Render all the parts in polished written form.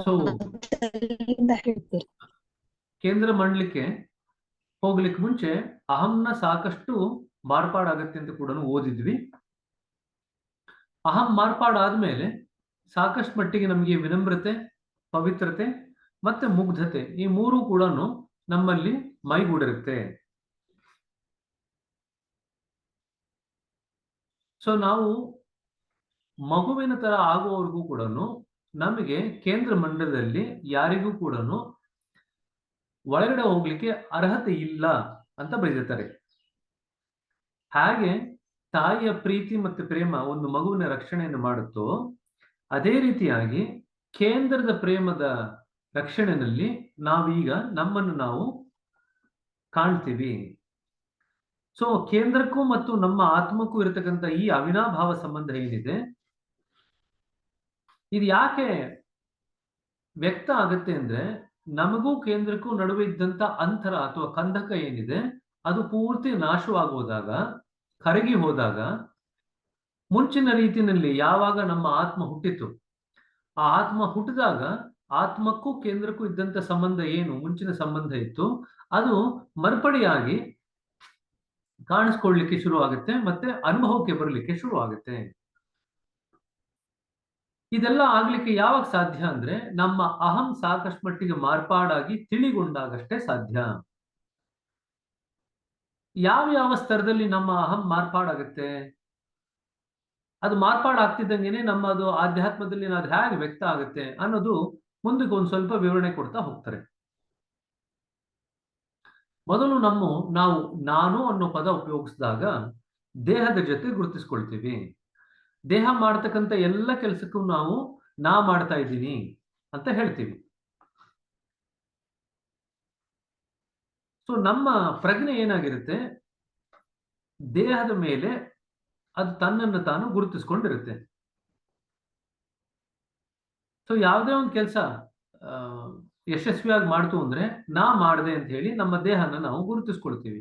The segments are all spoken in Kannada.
ಸೊ ಮೊದಲಿಂದ ಹೇಳ್ತೀರಿ. ಕೇಂದ್ರ ಮಂಡಲಕ್ಕೆ ಹೋಗ್ಲಿಕ್ಕೆ ಮುಂಚೆ ಅಹಂನ ಸಾಕಷ್ಟು ಮಾರ್ಪಾಡಾಗತ್ತೆ ಅಂತ ಕೂಡ ಓದಿದ್ವಿ. ಅಹಂ ಮಾರ್ಪಾಡಾದ್ಮೇಲೆ ಸಾಕಷ್ಟು ಮಟ್ಟಿಗೆ ನಮಗೆ ವಿನಮ್ರತೆ, ಪವಿತ್ರತೆ ಮತ್ತೆ ಮುಗ್ಧತೆ ಈ ಮೂರು ಕೂಡ ನಮ್ಮಲ್ಲಿ ಮೈಗೂಡಿರುತ್ತೆ. ಸೊ ನಾವು ಮಗುವಿನ ತರ ಆಗುವವರೆಗೂ ಕೂಡ ನಮಗೆ ಕೇಂದ್ರ ಮಂಡಲದಲ್ಲಿ ಯಾರಿಗೂ ಕೂಡ ಒಳಗಡೆ ಹೋಗ್ಲಿಕ್ಕೆ ಅರ್ಹತೆ ಇಲ್ಲ ಅಂತ ಬರೆದಿರ್ತಾರೆ. ಹಾಗೆ ತಾಯಿಯ ಪ್ರೀತಿ ಮತ್ತು ಪ್ರೇಮ ಒಂದು ಮಗುವಿನ ರಕ್ಷಣೆಯನ್ನು ಮಾಡುತ್ತೋ ಅದೇ ರೀತಿಯಾಗಿ ಕೇಂದ್ರದ ಪ್ರೇಮದ ರಕ್ಷಣೆಯಲ್ಲಿ ನಾವೀಗ ನಮ್ಮನ್ನು ನಾವು ಕಾಣ್ತೀವಿ. ಸೊ ಕೇಂದ್ರಕ್ಕೂ ಮತ್ತು ನಮ್ಮ ಆತ್ಮಕ್ಕೂ ಇರತಕ್ಕಂಥ ಈ ಅವಿನಾಭಾವ ಸಂಬಂಧ ಏನಿದೆ, ಇದು ಯಾಕೆ ವ್ಯಕ್ತ ಆಗತ್ತೆ ಅಂದ್ರೆ ನಮಗೂ ಕೇಂದ್ರಕ್ಕೂ ನಡುವೆ ಇದ್ದಂತ ಅಂತರ ಅಥವಾ ಕಂದಕ ಏನಿದೆ ಅದು ಪೂರ್ತಿ ನಾಶವಾಗೋದಾಗ, ಕರಗಿ ಹೋದಾಗ, ಮುಂಚಿನ ರೀತಿಯಲ್ಲಿ ಯಾವಾಗ ನಮ್ಮ ಆತ್ಮ ಹುಟ್ಟಿತು, ಆ ಆತ್ಮ ಹುಟ್ಟಿದಾಗ ಆತ್ಮಕ್ಕೂ ಕೇಂದ್ರಕ್ಕೂ ಇದ್ದಂತ ಸಂಬಂಧ ಏನು ಮುಂಚಿನ ಸಂಬಂಧ ಇತ್ತು ಅದು ಮರ್ಪಡಿಯಾಗಿ ಕಾಣಿಸ್ಕೊಳ್ಲಿಕ್ಕೆ ಶುರು ಆಗುತ್ತೆ, ಮತ್ತೆ ಅನುಭವಕ್ಕೆ ಬರಲಿಕ್ಕೆ ಶುರು ಆಗುತ್ತೆ. ಇದೆಲ್ಲ ಆಗ್ಲಿಕ್ಕೆ ಯಾವಾಗ ಸಾಧ್ಯ ಅಂದ್ರೆ ನಮ್ಮ ಅಹಂ ಸಾಕಷ್ಟು ಮಟ್ಟಿಗೆ ಮಾರ್ಪಾಡಾಗಿ ತಿಳಿಗೊಂಡಾಗಷ್ಟೇ ಸಾಧ್ಯ. ಯಾವ ಸ್ತರದಲ್ಲಿ ನಮ್ಮ ಅಹಂ ಮಾರ್ಪಾಡಾಗುತ್ತೆ, ಅದು ಮಾರ್ಪಾಡಾಗ್ತಿದ್ದಂಗೆನೆ ನಮ್ಮ ಅದು ಆಧ್ಯಾತ್ಮದಲ್ಲಿ ಅದು ಹೇಗೆ ವ್ಯಕ್ತ ಆಗುತ್ತೆ ಅನ್ನೋದು ಮುಂದಕ್ಕೆ ಒಂದು ಸ್ವಲ್ಪ ವಿವರಣೆ ಕೊಡ್ತಾ ಹೋಗ್ತಾರೆ. ಮೊದಲು ನಾವು ನಾನು ಅನ್ನೋ ಪದ ಉಪಯೋಗಿಸಿದಾಗ ದೇಹದ ಜೊತೆ ಗುರುತಿಸ್ಕೊಳ್ತೀವಿ. ದೇಹ ಮಾಡ್ತಕ್ಕಂಥ ಎಲ್ಲ ಕೆಲಸಕ್ಕೂ ನಾವು ನಾ ಮಾಡ್ತಾ ಇದ್ದೀನಿ ಅಂತ ಹೇಳ್ತೀವಿ. ಸೊ ನಮ್ಮ ಪ್ರಜ್ಞೆ ಏನಾಗಿರುತ್ತೆ, ದೇಹದ ಮೇಲೆ ಅದು ತನ್ನನ್ನು ತಾನು ಗುರುತಿಸ್ಕೊಂಡಿರುತ್ತೆ. ಸೊ ಯಾವುದೇ ಒಂದು ಕೆಲಸ ಯಶಸ್ವಿಯಾಗಿ ಮಾಡ್ತು ಅಂದ್ರೆ ನಾ ಮಾಡಿದೆ ಅಂತ ಹೇಳಿ ನಮ್ಮ ದೇಹನ ನಾವು ಗುರುತಿಸ್ಕೊಳ್ತೀವಿ.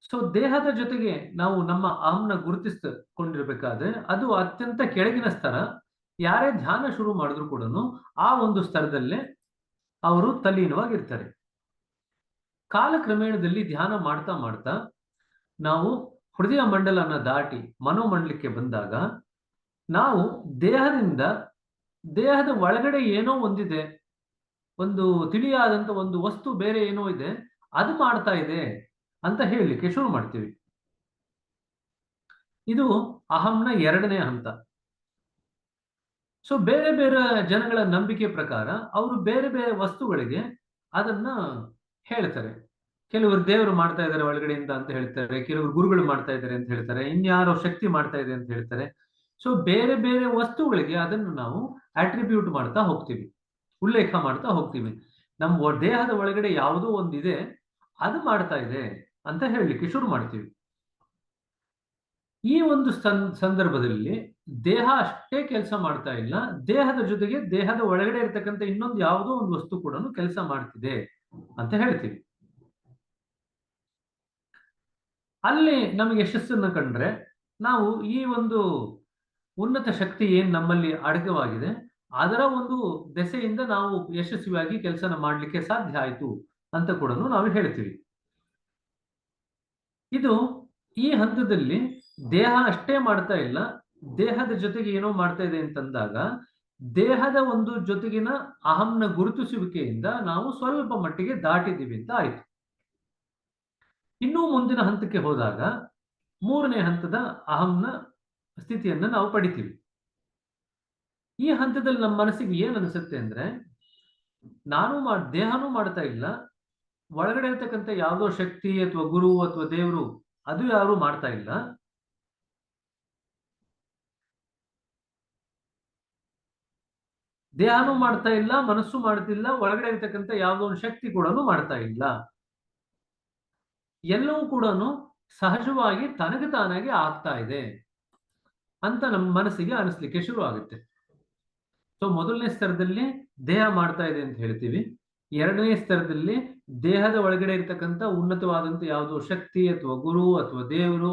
ಸೊ ದೇಹದ ಜೊತೆಗೆ ನಾವು ನಮ್ಮ ಅಹಂನ ಗುರುತಿಸಿಕೊಂಡಿರ್ಬೇಕಾದ್ರೆ ಅದು ಅತ್ಯಂತ ಕೆಳಗಿನ ಸ್ತರ. ಯಾರೇ ಧ್ಯಾನ ಶುರು ಮಾಡಿದ್ರು ಕೂಡ ಆ ಒಂದು ಸ್ತರದಲ್ಲೇ ಅವರು ತಲ್ಲೀನವಾಗಿರ್ತಾರೆ. ಕಾಲಕ್ರಮೇಣದಲ್ಲಿ ಧ್ಯಾನ ಮಾಡ್ತಾ ಮಾಡ್ತಾ ನಾವು ಹೃದಯ ಮಂಡಲನ ದಾಟಿ ಮನೋಮಂಡಲಕ್ಕೆ ಬಂದಾಗ ನಾವು ದೇಹದ ಒಳಗಡೆ ಏನೋ ಒಂದಿದೆ, ಒಂದು ತಿಳಿಯಾದಂತ ಒಂದು ವಸ್ತು ಬೇರೆ ಏನೋ ಇದೆ, ಅದು ಮಾಡ್ತಾ ಇದೆ ಅಂತ ಹೇಳಲಿಕ್ಕೆ ಶುರು ಮಾಡ್ತೀವಿ. ಇದು ಅಹಂನ ಎರಡನೇ ಹಂತ. ಸೊ ಬೇರೆ ಬೇರೆ ಜನಗಳ ನಂಬಿಕೆ ಪ್ರಕಾರ ಅವರು ಬೇರೆ ಬೇರೆ ವಸ್ತುಗಳಿಗೆ ಅದನ್ನ ಹೇಳ್ತಾರೆ. ಕೆಲವರು ದೇವರು ಮಾಡ್ತಾ ಇದ್ದಾರೆ ಒಳಗಡೆಯಿಂದ ಅಂತ ಹೇಳ್ತಾರೆ, ಕೆಲವರು ಗುರುಗಳು ಮಾಡ್ತಾ ಇದ್ದಾರೆ ಅಂತ ಹೇಳ್ತಾರೆ, ಇನ್ಯಾರೋ ಶಕ್ತಿ ಮಾಡ್ತಾ ಇದೆ ಅಂತ ಹೇಳ್ತಾರೆ. ಸೊ ಬೇರೆ ಬೇರೆ ವಸ್ತುಗಳಿಗೆ ಅದನ್ನು ನಾವು ಅಟ್ರಿಬ್ಯೂಟ್ ಮಾಡ್ತಾ ಹೋಗ್ತೀವಿ, ಉಲ್ಲೇಖ ಮಾಡ್ತಾ ಹೋಗ್ತೀವಿ. ನಮ್ಮ ದೇಹದ ಒಳಗಡೆ ಯಾವುದೋ ಒಂದಿದೆ, ಅದು ಮಾಡ್ತಾ ಇದೆ ಅಂತ ಹೇಳಲಿಕ್ಕೆ ಶುರು ಮಾಡ್ತೀವಿ. ಈ ಒಂದು ಸಂದರ್ಭದಲ್ಲಿ ದೇಹ ಅಷ್ಟೇ ಕೆಲಸ ಮಾಡ್ತಾ ಇಲ್ಲ, ದೇಹದ ಜೊತೆಗೆ ದೇಹದ ಒಳಗಡೆ ಇರ್ತಕ್ಕಂಥ ಇನ್ನೊಂದು ಯಾವುದೋ ಒಂದು ವಸ್ತು ಕೂಡ ಕೆಲಸ ಮಾಡ್ತಿದೆ ಅಂತ ಹೇಳ್ತೀವಿ. ಅಲ್ಲಿ ನಮಗೆ ಯಶಸ್ಸನ್ನು ಕಂಡ್ರೆ ನಾವು ಈ ಒಂದು ಉನ್ನತ ಶಕ್ತಿ ಏನ್ ನಮ್ಮಲ್ಲಿ ಅಡಕವಾಗಿದೆ ಅದರ ಒಂದು ದೆಸೆಯಿಂದ ನಾವು ಯಶಸ್ವಿಯಾಗಿ ಕೆಲಸನ ಮಾಡ್ಲಿಕ್ಕೆ ಸಾಧ್ಯ ಆಯ್ತು ಅಂತ ಕೂಡ ನಾವು ಹೇಳ್ತೀವಿ. ಇದು ಈ ಹಂತದಲ್ಲಿ ದೇಹ ಅಷ್ಟೇ ಮಾಡ್ತಾ ಇಲ್ಲ, ದೇಹದ ಜೊತೆಗೆ ಏನೋ ಮಾಡ್ತಾ ಇದೆ ಅಂತಂದಾಗ ದೇಹದ ಒಂದು ಜೊತೆಗಿನ ಅಹಂನ ಗುರುತಿಸುವಿಕೆಯಿಂದ ನಾವು ಸ್ವಲ್ಪ ಮಟ್ಟಿಗೆ ದಾಟಿದ್ದೀವಿ ಅಂತ ಆಯ್ತು. ಇನ್ನೂ ಮುಂದಿನ ಹಂತಕ್ಕೆ ಹೋದಾಗ ಮೂರನೇ ಹಂತದ ಅಹಂನ ಸ್ಥಿತಿಯನ್ನು ನಾವು ಪಡಿತೀವಿ. ಈ ಹಂತದಲ್ಲಿ ನಮ್ಮ ಮನಸ್ಸಿಗೆ ಏನ್ ಅನಿಸುತ್ತೆ ಅಂದ್ರೆ ದೇಹನೂ ಮಾಡ್ತಾ ಇಲ್ಲ, ಒಳಗಡೆ ಇರ್ತಕ್ಕಂಥ ಯಾವುದೋ ಶಕ್ತಿ ಅಥವಾ ಗುರು ಅಥವಾ ದೇವರು ಅದು ಯಾರು ಮಾಡ್ತಾ ಇಲ್ಲ, ದೇಹನೂ ಮಾಡ್ತಾ ಇಲ್ಲ, ಮನಸ್ಸು ಮಾಡ್ತಿಲ್ಲ, ಒಳಗಡೆ ಇರ್ತಕ್ಕಂಥ ಯಾವುದೋ ಒಂದು ಶಕ್ತಿ ಕೂಡ ಮಾಡ್ತಾ ಇಲ್ಲ, ಎಲ್ಲವೂ ಕೂಡ ಸಹಜವಾಗಿ ತನಗೆ ತಾನಾಗಿ ಆಗ್ತಾ ಇದೆ ಅಂತ ನಮ್ಮ ಮನಸ್ಸಿಗೆ ಅನಿಸ್ಲಿಕ್ಕೆ ಶುರು ಆಗುತ್ತೆ. ಸೊ ಮೊದಲನೇ ಸ್ತರದಲ್ಲಿ ದೇಹ ಮಾಡ್ತಾ ಇದೆ ಅಂತ ಹೇಳ್ತೀವಿ. ಎರಡನೇ ಸ್ತರದಲ್ಲಿ ದೇಹದ ಒಳಗಡೆ ಇರ್ತಕ್ಕಂಥ ಉನ್ನತವಾದಂತ ಯಾವುದೋ ಶಕ್ತಿ ಅಥವಾ ಗುರು ಅಥವಾ ದೇವರು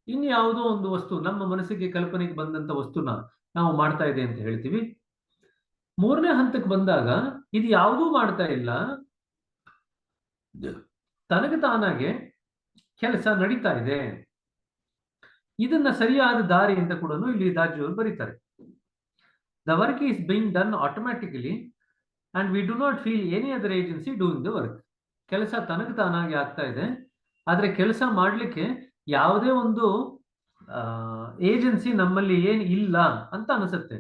ಇನ್ಯಾವುದೋ ಒಂದು ವಸ್ತು ನಮ್ಮ ಮನಸ್ಸಿಗೆ ಕಲ್ಪನೆಗೆ ಬಂದಂತ ವಸ್ತುನ ನಾವು ಮಾಡ್ತಾ ಇದೆ ಅಂತ ಹೇಳ್ತೀವಿ. ಮೂರನೇ ಹಂತಕ್ಕೆ ಬಂದಾಗ ಇದು ಯಾವುದೂ ಮಾಡ್ತಾ ಇಲ್ಲ, ತನಗೆ ತಾನಾಗೆ ಕೆಲಸ ನಡೀತಾ ಇದೆ. ಇದನ್ನ ಸರಿಯಾದ ದಾರಿ ಅಂತ ಕೂಡ ಇಲ್ಲಿ ದಾರ್ಜಿಯವರು ಬರೀತಾರೆ. The work is being done automatically and we do not feel any other agency doing the work. ಕೆಲಸ ತನಗೆ ತಾನಾಗಿ ಆಗ್ತಾ ಇದೆ, ಆದ್ರೆ ಕೆಲಸ ಮಾಡಲಿಕ್ಕೆ ಯಾವುದೇ ಒಂದು ಏಜೆನ್ಸಿ ನಮ್ಮಲ್ಲಿ ಏನು ಇಲ್ಲ ಅಂತ ಅನಿಸುತ್ತೆ.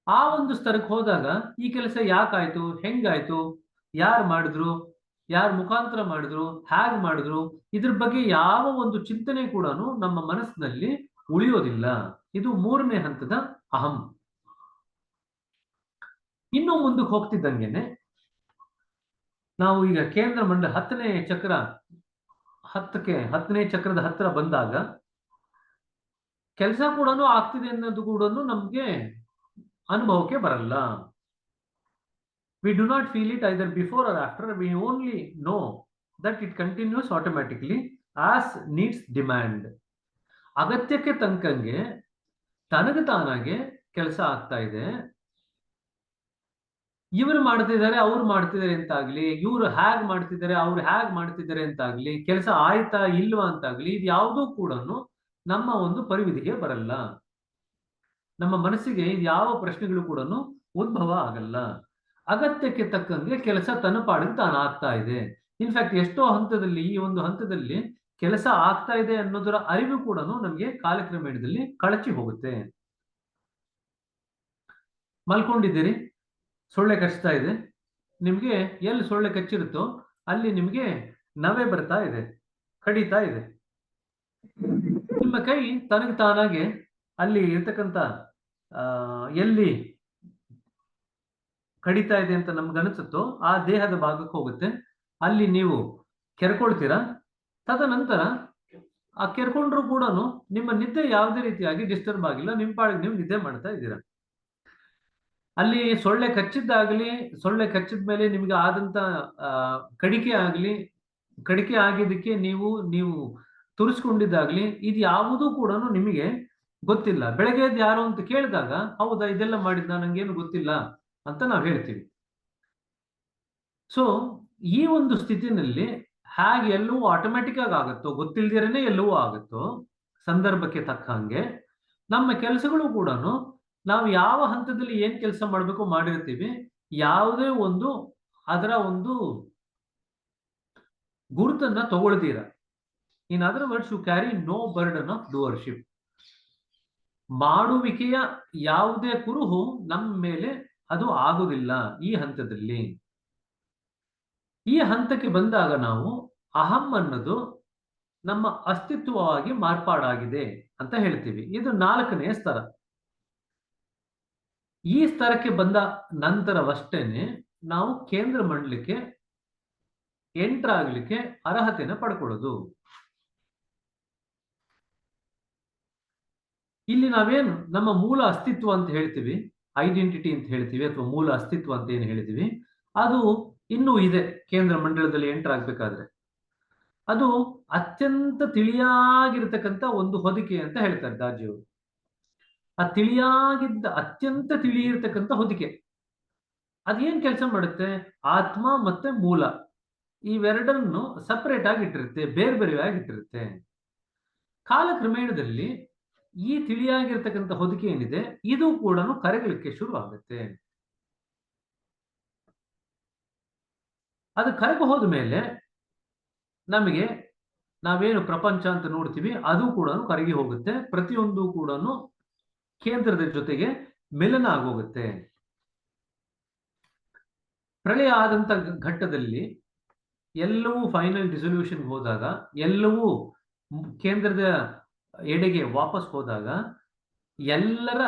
ಆ ಒಂದು ಸ್ತರಕ್ಕೆ ಹೋದಾಗ ಈ ಕೆಲಸ ಯಾಕಾಯ್ತು, ಹೆಂಗಾಯ್ತು, ಯಾರು ಮಾಡಿದ್ರು, ಯಾರ ಮುಖಾಂತರ ಮಾಡಿದ್ರು, ಹೇಗ್ ಮಾಡಿದ್ರು, ಇದ್ರ ಬಗ್ಗೆ ಯಾವ ಒಂದು ಚಿಂತನೆ ಕೂಡ ನಮ್ಮ ಮನಸ್ಸಿನಲ್ಲಿ ಉಳಿಯೋದಿಲ್ಲ. ಇದು ಮೂರನೇ ಹಂತದ ಅಹಂ. ಇನ್ನು ಮುಂದಕ್ಕೆ ಹೋಗ್ತಿದ್ದಂಗೆನೆ ನಾವು ಈಗ ಕೇಂದ್ರ ಮಂಡಲ 10ನೇ ಚಕ್ರ 10ನೇ ಚಕ್ರದ ಹತ್ರ ಬಂದಾಗ ಕೆಲಸ ಕೂಡ ಆಗ್ತಿದೆ ಅನ್ನೋದು ಕೂಡ ನಮ್ಗೆ ಅನುಭವಕ್ಕೆ ಬರಲ್ಲ. We do not feel it either before or after. We only know that it continues automatically as needs demand. ಅಗತ್ಯಕ್ಕೆ ತಕ್ಕಂಗೆ ತನಗೆ ತಾನಾಗೆ ಕೆಲಸ ಆಗ್ತಾ ಇದೆ. ಇವರು ಮಾಡ್ತಿದ್ದಾರೆ, ಅವ್ರು ಮಾಡ್ತಿದ್ದಾರೆ ಅಂತಾಗ್ಲಿ, ಇವ್ರು ಹೇಗ್ ಮಾಡ್ತಿದ್ದಾರೆ, ಅವ್ರು ಹೇಗ್ ಮಾಡ್ತಿದ್ದಾರೆ ಅಂತಾಗ್ಲಿ, ಕೆಲಸ ಆಯ್ತಾ ಇಲ್ವಾ ಅಂತಾಗ್ಲಿ, ಇದು ಯಾವುದೂ ಕೂಡ ನಮ್ಮ ಒಂದು ಪರಿವಿಧಿಗೆ ಬರಲ್ಲ. ನಮ್ಮ ಮನಸ್ಸಿಗೆ ಇದು ಯಾವ ಪ್ರಶ್ನೆಗಳು ಕೂಡ ಉದ್ಭವ ಆಗಲ್ಲ. ಅಗತ್ಯಕ್ಕೆ ತಕ್ಕಂಗೆ ಕೆಲಸ ತನ್ನ ಪಾಡಿಗೆ ತಾನು ಆಗ್ತಾ ಇದೆ. ಇನ್ಫ್ಯಾಕ್ಟ್ ಎಷ್ಟೋ ಹಂತದಲ್ಲಿ ಈ ಒಂದು ಹಂತದಲ್ಲಿ ಕೆಲಸ ಆಗ್ತಾ ಇದೆ ಅನ್ನೋದರ ಅರಿವು ಕೂಡ ನಮಗೆ ಕಾಲಕ್ರಮೇಣದಲ್ಲಿ ಕಳಚಿ ಹೋಗುತ್ತೆ. ಮಲ್ಕೊಂಡಿದ್ದೀರಿ, ಸೊಳ್ಳೆ ಕಚ್ತಾ ಇದೆ, ನಿಮ್ಗೆ ಎಲ್ಲಿ ಸೊಳ್ಳೆ ಕಚ್ಚಿರುತ್ತೋ ಅಲ್ಲಿ ನಿಮ್ಗೆ ನವೆ ಬರ್ತಾ ಇದೆ, ಕಡಿತಾ ಇದೆ. ನಿಮ್ಮ ಕೈ ತನಗೆ ತಾನಾಗೆ ಅಲ್ಲಿ ಇರ್ತಕ್ಕಂಥ ಎಲ್ಲಿ ಕಡಿತಾ ಇದೆ ಅಂತ ನಮ್ಗೆ ಅನಿಸುತ್ತೋ ಆ ದೇಹದ ಭಾಗಕ್ಕೆ ಹೋಗುತ್ತೆ, ಅಲ್ಲಿ ನೀವು ಕೆರ್ಕೊಳ್ತೀರಾ. ತದನಂತರ ಆ ಕೆರ್ಕೊಂಡ್ರು ಕೂಡ ನಿಮ್ಮ ನಿದ್ದೆ ಯಾವುದೇ ರೀತಿಯಾಗಿ ಡಿಸ್ಟರ್ಬ್ ಆಗಿಲ್ಲ, ನಿಮ್ಮ ಪಾಡಿಗೆ ನೀವು ನಿದ್ದೆ ಮಾಡ್ತಾ ಇದ್ದೀರಾ. ಅಲ್ಲಿ ಸೊಳ್ಳೆ ಕಚ್ಚಿದ್ದಾಗಲಿ, ಸೊಳ್ಳೆ ಕಚ್ಚಿದ ಮೇಲೆ ನಿಮ್ಗೆ ಆದಂತ ಕಡಿಕೆ ಆಗಿದ್ದಕ್ಕೆ ನೀವು ತುರಿಸ್ಕೊಂಡಿದ್ದಾಗ್ಲಿ, ಇದು ಯಾವುದೂ ಕೂಡ ನಿಮಗೆ ಗೊತ್ತಿಲ್ಲ. ಬೆಳಗ್ಗೆ ಯಾರು ಅಂತ ಕೇಳಿದಾಗ ಹೌದಾ ಇದೆಲ್ಲ ಮಾಡಿದ್ದ, ನಂಗೇನು ಗೊತ್ತಿಲ್ಲ ಅಂತ ನಾವು ಹೇಳ್ತೀವಿ. ಸೊ ಈ ಒಂದು ಸ್ಥಿತಿನಲ್ಲಿ ಹೇಗೆ ಎಲ್ಲವೂ ಆಟೋಮ್ಯಾಟಿಕ್ ಆಗಿ ಆಗುತ್ತೋ, ಗೊತ್ತಿಲ್ದಿರೇನೆ ಎಲ್ಲವೂ ಆಗುತ್ತೋ, ಸಂದರ್ಭಕ್ಕೆ ತಕ್ಕ ಹಾಗೆ ನಮ್ಮ ಕೆಲಸಗಳು ಕೂಡ ನಾವು ಯಾವ ಹಂತದಲ್ಲಿ ಏನ್ ಕೆಲಸ ಮಾಡಬೇಕು ಮಾಡಿರ್ತೀವಿ, ಯಾವುದೇ ಒಂದು ಅದರ ಒಂದು ಗುರುತನ್ನ ತಗೊಳ್ತೀರ. In other words, you carry no burden of doership. ಮಾಡುವಿಕೆಯ ಯಾವುದೇ ಕುರುಹು ನಮ್ಮ ಮೇಲೆ ಅದು ಆಗುವುದಿಲ್ಲ ಈ ಹಂತದಲ್ಲಿ. ಈ ಹಂತಕ್ಕೆ ಬಂದಾಗ ನಾವು ಅಹಂ ಅನ್ನೋದು ನಮ್ಮ ಅಸ್ತಿತ್ವವಾಗಿ ಮಾರ್ಪಾಡಾಗಿದೆ ಅಂತ ಹೇಳ್ತೀವಿ. ಇದು 4ನೇ ಸ್ತರ. ಈ ಸ್ತರಕ್ಕೆ ಬಂದ ನಂತರವಷ್ಟೇನೆ ನಾವು ಕೇಂದ್ರ ಮಂಡಲಕ್ಕೆ ಎಂಟರ್ ಆಗ್ಲಿಕ್ಕೆ ಅರ್ಹತೆನ ಪಡ್ಕೊಳ್ಳೋದು. ಇಲ್ಲಿ ನಾವೇನು ನಮ್ಮ ಮೂಲ ಅಸ್ತಿತ್ವ ಅಂತ ಹೇಳ್ತೀವಿ, ಐಡೆಂಟಿಟಿ ಅಂತ ಹೇಳ್ತೀವಿ, ಅಥವಾ ಮೂಲ ಅಸ್ತಿತ್ವ ಅಂತ ಏನು ಹೇಳ್ತೀವಿ, ಅದು ಇನ್ನೂ ಇದೆ. ಕೇಂದ್ರ ಮಂಡಲದಲ್ಲಿ ಎಂಟರ್ ಆಗ್ಬೇಕಾದ್ರೆ ಅದು ಅತ್ಯಂತ ತಿಳಿಯಾಗಿರ್ತಕ್ಕಂಥ ಒಂದು ಹೊದಿಕೆ ಅಂತ ಹೇಳ್ತಾರೆ ದಾರ್ಜಿಯವರು. ಆ ತಿಳಿಯಾಗಿದ್ದ ಅತ್ಯಂತ ತಿಳಿಯಿರ್ತಕ್ಕಂಥ ಹೊದಿಕೆ ಅದೇನ್ ಕೆಲಸ ಮಾಡುತ್ತೆ, ಆತ್ಮ ಮತ್ತೆ ಮೂಲ ಇವೆರಡನ್ನು ಸಪರೇಟ್ ಆಗಿ ಇಟ್ಟಿರುತ್ತೆ, ಬೇರೆ ಬೇರೆ ಆಗಿಟ್ಟಿರುತ್ತೆ. ಕಾಲಕ್ರಮೇಣದಲ್ಲಿ ಈ ತಿಳಿಯಾಗಿರ್ತಕ್ಕಂಥ ಹೊದಿಕೆ ಏನಿದೆ ಇದು ಕೂಡ ಕರಗಲಿಕ್ಕೆ ಶುರು ಆಗುತ್ತೆ. ಅದು ಕರಗ ಹೋದ ಮೇಲೆ ನಮಗೆ ನಾವೇನು ಪ್ರಪಂಚ ಅಂತ ನೋಡ್ತೀವಿ ಅದು ಕೂಡ ಕರಗಿ ಹೋಗುತ್ತೆ. ಪ್ರತಿಯೊಂದು ಕೂಡ ಕೇಂದ್ರದ ಜೊತೆಗೆ ಮಿಲನ ಆಗೋಗುತ್ತೆ. ಪ್ರಳಯ ಆದಂತ ಘಟ್ಟದಲ್ಲಿ ಎಲ್ಲವೂ ಫೈನಲ್ ಡಿಸೊಲ್ಯೂಷನ್ ಹೋದಾಗ, ಎಲ್ಲವೂ ಕೇಂದ್ರದ ಎಡೆಗೆ ವಾಪಸ್ ಹೋದಾಗ ಎಲ್ಲರ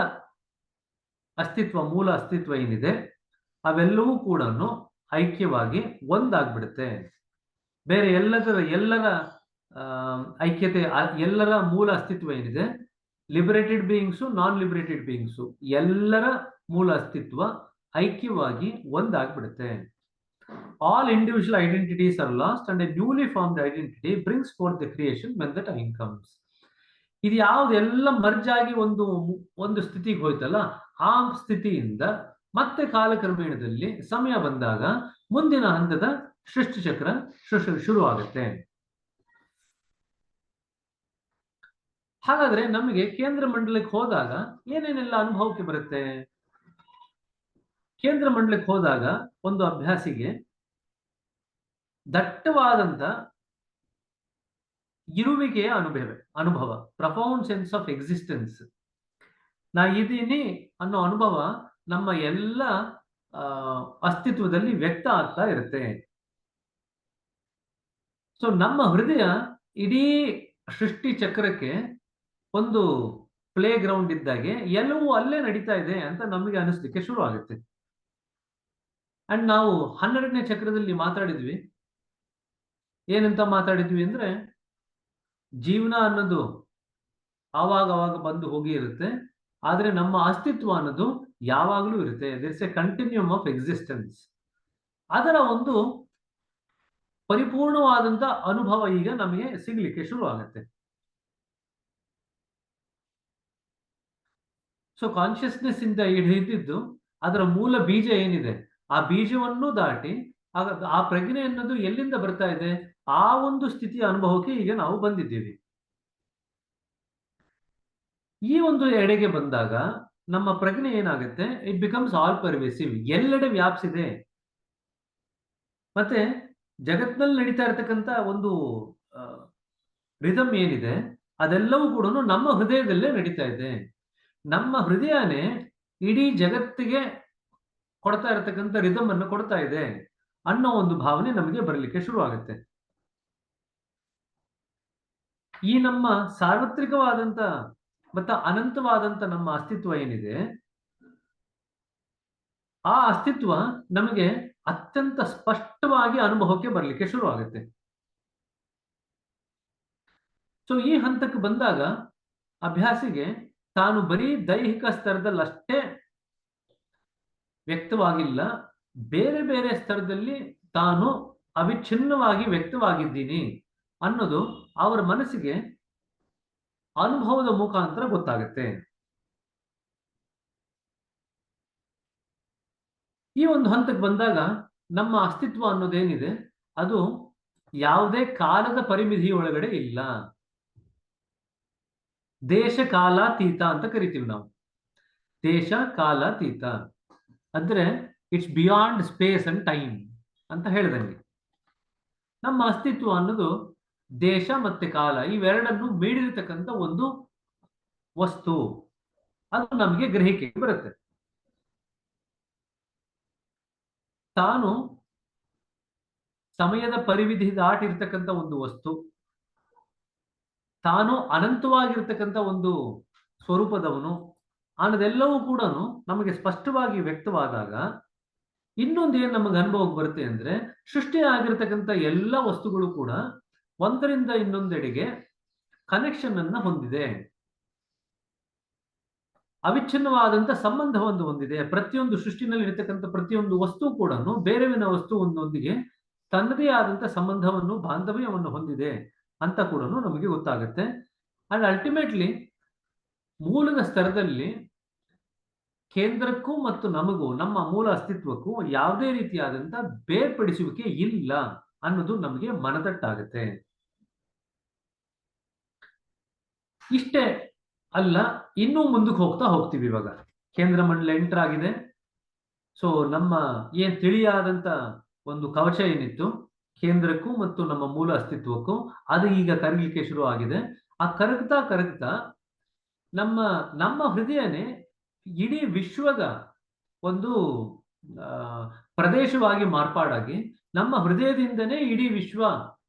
ಅಸ್ತಿತ್ವ, ಮೂಲ ಅಸ್ತಿತ್ವ ಏನಿದೆ ಅವೆಲ್ಲವೂ ಕೂಡ ಐಕ್ಯವಾಗಿ ಒಂದಾಗ್ಬಿಡುತ್ತೆ. ಬೇರೆ ಎಲ್ಲರ ಐಕ್ಯತೆ, ಎಲ್ಲರ ಮೂಲ ಅಸ್ತಿತ್ವ ಏನಿದೆ, ಲಿಬರೇಟೆಡ್ ಬೀಯಿಂಗ್ಸು, ನಾನ್ ಲಿಬರೇಟೆಡ್ ಬೀಯಿಂಗ್ಸು, ಎಲ್ಲರ ಮೂಲ ಅಸ್ತಿತ್ವ ಐಕ್ಯವಾಗಿ ಒಂದಾಗ್ಬಿಡುತ್ತೆ. all individual identities are lost and a newly formed identity brings forth the creation when the time comes. ಇದು ಯಾವುದೆಲ್ಲ ಮರ್ಜ್ ಆಗಿ ಒಂದು ಸ್ಥಿತಿಗೆ ಹೋಯ್ತಲ್ಲ, ಆ ಸ್ಥಿತಿಯಿಂದ ಮತ್ತೆ ಕಾಲಕ್ರಮೇಣದಲ್ಲಿ ಸಮಯ ಬಂದಾಗ ಮುಂದಿನ ಹಂತದ ಸೃಷ್ಟಿ ಚಕ್ರ ಶುರುವಾಗುತ್ತೆ. ಹಾಗಾದ್ರೆ ನಮಗೆ ಕೇಂದ್ರ ಮಂಡಲಕ್ಕೆ ಹೋದಾಗ ಏನೇನೆಲ್ಲ ಅನುಭವಕ್ಕೆ ಬರುತ್ತೆ? ಕೇಂದ್ರ ಮಂಡಲಕ್ಕೆ ಹೋದಾಗ ಒಂದು ಅಭ್ಯಾಸಿಗೆ ದಟ್ಟವಾದಂತ ಇರುವಿಕೆಯ ಅನುಭವ, ಪ್ರಫೌಂಡ್ ಸೆನ್ಸ್ ಆಫ್ ಎಕ್ಸಿಸ್ಟೆನ್ಸ್, ನಾ ಇದೀನಿ ಅನ್ನೋ ಅನುಭವ ನಮ್ಮ ಎಲ್ಲ ಅಸ್ತಿತ್ವದಲ್ಲಿ ವ್ಯಕ್ತ ಆಗ್ತಾ ಇರುತ್ತೆ. ಸೊ ನಮ್ಮ ಹೃದಯ ಇಡೀ ಸೃಷ್ಟಿ ಚಕ್ರಕ್ಕೆ ಒಂದು ಪ್ಲೇ ಗ್ರೌಂಡ್ ಇದ್ದಾಗೆ ಎಲ್ಲವೂ ಅಲ್ಲೇ ನಡೀತಾ ಇದೆ ಅಂತ ನಮಗೆ ಅನಿಸ್ಲಿಕ್ಕೆ ಶುರು ಆಗುತ್ತೆ. ಅಂಡ್ ನಾವು 12ನೇ ಚಕ್ರದಲ್ಲಿ ಮಾತಾಡಿದ್ವಿ. ಏನಂತ ಮಾತಾಡಿದ್ವಿ ಅಂದ್ರೆ, ಜೀವನ ಅನ್ನೋದು ಆವಾಗ ಬಂದು ಹೋಗಿ ಇರುತ್ತೆ, ಆದ್ರೆ ನಮ್ಮ ಅಸ್ತಿತ್ವ ಅನ್ನೋದು ಯಾವಾಗಲೂ ಇರುತ್ತೆ. ದಿಟ್ಸ್ ಎ ಕಂಟಿನ್ಯೂಮ್ ಆಫ್ ಎಕ್ಸಿಸ್ಟೆನ್ಸ್. ಅದರ ಒಂದು ಪರಿಪೂರ್ಣವಾದಂತ ಅನುಭವ ಈಗ ನಮಗೆ ಸಿಗ್ಲಿಕ್ಕೆ ಶುರು ಆಗುತ್ತೆ. ಸೊ ಕಾನ್ಶಿಯಸ್ನೆಸ್ ಇಂದ ಹಿಡಿದಿದ್ದು ಅದರ ಮೂಲ ಬೀಜ ಏನಿದೆ, ಆ ಬೀಜವನ್ನು ದಾಟಿ ಆ ಪ್ರಜ್ಞೆ ಅನ್ನೋದು ಎಲ್ಲಿಂದ ಬರ್ತಾ ಇದೆ, ಆ ಒಂದು ಸ್ಥಿತಿಯ ಅನುಭವಕ್ಕೆ ಈಗ ನಾವು ಬಂದಿದ್ದೀವಿ. ಈ ಒಂದು ಎಡೆಗೆ ಬಂದಾಗ ನಮ್ಮ ಪ್ರಜ್ಞೆ ಏನಾಗುತ್ತೆ, ಇಟ್ ಬಿಕಮ್ಸ್ ಆಲ್ ಪರ್ವೇಸಿವ್, ಎಲ್ಲೆಡೆ ವ್ಯಾಪಿಸಿದೆ. ಮತ್ತೆ ಜಗತ್ನಲ್ಲಿ ನಡೀತಾ ಇರತಕ್ಕಂತ ಒಂದು ರಿದಮ್ ಏನಿದೆ ಅದೆಲ್ಲವೂ ಕೂಡ ನಮ್ಮ ಹೃದಯದಲ್ಲೇ ನಡೀತಾ ಇದೆ. ನಮ್ಮ ಹೃದಯನೇ ಇಡೀ ಜಗತ್ತಿಗೆ ಕೊಡ್ತಾ ಇರತಕ್ಕಂಥ ರಿದಮ್ ಅನ್ನು ಕೊಡ್ತಾ ಇದೆ ಅನ್ನೋ ಒಂದು ಭಾವನೆ ನಮಗೆ ಬರಲಿಕ್ಕೆ ಶುರು ಆಗುತ್ತೆ. ಈ ನಮ್ಮ ಸಾರ್ವತ್ರಿಕವಾದಂತ ಮತ್ತು ಅನಂತವಾದಂತ ನಮ್ಮ ಅಸ್ತಿತ್ವ ಏನಿದೆ, ಆ ಅಸ್ತಿತ್ವ ನಮಗೆ ಅತ್ಯಂತ ಸ್ಪಷ್ಟವಾಗಿ ಅನುಭವಕ್ಕೆ ಬರಲಿಕ್ಕೆ ಶುರು ಆಗುತ್ತೆ. ಸೊ ಈ ಹಂತಕ್ಕೆ ಬಂದಾಗ ಅಭ್ಯಾಸಿಗೆ ತಾನು ಬರೀ ದೈಹಿಕ ಸ್ತರದಲ್ಲಷ್ಟೇ ವ್ಯಕ್ತವಾಗಿಲ್ಲ, ಬೇರೆ ಬೇರೆ ಸ್ತರದಲ್ಲಿ ತಾನು ಅವಿಚ್ಛಿನ್ನವಾಗಿ ವ್ಯಕ್ತವಾಗಿದ್ದೀನಿ ಅನ್ನೋದು ಅವರ ಮನಸ್ಸಿಗೆ ಅನುಭವದ ಮುಖಾಂತರ ಗೊತ್ತಾಗುತ್ತೆ. ಈ ಒಂದು ಹಂತಕ್ಕೆ ಬಂದಾಗ ನಮ್ಮ ಅಸ್ತಿತ್ವ ಅನ್ನೋದೇನಿದೆ ಅದು ಯಾವುದೇ ಕಾಲದ ಪರಿಮಿತಿ ಒಳಗಡೆ ಇಲ್ಲ. ದೇಶ ಕಾಲಾತೀತ ಅಂತ ಕರಿತೀವಿ ನಾವು. ದೇಶ ಕಾಲಾತೀತ ಅಂದ್ರೆ it's beyond space and time ಅಂತ ಹೇಳಿದಂಗೆ, ನಮ್ಮ ಅಸ್ತಿತ್ವ ಅನ್ನೋದು ದೇಶ ಮತ್ತೆ ಕಾಲ ಇವೆರಡನ್ನು ಮೀಡಿರತಕ್ಕಂಥ ಒಂದು ವಸ್ತು. ಅದು ನಮಗೆ ಗ್ರಹಿಕೆ ಬರುತ್ತೆ. ತಾನು ಸಮಯದ ಪರಿಮಿತಿ ದಾಟಿರ್ತಕ್ಕಂಥ ಒಂದು ವಸ್ತು, ತಾನು ಅನಂತವಾಗಿರ್ತಕ್ಕಂಥ ಒಂದು ಸ್ವರೂಪದವನು ಅನ್ನೋದೆಲ್ಲವೂ ಕೂಡ ನಮಗೆ ಸ್ಪಷ್ಟವಾಗಿ ವ್ಯಕ್ತವಾದಾಗ ಇನ್ನೊಂದು ಏನ್ ನಮಗೆ ಅನುಭವಕ್ಕೆ ಬರುತ್ತೆ ಅಂದ್ರೆ, ಸೃಷ್ಟಿ ಆಗಿರ್ತಕ್ಕಂಥ ಎಲ್ಲ ವಸ್ತುಗಳು ಕೂಡ ಒಂದರಿಂದ ಇನ್ನೊಂದೆಡೆಗೆ ಕನೆಕ್ಷನ್ ಅನ್ನ ಹೊಂದಿದೆ, ಅವಿಚ್ಛಿನ್ನವಾದಂತ ಸಂಬಂಧವನ್ನು ಹೊಂದಿದೆ. ಪ್ರತಿಯೊಂದು ಸೃಷ್ಟಿನಲ್ಲಿ ಇರತಕ್ಕಂಥ ಪ್ರತಿಯೊಂದು ವಸ್ತು ಕೂಡ ಬೇರೆವಿನ ವಸ್ತು ಒಂದೊಂದಿಗೆ ತನ್ನದೇ ಆದಂತ ಸಂಬಂಧವನ್ನು, ಬಾಂಧವ್ಯವನ್ನು ಹೊಂದಿದೆ ಅಂತ ಕೂಡ ನಮಗೆ ಗೊತ್ತಾಗುತ್ತೆ. ಅಂಡ್ ಅಲ್ಟಿಮೇಟ್ಲಿ ಮೂಲದ ಸ್ತರದಲ್ಲಿ ಕೇಂದ್ರಕ್ಕೂ ಮತ್ತು ನಮಗೂ, ನಮ್ಮ ಮೂಲ ಅಸ್ತಿತ್ವಕ್ಕೂ ಯಾವುದೇ ರೀತಿಯಾದಂತ ಬೇರ್ಪಡಿಸುವಿಕೆ ಇಲ್ಲ ಅನ್ನೋದು ನಮಗೆ ಮನದಟ್ಟಾಗುತ್ತೆ. ಇಷ್ಟೇ ಅಲ್ಲ, ಇನ್ನೂ ಮುಂದಕ್ಕೆ ಹೋಗ್ತೀವಿ. ಇವಾಗ ಕೇಂದ್ರ ಮಂಡಲ ಎಂಟರ್ ಆಗಿದೆ. ಸೊ ನಮ್ಮ ಏನ್ ತಿಳಿಯಾದಂತ ಒಂದು ಕವಚ ಏನಿತ್ತು ಕೇಂದ್ರಕ್ಕೂ ಮತ್ತು ನಮ್ಮ ಮೂಲ ಅಸ್ತಿತ್ವಕ್ಕೂ, ಅದು ಈಗ ಕರಗಲಿಕ್ಕೆ ಶುರು ಆಗಿದೆ. ಆ ಕರಗ್ತಾ ನಮ್ಮ ಹೃದಯನೇ ಇಡೀ ವಿಶ್ವದ ಒಂದು ಪ್ರದೇಶವಾಗಿ ಮಾರ್ಪಾಡಾಗಿ ನಮ್ಮ ಹೃದಯದಿಂದನೇ ಇಡೀ ವಿಶ್ವ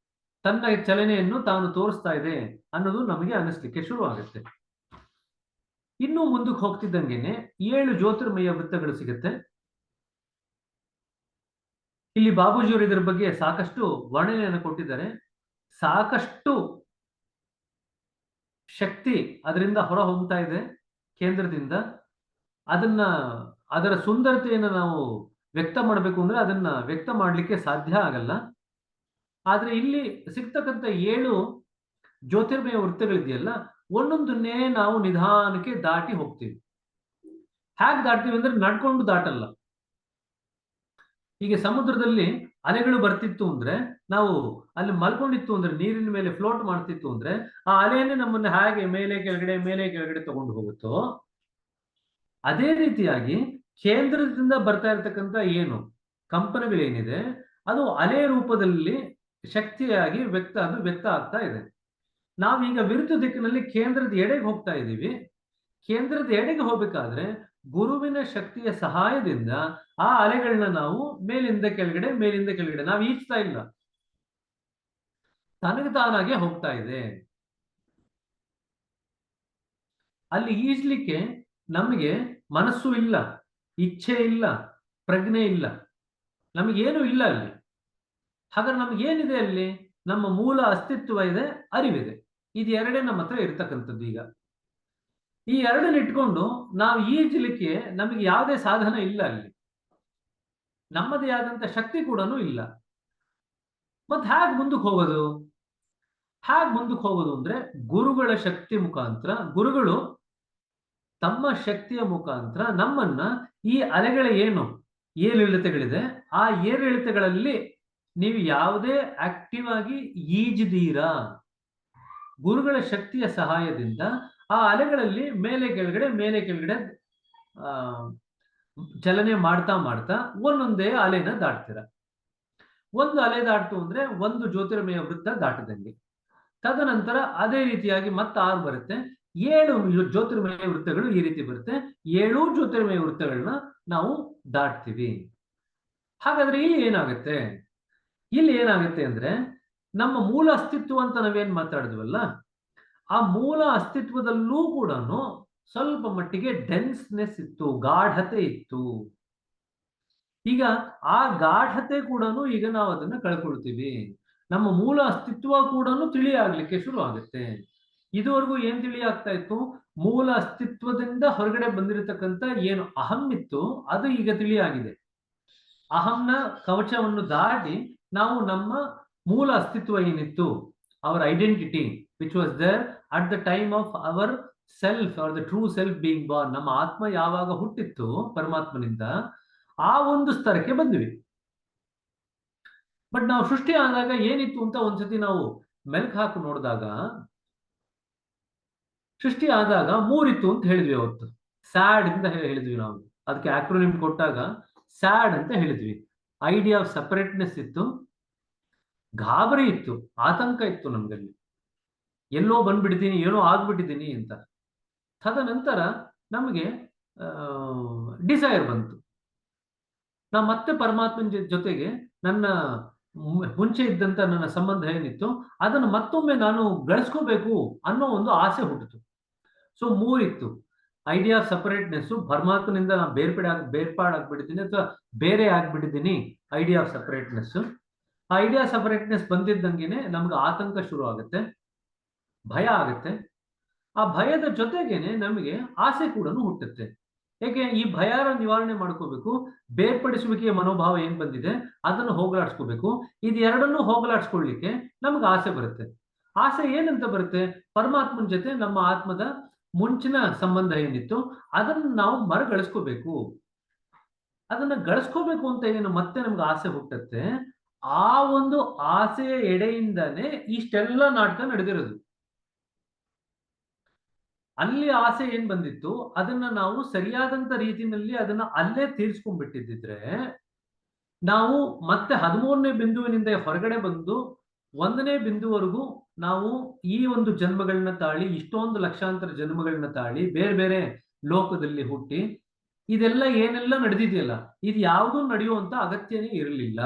ತನ್ನ ಚಲನೆಯನ್ನು ತಾನು ತೋರಿಸ್ತಾ ಇದೆ ಅನ್ನೋದು ನಮಗೆ ಅನಿಸ್ಲಿಕ್ಕೆ ಶುರು ಆಗುತ್ತೆ. ಇನ್ನೂ ಮುಂದಕ್ಕೆ ಹೋಗ್ತಿದ್ದಂಗೆನೆ 7 ಜ್ಯೋತಿರ್ಮಯ ವೃತ್ತಗಳು ಸಿಗುತ್ತೆ. ಇಲ್ಲಿ ಬಾಬೂಜಿಯವರು ಇದರ ಬಗ್ಗೆ ಸಾಕಷ್ಟು ವರ್ಣನೆಯನ್ನು ಕೊಟ್ಟಿದ್ದಾರೆ. ಸಾಕಷ್ಟು ಶಕ್ತಿ ಅದರಿಂದ ಹೊರ ಹೊಮ್ತಾ ಇದೆ ಕೇಂದ್ರದಿಂದ. ಅದರ ಸುಂದರತೆಯನ್ನು ನಾವು ವ್ಯಕ್ತ ಮಾಡಬೇಕು ಅಂದ್ರೆ ಅದನ್ನ ವ್ಯಕ್ತ ಮಾಡ್ಲಿಕ್ಕೆ ಸಾಧ್ಯ ಆಗಲ್ಲ. ಆದ್ರೆ ಇಲ್ಲಿ ಸಿಗ್ತಕ್ಕಂಥ 7 ಜ್ಯೋತಿರ್ಮಯ ವೃತ್ತಗಳಿದೆಯಲ್ಲ, ಒಂದೊಂದನ್ನೇ ನಾವು ನಿಧಾನಕ್ಕೆ ದಾಟಿ ಹೋಗ್ತೀವಿ. ಹೇಗೆ ದಾಟ್ತೀವಿ ಅಂದ್ರೆ ನಡ್ಕೊಂಡು ದಾಟಲ್ಲ. ಈಗ ಸಮುದ್ರದಲ್ಲಿ ಅಲೆಗಳು ಬರ್ತಿತ್ತು ಅಂದ್ರೆ, ನಾವು ಅಲ್ಲಿ ಮಲ್ಕೊಂಡಿತ್ತು ಅಂದ್ರೆ, ನೀರಿನ ಮೇಲೆ ಫ್ಲೋಟ್ ಮಾಡ್ತಿತ್ತು ಅಂದ್ರೆ, ಆ ಅಲೆಯನ್ನೇ ನಮ್ಮನ್ನ ಹೇಗೆ ಮೇಲೆ ಕೆಳಗಡೆ ತಗೊಂಡು ಹೋಗುತ್ತೋ, ಅದೇ ರೀತಿಯಾಗಿ ಕೇಂದ್ರದಿಂದ ಬರ್ತಾ ಇರತಕ್ಕಂಥ ಏನು ಕಂಪನಗಳೇನಿದೆ, ಅದು ಅಲೆ ರೂಪದಲ್ಲಿ ಶಕ್ತಿಯಾಗಿ ವ್ಯಕ್ತ ಆಗ್ತಾ ಇದೆ. ನಾವೀಗ ವಿರುದ್ಧ ದಿಕ್ಕಿನಲ್ಲಿ ಕೇಂದ್ರದ ಎಡೆಗೆ ಹೋಗ್ತಾ ಇದ್ದೀವಿ. ಕೇಂದ್ರದ ಎಡೆಗೆ ಹೋಗ್ಬೇಕಾದ್ರೆ ಗುರುವಿನ ಶಕ್ತಿಯ ಸಹಾಯದಿಂದ ಆ ಅಲೆಗಳನ್ನ ನಾವು ಮೇಲಿಂದ ಕೆಳಗಡೆ ನಾವು ಈಜ್ತಾ ಇಲ್ಲ, ತನಗೆ ತಾನಾಗೆ ಹೋಗ್ತಾ ಇದೆ. ಅಲ್ಲಿ ಈಜ್ಲಿಕ್ಕೆ ನಮಗೆ ಮನಸ್ಸು ಇಲ್ಲ, ಇಚ್ಛೆ ಇಲ್ಲ, ಪ್ರಜ್ಞೆ ಇಲ್ಲ, ನಮಗೇನು ಇಲ್ಲ ಅಲ್ಲಿ. ಹಾಗಾದ್ರೆ ನಮಗೇನಿದೆ ಅಲ್ಲಿ? ನಮ್ಮ ಮೂಲ ಅಸ್ತಿತ್ವ ಇದೆ, ಅರಿವಿದೆ. ಇದು ಎರಡೇ ನಮ್ಮ ಹತ್ರ ಇರ್ತಕ್ಕಂಥದ್ದು. ಈಗ ಈ ಎರಡನ್ನ ಇಟ್ಕೊಂಡು ನಾವು ಈಜಲಿಕ್ಕೆ ನಮಗೆ ಯಾವುದೇ ಸಾಧನ ಇಲ್ಲ ಅಲ್ಲಿ, ನಮ್ಮದೇ ಆದಂತ ಶಕ್ತಿ ಕೂಡ ಇಲ್ಲ. ಮತ್ತೆ ಹೇಗೆ ಮುಂದಕ್ಕೆ ಹೋಗೋದು? ಅಂದ್ರೆ ಗುರುಗಳ ಶಕ್ತಿ ಮುಖಾಂತರ, ಗುರುಗಳು ತಮ್ಮ ಶಕ್ತಿಯ ಮುಖಾಂತರ ನಮ್ಮನ್ನ ಈ ಅಲೆಗಳ ಏನು ಏರಿಳಿತಗಳಿದೆ, ಆ ಏರಿಳಿತಗಳಲ್ಲಿ ನೀವು ಯಾವುದೇ ಆಕ್ಟಿವ್ ಆಗಿ ಈಜಿದೀರಾ, ಗುರುಗಳ ಶಕ್ತಿಯ ಸಹಾಯದಿಂದ ಆ ಅಲೆಗಳಲ್ಲಿ ಮೇಲೆ ಕೆಳಗಡೆ ಚಲನೆ ಮಾಡ್ತಾ ಒಂದೊಂದೇ ಅಲೆನ ದಾಟ್ತೀರ. ಒಂದು ಅಲೆ ದಾಟ್ತು ಅಂದ್ರೆ ಒಂದು ಜ್ಯೋತಿರ್ಮಯ ವೃತ್ತ ದಾಟದಂಗೆ. ತದನಂತರ ಅದೇ ರೀತಿಯಾಗಿ ಮತ್ತೆ 6 ಬರುತ್ತೆ, 7 ಜ್ಯೋತಿರ್ಮಯ ವೃತ್ತಗಳು ಈ ರೀತಿ ಬರುತ್ತೆ. 7 ಜ್ಯೋತಿರ್ಮಯ ವೃತ್ತಗಳನ್ನ ನಾವು ದಾಟ್ತೀವಿ. ಹಾಗಾದ್ರೆ ಇಲ್ಲಿ ಏನಾಗುತ್ತೆ ಅಂದ್ರೆ, ನಮ್ಮ ಮೂಲ ಅಸ್ತಿತ್ವ ಅಂತ ನಾವೇನ್ ಮಾತಾಡಿದ್ವಲ್ಲ, ಆ ಮೂಲ ಅಸ್ತಿತ್ವದಲ್ಲೂ ಕೂಡ ಸ್ವಲ್ಪ ಮಟ್ಟಿಗೆ ಡೆನ್ಸ್ನೆಸ್ ಇತ್ತು, ಗಾಢತೆ ಇತ್ತು. ಈಗ ಆ ಗಾಢತೆ ಕೂಡ ಈಗ ನಾವು ಅದನ್ನ ಕಳ್ಕೊಳ್ತೀವಿ. ನಮ್ಮ ಮೂಲ ಅಸ್ತಿತ್ವ ಕೂಡ ತಿಳಿಯಾಗ್ಲಿಕ್ಕೆ ಶುರು ಆಗುತ್ತೆ. ಇದುವರೆಗೂ ಏನ್ ತಿಳಿಯಾಗ್ತಾ ಇತ್ತು? ಮೂಲ ಅಸ್ತಿತ್ವದಿಂದ ಹೊರಗಡೆ ಬಂದಿರತಕ್ಕಂತ ಏನು ಅಹಂ ಇತ್ತು, ಅದು ಈಗ ತಿಳಿಯಾಗಿದೆ. ಅಹಂನ ಕವಚವನ್ನು ದಾಟಿ ನಾವು ನಮ್ಮ ಮೂಲ ಅಸ್ತಿತ್ವ ಏನಿತ್ತು, our identity which was there at the time of our self are the true self being born, ನಮ್ಮ ಆತ್ಮ ಯಾವಾಗ ಹುಟ್ಟಿತ್ತು ಪರಮಾತ್ಮನಿಂದ, ಆ ಒಂದು ಸ್ತರಕ್ಕೆ ಬಂದ್ವಿ. ಬಟ್ ನಾವು ಸೃಷ್ಟಿ ಆದಾಗ ಏನಿತ್ತು ಅಂತ ಒಂದ್ಸತಿ ನಾವು ಮೆಲ್ಕ್ ಹಾಕಿ ನೋಡಿದಾಗ, ಸೃಷ್ಟಿ ಆದಾಗ 3 ಇತ್ತು ಅಂತ ಹೇಳಿದ್ವಿ. ಅವತ್ತು ಸ್ಯಾಡ್ ಅಂತ ಹೇಳಿದ್ವಿ ನಾವು. ಅದಕ್ಕೆ ಆಕ್ರೋನಿಮ್ ಕೊಟ್ಟಾಗ ಸ್ಯಾಡ್ ಅಂತ ಹೇಳಿದ್ವಿ. ಐಡಿಯಾ ಆಫ್ ಸಪರೇಟ್ನೆಸ್ ಇತ್ತು, ಗಾಬರಿ ಇತ್ತು, ಆತಂಕ ಇತ್ತು ನಮ್ಗಲ್ಲಿ, ಎಲ್ಲೋ ಬಂದ್ಬಿಟ್ಟಿದ್ದೀನಿ, ಏನೋ ಆಗ್ಬಿಟ್ಟಿದ್ದೀನಿ ಅಂತ. ತದನಂತರ ನಮಗೆ ಡಿಸೈರ್ ಬಂತು. ನಾ ಮತ್ತೆ ಪರಮಾತ್ಮನ ಜೊತೆಗೆ ನನ್ನ ಮುಂಚೆ ಇದ್ದಂತ ನನ್ನ ಸಂಬಂಧ ಏನಿತ್ತು ಅದನ್ನು ಮತ್ತೊಮ್ಮೆ ನಾನು ಗಳಿಸ್ಕೋಬೇಕು ಅನ್ನೋ ಒಂದು ಆಸೆ ಹುಟ್ಟಿತು. ಸೊ 3 ಇತ್ತು. ಐಡಿಯಾ ಆಫ್ ಸಪರೇಟ್ನೆಸ್, ಪರಮಾತ್ಮನಿಂದ ನಾನು ಬೇರ್ಪಾಡಾಗ್ಬಿಟ್ಟಿದ್ದೀನಿ ಅಥವಾ ಬೇರೆ ಆಗ್ಬಿಟ್ಟಿದ್ದೀನಿ, ಐಡಿಯಾ ಆಫ್ ಸಪರೇಟ್ನೆಸ್. ಆ ಐಡಿಯಾ ಸಪರೇಟ್ನೆಸ್ ಬಂದಿದ್ದಂಗೆನೆ ನಮ್ಗೆ ಆತಂಕ ಶುರು ಆಗುತ್ತೆ, ಭಯ ಆಗುತ್ತೆ. ಆ ಭಯದ ಜೊತೆಗೇನೆ ನಮಗೆ ಆಸೆ ಕೂಡ ಹುಟ್ಟುತ್ತೆ. ಯಾಕೆ? ಈ ಭಯನ ನಿವಾರಣೆ ಮಾಡ್ಕೋಬೇಕು, ಬೇರ್ಪಡಿಸುವಿಕೆಯ ಮನೋಭಾವ ಏನ್ ಬಂದಿದೆ ಅದನ್ನು ಹೋಗಲಾಡಿಸ್ಕೋಬೇಕು. ಇದೆರಡನ್ನೂ ಹೋಗಲಾಡಿಸ್ಕೊಳ್ಳಿಕ್ಕೆ ನಮ್ಗೆ ಆಸೆ ಬರುತ್ತೆ. ಆಸೆ ಏನಂತ ಬರುತ್ತೆ? ಪರಮಾತ್ಮನ ಜೊತೆ ನಮ್ಮ ಆತ್ಮದ ಮುಂಚಿನ ಸಂಬಂಧ ಏನಿತ್ತು ಅದನ್ನು ನಾವು ಮರಗಳಿಸ್ಕೋಬೇಕು. ಅದನ್ನ ಗಳಿಸ್ಕೋಬೇಕು ಅಂತ ಏನು ಮತ್ತೆ ನಮ್ಗೆ ಆಸೆ ಹುಟ್ಟುತ್ತೆ. ಆ ಒಂದು ಆಸೆಯ ಎಡೆಯಿಂದಾನೇ ಇಷ್ಟೆಲ್ಲ ನಾಟಕ ನಡೆದಿರೋದು. ಅಲ್ಲಿ ಆಸೆ ಏನ್ ಬಂದಿತ್ತು ಅದನ್ನ ನಾವು ಸರಿಯಾದಂತ ರೀತಿಯಲ್ಲಿ ಅದನ್ನ ಅಲ್ಲೇ ತೀರ್ಸ್ಕೊಂಡ್ಬಿಟ್ಟಿದ್ರೆ, ನಾವು ಮತ್ತೆ 13ನೇ ಬಿಂದುವಿನಿಂದ ಹೊರಗಡೆ ಬಂದು 1ನೇ ಬಿಂದುವರೆಗೂ ನಾವು ಈ ಒಂದು ಜನ್ಮಗಳನ್ನ ತಾಳಿ, ಇಷ್ಟೊಂದು ಲಕ್ಷಾಂತರ ಜನ್ಮಗಳನ್ನ ತಾಳಿ, ಬೇರೆ ಬೇರೆ ಲೋಕದಲ್ಲಿ ಹುಟ್ಟಿ, ಇದೆಲ್ಲ ಏನೆಲ್ಲ ನಡೆದಿದೆಯಲ್ಲ, ಇದು ಯಾವುದೂ ನಡೆಯುವಂತ ಅಗತ್ಯನೇ ಇರಲಿಲ್ಲ.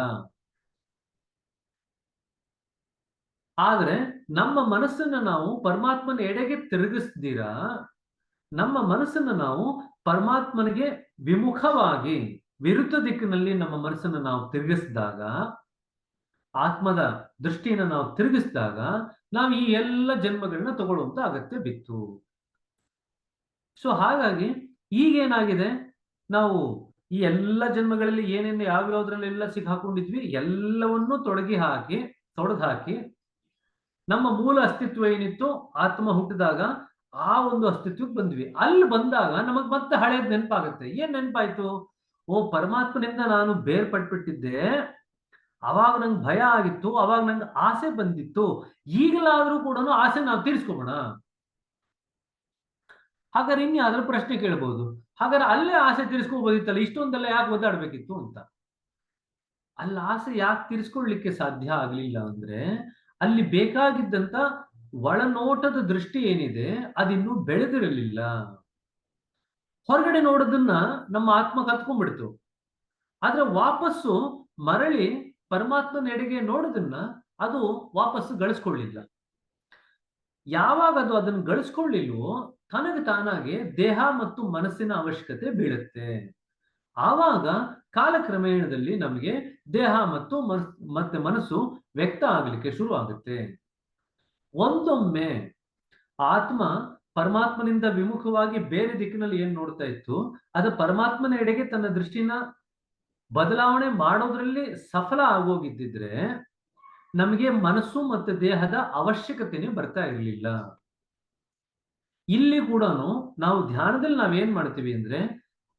ಆದ್ರೆ ನಮ್ಮ ಮನಸ್ಸನ್ನ ನಾವು ಪರಮಾತ್ಮನ ಎಡೆಗೆ ತಿರುಗಿಸ್ದಿರಾ, ನಮ್ಮ ಮನಸ್ಸನ್ನ ನಾವು ಪರಮಾತ್ಮನಿಗೆ ವಿಮುಖವಾಗಿ ವಿರುದ್ಧ ದಿಕ್ಕಿನಲ್ಲಿ ನಮ್ಮ ಮನಸ್ಸನ್ನ ನಾವು ತಿರುಗಿಸಿದಾಗ, ಆತ್ಮದ ದೃಷ್ಟಿಯನ್ನು ನಾವು ತಿರುಗಿಸಿದಾಗ, ನಾವು ಈ ಎಲ್ಲ ಜನ್ಮಗಳನ್ನ ತಗೊಳ್ಳುವಂತ ಅಗತ್ಯ ಬಿತ್ತು. ಸೊ ಹಾಗಾಗಿ ಈಗೇನಾಗಿದೆ, ನಾವು ಈ ಎಲ್ಲ ಜನ್ಮಗಳಲ್ಲಿ ಏನೇನು ಯಾವ್ಯಾವ್ದ್ರಲ್ಲೆಲ್ಲ ಸಿಕ್ಕಾಕೊಂಡಿದ್ವಿ ಎಲ್ಲವನ್ನೂ ತೊಡೆದು ಹಾಕಿ ನಮ್ಮ ಮೂಲ ಅಸ್ತಿತ್ವ ಏನಿತ್ತು ಆತ್ಮ ಹುಟ್ಟಿದಾಗ ಆ ಒಂದು ಅಸ್ತಿತ್ವಕ್ಕೆ ಬಂದ್ವಿ. ಅಲ್ಲಿ ಬಂದಾಗ ನಮಗ್ ಮತ್ತೆ ಹಳೇದ್ ನೆನಪಾಗುತ್ತೆ. ಏನ್ ನೆನಪಾಯ್ತು? ಓ, ಪರಮಾತ್ಮನಿಂದ ನಾನು ಬೇರ್ಪಟ್ಬಿಟ್ಟಿದ್ದೆ, ಅವಾಗ ನಂಗೆ ಭಯ ಆಗಿತ್ತು, ಅವಾಗ ನಂಗೆ ಆಸೆ ಬಂದಿತ್ತು, ಈಗಲಾದ್ರೂ ಕೂಡ ಆಸೆ ನಾವು ತೀರಿಸ್ಕೊಬೋಣ. ಹಾಗಾದ್ರೆ ಇನ್ಯಾವ್ದಾರ ಪ್ರಶ್ನೆ ಕೇಳ್ಬೋದು, ಹಾಗಾದ್ರೆ ಅಲ್ಲೇ ಆಸೆ ತೀರಿಸ್ಕೋಬೋದಿತ್ತಲ್ಲ, ಇಷ್ಟೊಂದೆಲ್ಲ ಯಾಕೆ ಒದ್ದಾಡ್ಬೇಕಿತ್ತು ಅಂತ. ಅಲ್ಲಿ ಆಸೆ ಯಾಕೆ ತೀರಿಸ್ಕೊಳ್ಲಿಕ್ಕೆ ಸಾಧ್ಯ ಆಗ್ಲಿಲ್ಲ ಅಂದ್ರೆ, ಅಲ್ಲಿ ಬೇಕಾಗಿದ್ದಂತ ಒಳನೋಟದ ದೃಷ್ಟಿ ಏನಿದೆ ಅದಿನ್ನೂ ಬೆಳೆದಿರಲಿಲ್ಲ. ಹೊರಗಡೆ ನೋಡೋದನ್ನ ನಮ್ಮ ಆತ್ಮ ಕತ್ಕೊಂಡ್ಬಿಡ್ತು, ಆದ್ರೆ ವಾಪಸ್ಸು ಮರಳಿ ಪರಮಾತ್ಮನೆಡೆಗೆ ನೋಡೋದನ್ನ ಅದು ವಾಪಸ್ಸು ಗಳಿಸ್ಕೊಳ್ಳಿಲ್ಲ. ಯಾವಾಗ ಅದು ಅದನ್ನು ಗಳಿಸ್ಕೊಳ್ಳಿಲ್ವೋ ತನಗೆ ತಾನಾಗೆ ದೇಹ ಮತ್ತು ಮನಸ್ಸಿನ ಅವಶ್ಯಕತೆ ಬೀಳುತ್ತೆ. ಆವಾಗ ಕಾಲಕ್ರಮೇಣದಲ್ಲಿ ನಮಗೆ ದೇಹ ಮತ್ತು ಮತ್ತೆ ಮನಸ್ಸು ವ್ಯಕ್ತ ಆಗ್ಲಿಕ್ಕೆ ಶುರು ಆಗುತ್ತೆ. ಒಂದೊಮ್ಮೆ ಆತ್ಮ ಪರಮಾತ್ಮನಿಂದ ವಿಮುಖವಾಗಿ ಬೇರೆ ದಿಕ್ಕಿನಲ್ಲಿ ಏನ್ ನೋಡ್ತಾ ಇತ್ತು, ಅದು ಪರಮಾತ್ಮನ ಎಡೆಗೆ ತನ್ನ ದೃಷ್ಟಿನ ಬದಲಾವಣೆ ಮಾಡೋದ್ರಲ್ಲಿ ಸಫಲ ಆಗೋಗಿದ್ದಿದ್ರೆ ನಮಗೆ ಮನಸ್ಸು ಮತ್ತೆ ದೇಹದ ಅವಶ್ಯಕತೆನೇ ಬರ್ತಾ ಇರಲಿಲ್ಲ. ಇಲ್ಲಿ ಕೂಡ ನಾವು ಧ್ಯಾನದಲ್ಲಿ ನಾವೇನ್ ಮಾಡ್ತೀವಿ ಅಂದ್ರೆ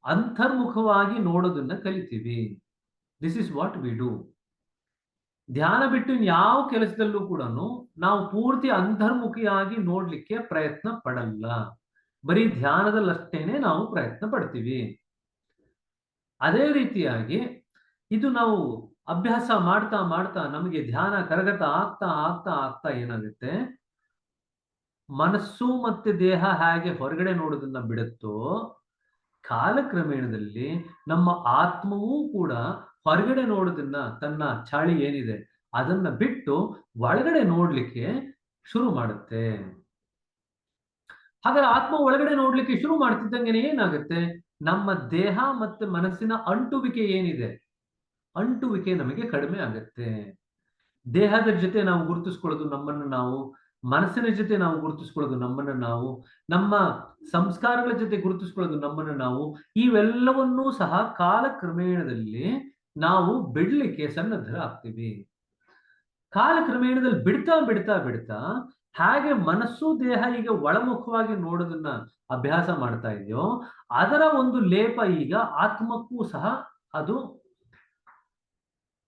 ಅಂತರ್ಮುಖವಾಗಿ ನೋಡೋದನ್ನ ಕಲಿತೀವಿ. This is what we do. ಧ್ಯಾನ ಬಿಟ್ಟು ಯಾವ ಕೆಲಸದಲ್ಲೂ ಕೂಡ ನಾವು ಪೂರ್ತಿ ಅಂತರ್ಮುಖಿಯಾಗಿ ನೋಡ್ಲಿಕ್ಕೆ ಪ್ರಯತ್ನ ಪಡಲ್ಲ. ಬರೀ ಧ್ಯಾನದಲ್ಲಷ್ಟೇನೆ ನಾವು ಪ್ರಯತ್ನ ಪಡ್ತೀವಿ. ಅದೇ ರೀತಿಯಾಗಿ ಇದು ನಾವು ಅಭ್ಯಾಸ ಮಾಡ್ತಾ ಮಾಡ್ತಾ ನಮಗೆ ಧ್ಯಾನ ಕರಗತ ಆಗ್ತಾ ಆಗ್ತಾ ಆಗ್ತಾ ಏನಾಗುತ್ತೆ, ಮನಸ್ಸು ಮತ್ತೆ ದೇಹ ಹೇಗೆ ಹೊರಗಡೆ ನೋಡೋದನ್ನ ಬಿಡುತ್ತೋ ಕಾಲಕ್ರಮೇಣದಲ್ಲಿ ನಮ್ಮ ಆತ್ಮವೂ ಕೂಡ ಹೊರಗಡೆ ನೋಡೋದನ್ನ, ತನ್ನ ಚಾಳಿ ಏನಿದೆ ಅದನ್ನ ಬಿಟ್ಟು ಒಳಗಡೆ ನೋಡ್ಲಿಕ್ಕೆ ಶುರು ಮಾಡುತ್ತೆ. ಹಾಗಾದ್ರೆ ಆತ್ಮ ಒಳಗಡೆ ನೋಡ್ಲಿಕ್ಕೆ ಶುರು ಮಾಡ್ತಿದ್ದಂಗೆ ಏನಾಗುತ್ತೆ, ನಮ್ಮ ದೇಹ ಮತ್ತೆ ಮನಸ್ಸಿನ ಅಂಟುವಿಕೆ ಏನಿದೆ, ಅಂಟುವಿಕೆ ನಮಗೆ ಕಡಿಮೆ ಆಗುತ್ತೆ. ದೇಹದ ಜೊತೆ ನಾವು ಗುರುತಿಸ್ಕೊಳ್ಳೋದು ನಮ್ಮನ್ನು ನಾವು, ಮನಸ್ಸಿನ ಜೊತೆ ನಾವು ಗುರುತಿಸ್ಕೊಳ್ಳೋದು ನಮ್ಮನ್ನು ನಾವು, ನಮ್ಮ ಸಂಸ್ಕಾರಗಳ ಜೊತೆ ಗುರುತಿಸ್ಕೊಳ್ಳೋದು ನಮ್ಮನ್ನು ನಾವು, ಇವೆಲ್ಲವನ್ನೂ ಸಹ ಕಾಲಕ್ರಮೇಣದಲ್ಲಿ ನಾವು ಬಿಡ್ಲಿಕ್ಕೆ ಸನ್ನದ್ಧರಾಗ್ತೀವಿ. ಕಾಲಕ್ರಮೇಣದಲ್ಲಿ ಬಿಡ್ತಾ ಬಿಡ್ತಾ ಬಿಡ್ತಾ ಹಾಗೆ ಮನಸ್ಸು ದೇಹ ಈಗ ಒಳಮುಖವಾಗಿ ನೋಡೋದನ್ನ ಅಭ್ಯಾಸ ಮಾಡ್ತಾ ಇದೆಯೋ ಅದರ ಒಂದು ಲೇಪ ಈಗ ಆತ್ಮಕ್ಕೂ ಸಹ ಅದು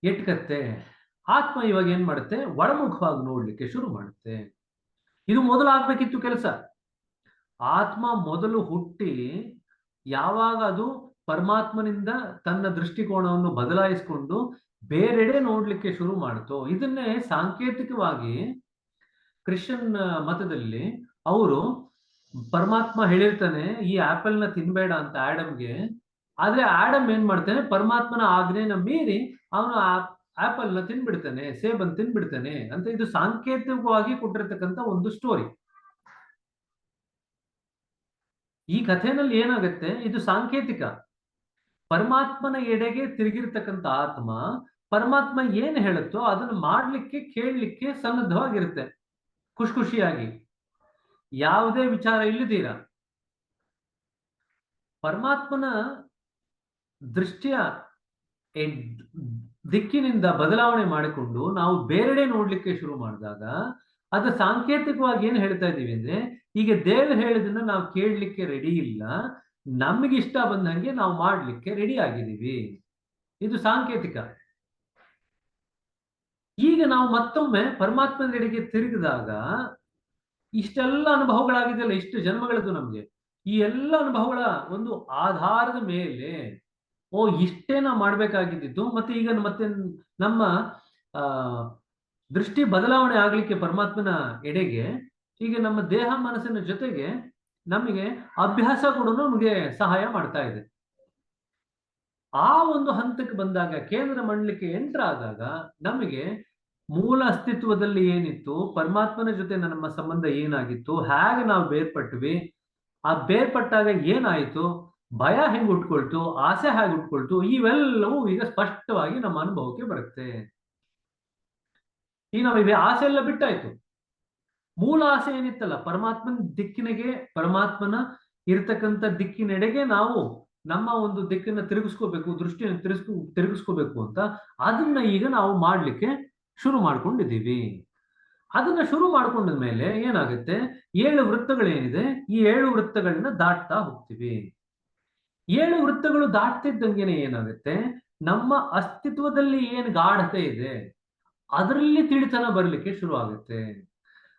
ಎಟ್ಕತ್ತೆ. ಆತ್ಮ ಇವಾಗ ಏನ್ ಮಾಡುತ್ತೆ, ಒಳಮುಖವಾಗಿ ನೋಡ್ಲಿಕ್ಕೆ ಶುರು ಮಾಡುತ್ತೆ. ಇದು ಮೊದಲು ಆಗ್ಬೇಕಿತ್ತು ಕೆಲಸ. ಆತ್ಮ ಮೊದಲು ಹುಟ್ಟಿ ಯಾವಾಗ ಅದು ಪರಮಾತ್ಮನಿಂದ ತನ್ನ ದೃಷ್ಟಿಕೋನವನ್ನು ಬದಲಾಯಿಸಿಕೊಂಡು ಬೇರೆಡೆ ನೋಡ್ಲಿಕ್ಕೆ ಶುರು ಮಾಡ್ತೋ, ಇದನ್ನೇ ಸಾಂಕೇತಿಕವಾಗಿ ಕ್ರಿಶ್ಚಿಯನ್ ಮತದಲ್ಲಿ ಅವರು ಪರಮಾತ್ಮ ಹೇಳಿರ್ತಾನೆ ಈ ಆಪಲ್ ನ ತಿನ್ಬೇಡ ಅಂತ ಆಡಮ್ಗೆ, ಆದ್ರೆ ಆಡಮ್ ಏನ್ ಮಾಡ್ತಾನೆ, ಪರಮಾತ್ಮನ ಆಜ್ಞೆನ ಮೀರಿ ಅವನು ಆಪಲ್ ನ ತಿನ್ಬಿಡ್ತಾನೆ, ಸೇಬನ್ ತಿನ್ಬಿಡ್ತಾನೆ ಅಂತ. ಇದು ಸಾಂಕೇತಿಕವಾಗಿ ಕೊಟ್ಟಿರ್ತಕ್ಕಂಥ ಒಂದು ಸ್ಟೋರಿ. ಈ ಕಥೆನಲ್ಲಿ ಏನಾಗುತ್ತೆ, ಇದು ಸಾಂಕೇತಿಕ. ಪರಮಾತ್ಮನ ಎಡೆಗೆ ತಿರುಗಿರ್ತಕ್ಕಂಥ ಆತ್ಮ ಪರಮಾತ್ಮ ಏನ್ ಹೇಳುತ್ತೋ ಅದನ್ನು ಮಾಡ್ಲಿಕ್ಕೆ ಕೇಳಲಿಕ್ಕೆ ಸನ್ನದ್ಧವಾಗಿರುತ್ತೆ, ಖುಷಿಯಾಗಿ, ಯಾವುದೇ ವಿಚಾರ ಇಲ್ಲದೀರ. ಪರಮಾತ್ಮನ ದೃಷ್ಟಿಯ ದಿಕ್ಕಿನಿಂದ ಬದಲಾವಣೆ ಮಾಡಿಕೊಂಡು ನಾವು ಬೇರೆಡೆ ನೋಡ್ಲಿಕ್ಕೆ ಶುರು ಮಾಡಿದಾಗ ಅದು ಸಾಂಕೇತಿಕವಾಗಿ ಏನ್ ಹೇಳ್ತಾ ಇದೀವಿ ಅಂದ್ರೆ, ಈಗ ದೇವರು ಹೇಳಿದನ್ನ ನಾವು ಕೇಳಲಿಕ್ಕೆ ರೆಡಿ ಇಲ್ಲ, ನಮಗೆ ಇಷ್ಟ ಬಂದಂಗೆ ನಾವು ಮಾಡ್ಲಿಕ್ಕೆ ರೆಡಿ ಆಗಿದ್ದೀವಿ. ಇದು ಸಾಂಕೇತಿಕ. ಈಗ ನಾವು ಮತ್ತೊಮ್ಮೆ ಪರಮಾತ್ಮನೆಡೆಗೆ ತಿರುಗಿದಾಗ ಇಷ್ಟೆಲ್ಲ ಅನುಭವಗಳಾಗಿದೆಯಲ್ಲ, ಇಷ್ಟು ಜನ್ಮಗಳದ್ದು ನಮ್ಗೆ, ಈ ಎಲ್ಲ ಅನುಭವಗಳ ಒಂದು ಆಧಾರದ ಮೇಲೆ ಓ ಇಷ್ಟೇ ನಾವು ಮಾಡ್ಬೇಕಾಗಿದ್ದು, ಮತ್ತೆ ಈಗ ಮತ್ತೆ ನಮ್ಮ ದೃಷ್ಟಿ ಬದಲಾವಣೆ ಆಗ್ಲಿಕ್ಕೆ ಪರಮಾತ್ಮನ ಎಡೆಗೆ ಈಗ ನಮ್ಮ ದೇಹ ಮನಸ್ಸಿನ ಜೊತೆಗೆ ನಮಗೆ ಅಭ್ಯಾಸ ಕೂಡ ನಮಗೆ ಸಹಾಯ ಮಾಡ್ತಾ ಇದೆ. ಆ ಒಂದು ಹಂತಕ್ಕೆ ಬಂದಾಗ, ಕೇಂದ್ರ ಮಂಡಲಿಕ್ಕೆ ಎಂಟರ್ ಆದಾಗ ನಮಗೆ ಮೂಲ ಅಸ್ತಿತ್ವದಲ್ಲಿ ಏನಿತ್ತು, ಪರಮಾತ್ಮನ ಜೊತೆ ನಮ್ಮ ಸಂಬಂಧ ಏನಾಗಿತ್ತು, ಹೇಗೆ ನಾವು ಬೇರ್ಪಟ್ವಿ, ಆ ಬೇರ್ಪಟ್ಟಾಗ ಏನಾಯ್ತು, ಭಯ ಹೆಂಗ್ ಉಟ್ಕೊಳ್ತು, ಆಸೆ ಹೇಗೆ ಉಟ್ಕೊಳ್ತು, ಇವೆಲ್ಲವೂ ಈಗ ಸ್ಪಷ್ಟವಾಗಿ ನಮ್ಮ ಅನುಭವಕ್ಕೆ ಬರುತ್ತೆ. ಈಗ ನಾವು ಆಸೆ ಎಲ್ಲ ಬಿಟ್ಟಾಯ್ತು. ಮೂಲ ಆಸೆ ಏನಿತ್ತಲ್ಲ, ಪರಮಾತ್ಮನ ದಿಕ್ಕಿನೆಗೆ, ಪರಮಾತ್ಮನ ಇರ್ತಕ್ಕಂಥ ದಿಕ್ಕಿನೆಡೆಗೆ ನಾವು ನಮ್ಮ ಒಂದು ದಿಕ್ಕನ್ನ ತಿರುಗಿಸ್ಕೋಬೇಕು, ದೃಷ್ಟಿಯನ್ನು ತಿರುಗಿಸ್ಕೋಬೇಕು ಅಂತ ಅದನ್ನ ಈಗ ನಾವು ಮಾಡ್ಲಿಕ್ಕೆ ಶುರು ಮಾಡ್ಕೊಂಡಿದ್ದೀವಿ. ಅದನ್ನ ಶುರು ಮಾಡ್ಕೊಂಡ ಮೇಲೆ ಏನಾಗುತ್ತೆ, 7 ವೃತ್ತಗಳೇನಿದೆ ಈ 7 ವೃತ್ತಗಳನ್ನ ದಾಟ್ತಾ ಹೋಗ್ತೀವಿ. 7 ವೃತ್ತಗಳು ದಾಟ್ತಿದ್ದಂಗೆನೆ ಏನಾಗುತ್ತೆ, ನಮ್ಮ ಅಸ್ತಿತ್ವದಲ್ಲಿ ಏನ್ ಗಾಢತೆ ಇದೆ ಅದರಲ್ಲಿ ತಿಳಿತನ ಬರ್ಲಿಕ್ಕೆ ಶುರು ಆಗುತ್ತೆ.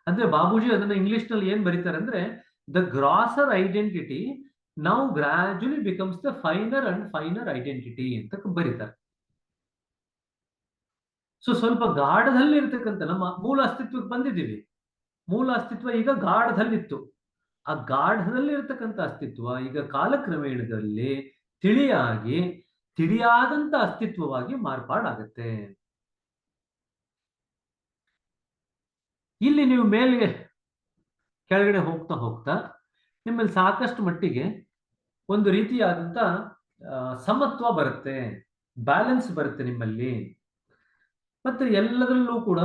ಅಂದ್ರೆ ಬಾಬೂಜಿ ಅದನ್ನ ಇಂಗ್ಲಿಷ್ ನಲ್ಲಿ ಏನ್ ಬರೀತಾರೆ ಅಂದ್ರೆ, the grosser identity now ಗ್ರಾಜುಲಿ becomes the finer and finer identity ಅಂತ ಬರೀತಾರೆ. ಸೊ ಸ್ವಲ್ಪ ಗಾಢದಲ್ಲಿ ಇರ್ತಕ್ಕಂಥ ನಮ್ಮ ಮೂಲ ಅಸ್ತಿತ್ವಕ್ಕೆ ಬಂದಿದ್ದೀವಿ. ಮೂಲ ಅಸ್ತಿತ್ವ ಈಗ ಗಾಢದಲ್ಲಿತ್ತು. ಆ ಗಾಢದಲ್ಲಿ ಇರ್ತಕ್ಕಂಥ ಅಸ್ತಿತ್ವ ಈಗ ಕಾಲಕ್ರಮೇಣದಲ್ಲಿ ತಿಳಿಯಾದಂತ ಅಸ್ತಿತ್ವವಾಗಿ ಮಾರ್ಪಾಡಾಗತ್ತೆ. ಇಲ್ಲಿ ನೀವು ಮೇಲ್ಗೆ ಕೆಳಗಡೆ ಹೋಗ್ತಾ ಹೋಗ್ತಾ ನಿಮ್ಮಲ್ಲಿ ಸಾಕಷ್ಟು ಮಟ್ಟಿಗೆ ಒಂದು ರೀತಿಯಾದಂತ ಸಮತ್ವ ಬರುತ್ತೆ, ಬ್ಯಾಲೆನ್ಸ್ ಬರುತ್ತೆ ನಿಮ್ಮಲ್ಲಿ. ಮತ್ತೆ ಎಲ್ಲದರಲ್ಲೂ ಕೂಡ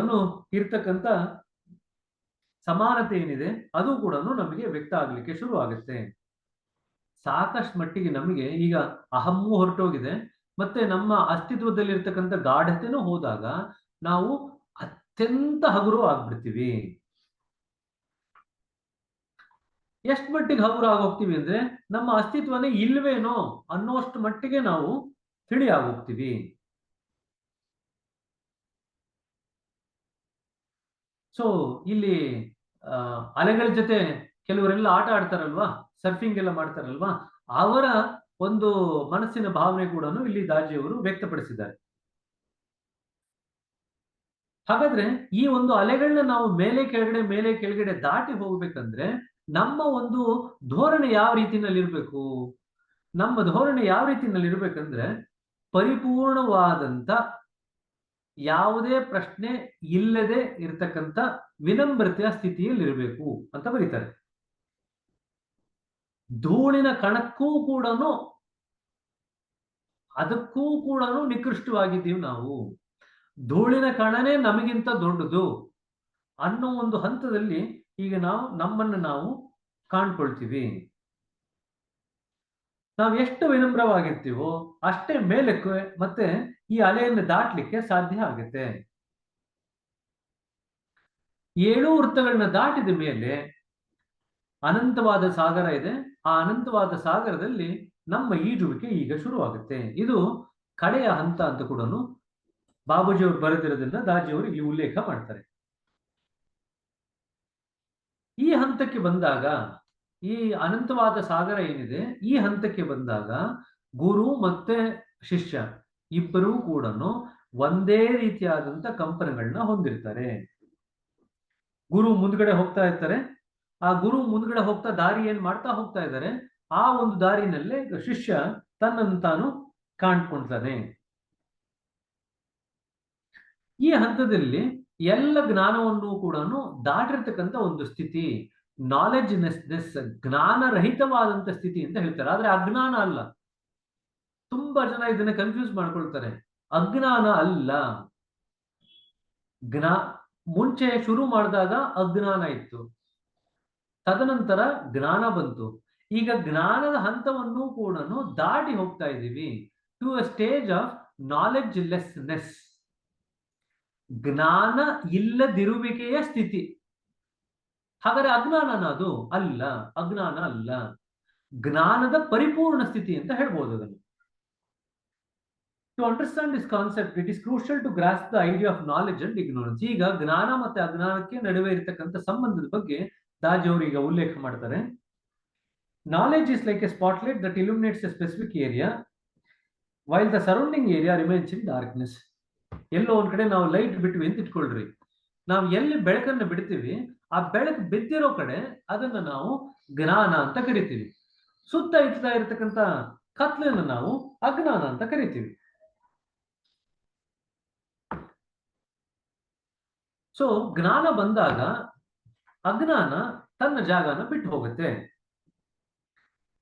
ಇರ್ತಕ್ಕಂಥ ಸಮಾನತೆ ಏನಿದೆ ಅದು ಕೂಡ ನಮಗೆ ವ್ಯಕ್ತ ಆಗ್ಲಿಕ್ಕೆ ಶುರು ಆಗುತ್ತೆ. ಸಾಕಷ್ಟು ಮಟ್ಟಿಗೆ ನಮಗೆ ಈಗ ಅಹಮ್ಮು ಹೊರಟೋಗಿದೆ, ಮತ್ತೆ ನಮ್ಮ ಅಸ್ತಿತ್ವದಲ್ಲಿರ್ತಕ್ಕಂಥ ಗಾಢತೆನೂ ಹೋದಾಗ ನಾವು ಅತ್ಯಂತ ಹಗುರು ಆಗ್ಬಿಡ್ತೀವಿ. ಎಷ್ಟು ಮಟ್ಟಿಗೆ ಹಗುರ ಆಗೋಗ್ತೀವಿ ಅಂದ್ರೆ ನಮ್ಮ ಅಸ್ತಿತ್ವನೇ ಇಲ್ವೇನೋ ಅನ್ನೋಷ್ಟು ಮಟ್ಟಿಗೆ ನಾವು ತಿಳಿ ಆಗೋಗ್ತೀವಿ. ಸೊ ಇಲ್ಲಿ ಅಲೆಗಳ ಜೊತೆ ಕೆಲವರೆಲ್ಲ ಆಟ ಆಡ್ತಾರಲ್ವಾ, ಸರ್ಫಿಂಗ್ ಎಲ್ಲ ಮಾಡ್ತಾರಲ್ವಾ, ಅವರ ಒಂದು ಮನಸ್ಸಿನ ಭಾವನೆ ಕೂಡ ಇಲ್ಲಿ ದಾಜಿಯವರು ವ್ಯಕ್ತಪಡಿಸಿದ್ದಾರೆ. ಹಾಗಾದ್ರೆ ಈ ಒಂದು ಅಲೆಗಳನ್ನ ನಾವು ಮೇಲೆ ಕೆಳಗಡೆ ದಾಟಿ ಹೋಗ್ಬೇಕಂದ್ರೆ ನಮ್ಮ ಒಂದು ಧೋರಣೆ ಯಾವ ರೀತಿನಲ್ಲಿ ಇರ್ಬೇಕು? ನಮ್ಮ ಧೋರಣೆ ಯಾವ ರೀತಿನಲ್ಲಿ ಇರ್ಬೇಕಂದ್ರೆ ಪರಿಪೂರ್ಣವಾದಂತ ಯಾವುದೇ ಪ್ರಶ್ನೆ ಇಲ್ಲದೆ ಇರತಕ್ಕಂತ ವಿನಮ್ರತೆಯ ಸ್ಥಿತಿಯಲ್ಲಿ ಇರಬೇಕು ಅಂತ ಬರೀತಾರೆ. ಧೂಳಿನ ಕಣಕ್ಕೂ ಕೂಡ ಅದಕ್ಕೂ ಕೂಡ ನಿಕೃಷ್ಟವಾಗಿದ್ದೀವಿ ನಾವು. ಧೂಳಿನ ಕಣನೇ ನಮಗಿಂತ ದೊಡ್ಡದು ಅನ್ನೋ ಒಂದು ಹಂತದಲ್ಲಿ ಈಗ ನಮ್ಮನ್ನು ನಾವು ಕಾಣ್ಕೊಳ್ತೀವಿ. ನಾವು ಎಷ್ಟು ವಿನಮ್ರವಾಗಿರ್ತೀವೋ ಅಷ್ಟೇ ಮೇಲಕ್ಕೆ ಮತ್ತೆ ಈ ಅಲೆಯನ್ನು ದಾಟ್ಲಿಕ್ಕೆ ಸಾಧ್ಯ ಆಗುತ್ತೆ. 7 ವೃತ್ತಗಳನ್ನ ದಾಟಿದ ಮೇಲೆ ಅನಂತವಾದ ಸಾಗರ ಇದೆ. ಆ ಅನಂತವಾದ ಸಾಗರದಲ್ಲಿ ನಮ್ಮ ಈಜುವಿಕೆ ಈಗ ಶುರುವಾಗುತ್ತೆ. ಇದು ಕಡೆಯ ಹಂತ ಅಂತ ಕೂಡ ಬಾಬೂಜಿಯವರು ಬರೆದಿರೋದ್ರಿಂದ ದಾಜಿಯವರು ಇಲ್ಲಿ ಉಲ್ಲೇಖ ಮಾಡ್ತಾರೆ. ಈ ಹಂತಕ್ಕೆ ಬಂದಾಗ, ಈ ಅನಂತವಾದ ಸಾಗರ ಏನಿದೆ ಈ ಹಂತಕ್ಕೆ ಬಂದಾಗ ಗುರು ಮತ್ತೆ ಶಿಷ್ಯ ಇಬ್ಬರೂ ಕೂಡ ಒಂದೇ ರೀತಿಯಾದಂತ ಕಂಪನಗಳನ್ನ ಹೊಂದಿರ್ತಾರೆ. ಗುರು ಮುಂದ್ಗಡೆ ಹೋಗ್ತಾ ಇರ್ತಾರೆ. ಆ ಗುರು ಮುಂದ್ಗಡೆ ಹೋಗ್ತಾ ದಾರಿ ಏನ್ ಮಾಡ್ತಾ ಹೋಗ್ತಾ ಇದ್ದಾರೆ, ಆ ಒಂದು ದಾರಿನಲ್ಲೇ ಶಿಷ್ಯ ತನ್ನನ್ನು ತಾನು ಕಾಣ್ಕೊಳ್ತಾನೆ. ಈ ಹಂತದಲ್ಲಿ ಎಲ್ಲ ಜ್ಞಾನವನ್ನು ಕೂಡ ದಾಟಿರ್ತಕ್ಕಂಥ ಒಂದು ಸ್ಥಿತಿ, ನಾಲೆಡ್ಜ್ನೆಸ್, ಜ್ಞಾನರಹಿತವಾದಂತ ಸ್ಥಿತಿ ಅಂತ ಹೇಳ್ತಾರೆ. ಆದ್ರೆ ಅಜ್ಞಾನ ಅಲ್ಲ. ತುಂಬಾ ಜನ ಇದನ್ನ ಕನ್ಫ್ಯೂಸ್ ಮಾಡ್ಕೊಳ್ತಾರೆ. ಅಜ್ಞಾನ ಅಲ್ಲ. ಮುಂಚೆ ಶುರು ಮಾಡಿದಾಗ ಅಜ್ಞಾನ ಇತ್ತು, ತದನಂತರ ಜ್ಞಾನ ಬಂತು. ಈಗ ಜ್ಞಾನದ ಹಂತವನ್ನು ಕೂಡ ದಾಟಿ ಹೋಗ್ತಾ ಇದ್ದೀವಿ to a stage of knowledgelessness. ಜ್ಞಾನ ಇಲ್ಲದಿರುವಿಕೆಯ ಸ್ಥಿತಿ. ಹಾಗಾದ್ರೆ ಅಜ್ಞಾನನ ಅದು ಅಲ್ಲ, ಅಜ್ಞಾನ ಅಲ್ಲ, ಜ್ಞಾನದ ಪರಿಪೂರ್ಣ ಸ್ಥಿತಿ ಅಂತ ಹೇಳ್ಬೋದು ಅದನ್ನು. To understand this concept, it is crucial to grasp the idea of knowledge and ignorance. ಈಗ ಜ್ಞಾನ ಮತ್ತೆ ಅಜ್ಞಾನಕ್ಕೆ ನಡುವೆ ಇರತಕ್ಕಂಥ ಸಂಬಂಧದ ಬಗ್ಗೆ ದಾಜಿಯವರು ಈಗ ಉಲ್ಲೇಖ ಮಾಡ್ತಾರೆ. Knowledge is like a spotlight that illuminates a specific area while the surrounding area remains in darkness. ಎಲ್ಲೋ ಒಂದ್ ಕಡೆ ನಾವು ಲೈಟ್ ಬಿಟ್ವಿ ಅಂತ ಇಟ್ಕೊಳ್ರಿ. ನಾವು ಎಲ್ಲಿ ಬೆಳಕನ್ನು ಬಿಡ್ತೀವಿ ಆ ಬೆಳಕು ಬಿದ್ದಿರೋ ಕಡೆ ಅದನ್ನ ನಾವು ಜ್ಞಾನ ಅಂತ ಕರಿತೀವಿ. ಸುತ್ತ ಇರ್ತಾ ಇರತಕ್ಕಂತ ಕತ್ಲನ್ನು ನಾವು ಅಜ್ಞಾನ ಅಂತ ಕರಿತೀವಿ. ಸೊ ಜ್ಞಾನ ಬಂದಾಗ ಅಜ್ಞಾನ ತನ್ನ ಜಾಗನ ಬಿಟ್ಟು ಹೋಗುತ್ತೆ.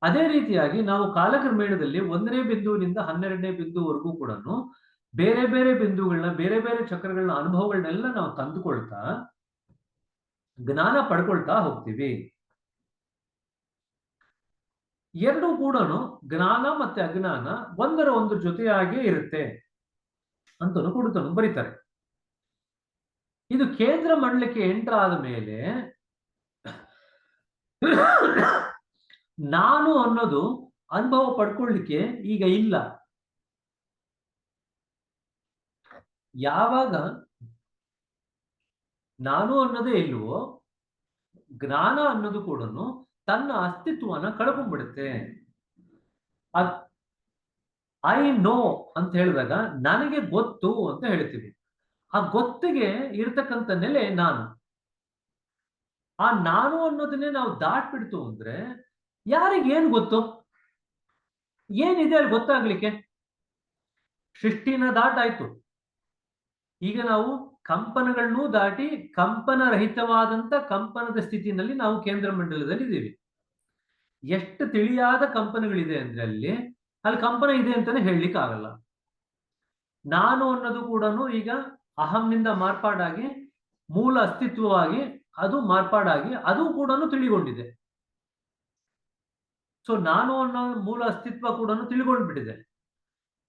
ಅದೇ ರೀತಿಯಾಗಿ ನಾವು ಕಾಲಕ್ರಮೇಣದಲ್ಲಿ 1ನೇ ಬಿಂದುವಿನಿಂದ 12ನೇ ಬಿಂದುವರೆಗೂ ಕೂಡ ಬೇರೆ ಬೇರೆ ಬಿಂದುಗಳನ್ನ, ಬೇರೆ ಬೇರೆ ಚಕ್ರಗಳನ್ನ, ಅನುಭವಗಳನ್ನೆಲ್ಲ ನಾವು ತಂದುಕೊಳ್ತಾ ಜ್ಞಾನ ಪಡ್ಕೊಳ್ತಾ ಹೋಗ್ತೀವಿ. ಎರಡೂ ಕೂಡ ಜ್ಞಾನ ಮತ್ತೆ ಅಜ್ಞಾನ ಒಂದರ ಒಂದು ಜೊತೆಯಾಗೇ ಇರುತ್ತೆ ಅಂತನೂ ಕೂಡ ಬರೀತಾರೆ. ಇದು ಕೇಂದ್ರ ಮಂಡಲಕ್ಕೆ ಎಂಟರ್ ಆದ ಮೇಲೆ ನಾನು ಅನ್ನೋದು ಅನುಭವ ಪಡ್ಕೊಳ್ಳಿಕ್ಕೆ ಈಗ ಇಲ್ಲ. ಯಾವಾಗ ನಾನು ಅನ್ನೋದೇ ಇಲ್ವೋ ಜ್ಞಾನ ಅನ್ನೋದು ಕೂಡ ತನ್ನ ಅಸ್ತಿತ್ವನ ಕಳ್ಕೊಂಡ್ಬಿಡುತ್ತೆ. ಐ ನೋ ಅಂತ ಹೇಳಿದಾಗ ನನಗೆ ಗೊತ್ತು ಅಂತ ಹೇಳ್ತೀವಿ. ಆ ಗೊತ್ತಿಗೆ ಇರತಕ್ಕಂಥ ನೆಲೆ ನಾನು. ಆ ನಾನು ಅನ್ನೋದನ್ನೇ ನಾವು ದಾಟ್ಬಿಡ್ತು ಅಂದ್ರೆ ಯಾರಿಗೇನು ಗೊತ್ತು? ಏನಿದೆ ಅಲ್ಲಿ ಗೊತ್ತಾಗ್ಲಿಕ್ಕೆ? ಸೃಷ್ಟಿನ ದಾಟಾಯ್ತು. ಈಗ ನಾವು ಕಂಪನಗಳನ್ನೂ ದಾಟಿ ಕಂಪನ ರಹಿತವಾದಂತ ಕಂಪನದ ಸ್ಥಿತಿನಲ್ಲಿ ನಾವು ಕೇಂದ್ರ ಮಂಡಲದಲ್ಲಿ ಇದ್ದೀವಿ. ಎಷ್ಟು ತಿಳಿಯಾದ ಕಂಪನಗಳಿದೆ ಅಂದ್ರೆ ಅಲ್ಲಿ ಕಂಪನ ಇದೆ ಅಂತಾನೆ ಹೇಳಲಿಕ್ಕೆ ಆಗಲ್ಲ. ನಾನು ಅನ್ನೋದು ಕೂಡ ಈಗ ಅಹಂನಿಂದ ಮಾರ್ಪಾಡಾಗಿ ಮೂಲ ಅಸ್ತಿತ್ವವಾಗಿ ಅದು ಮಾರ್ಪಾಡಾಗಿ ಅದು ಕೂಡ ತಿಳಿಗೊಂಡಿದೆ. ಸೊ ನಾನು ಅನ್ನೋ ಮೂಲ ಅಸ್ತಿತ್ವ ಕೂಡ ತಿಳಿಗೊಂಡ್ಬಿಟ್ಟಿದೆ.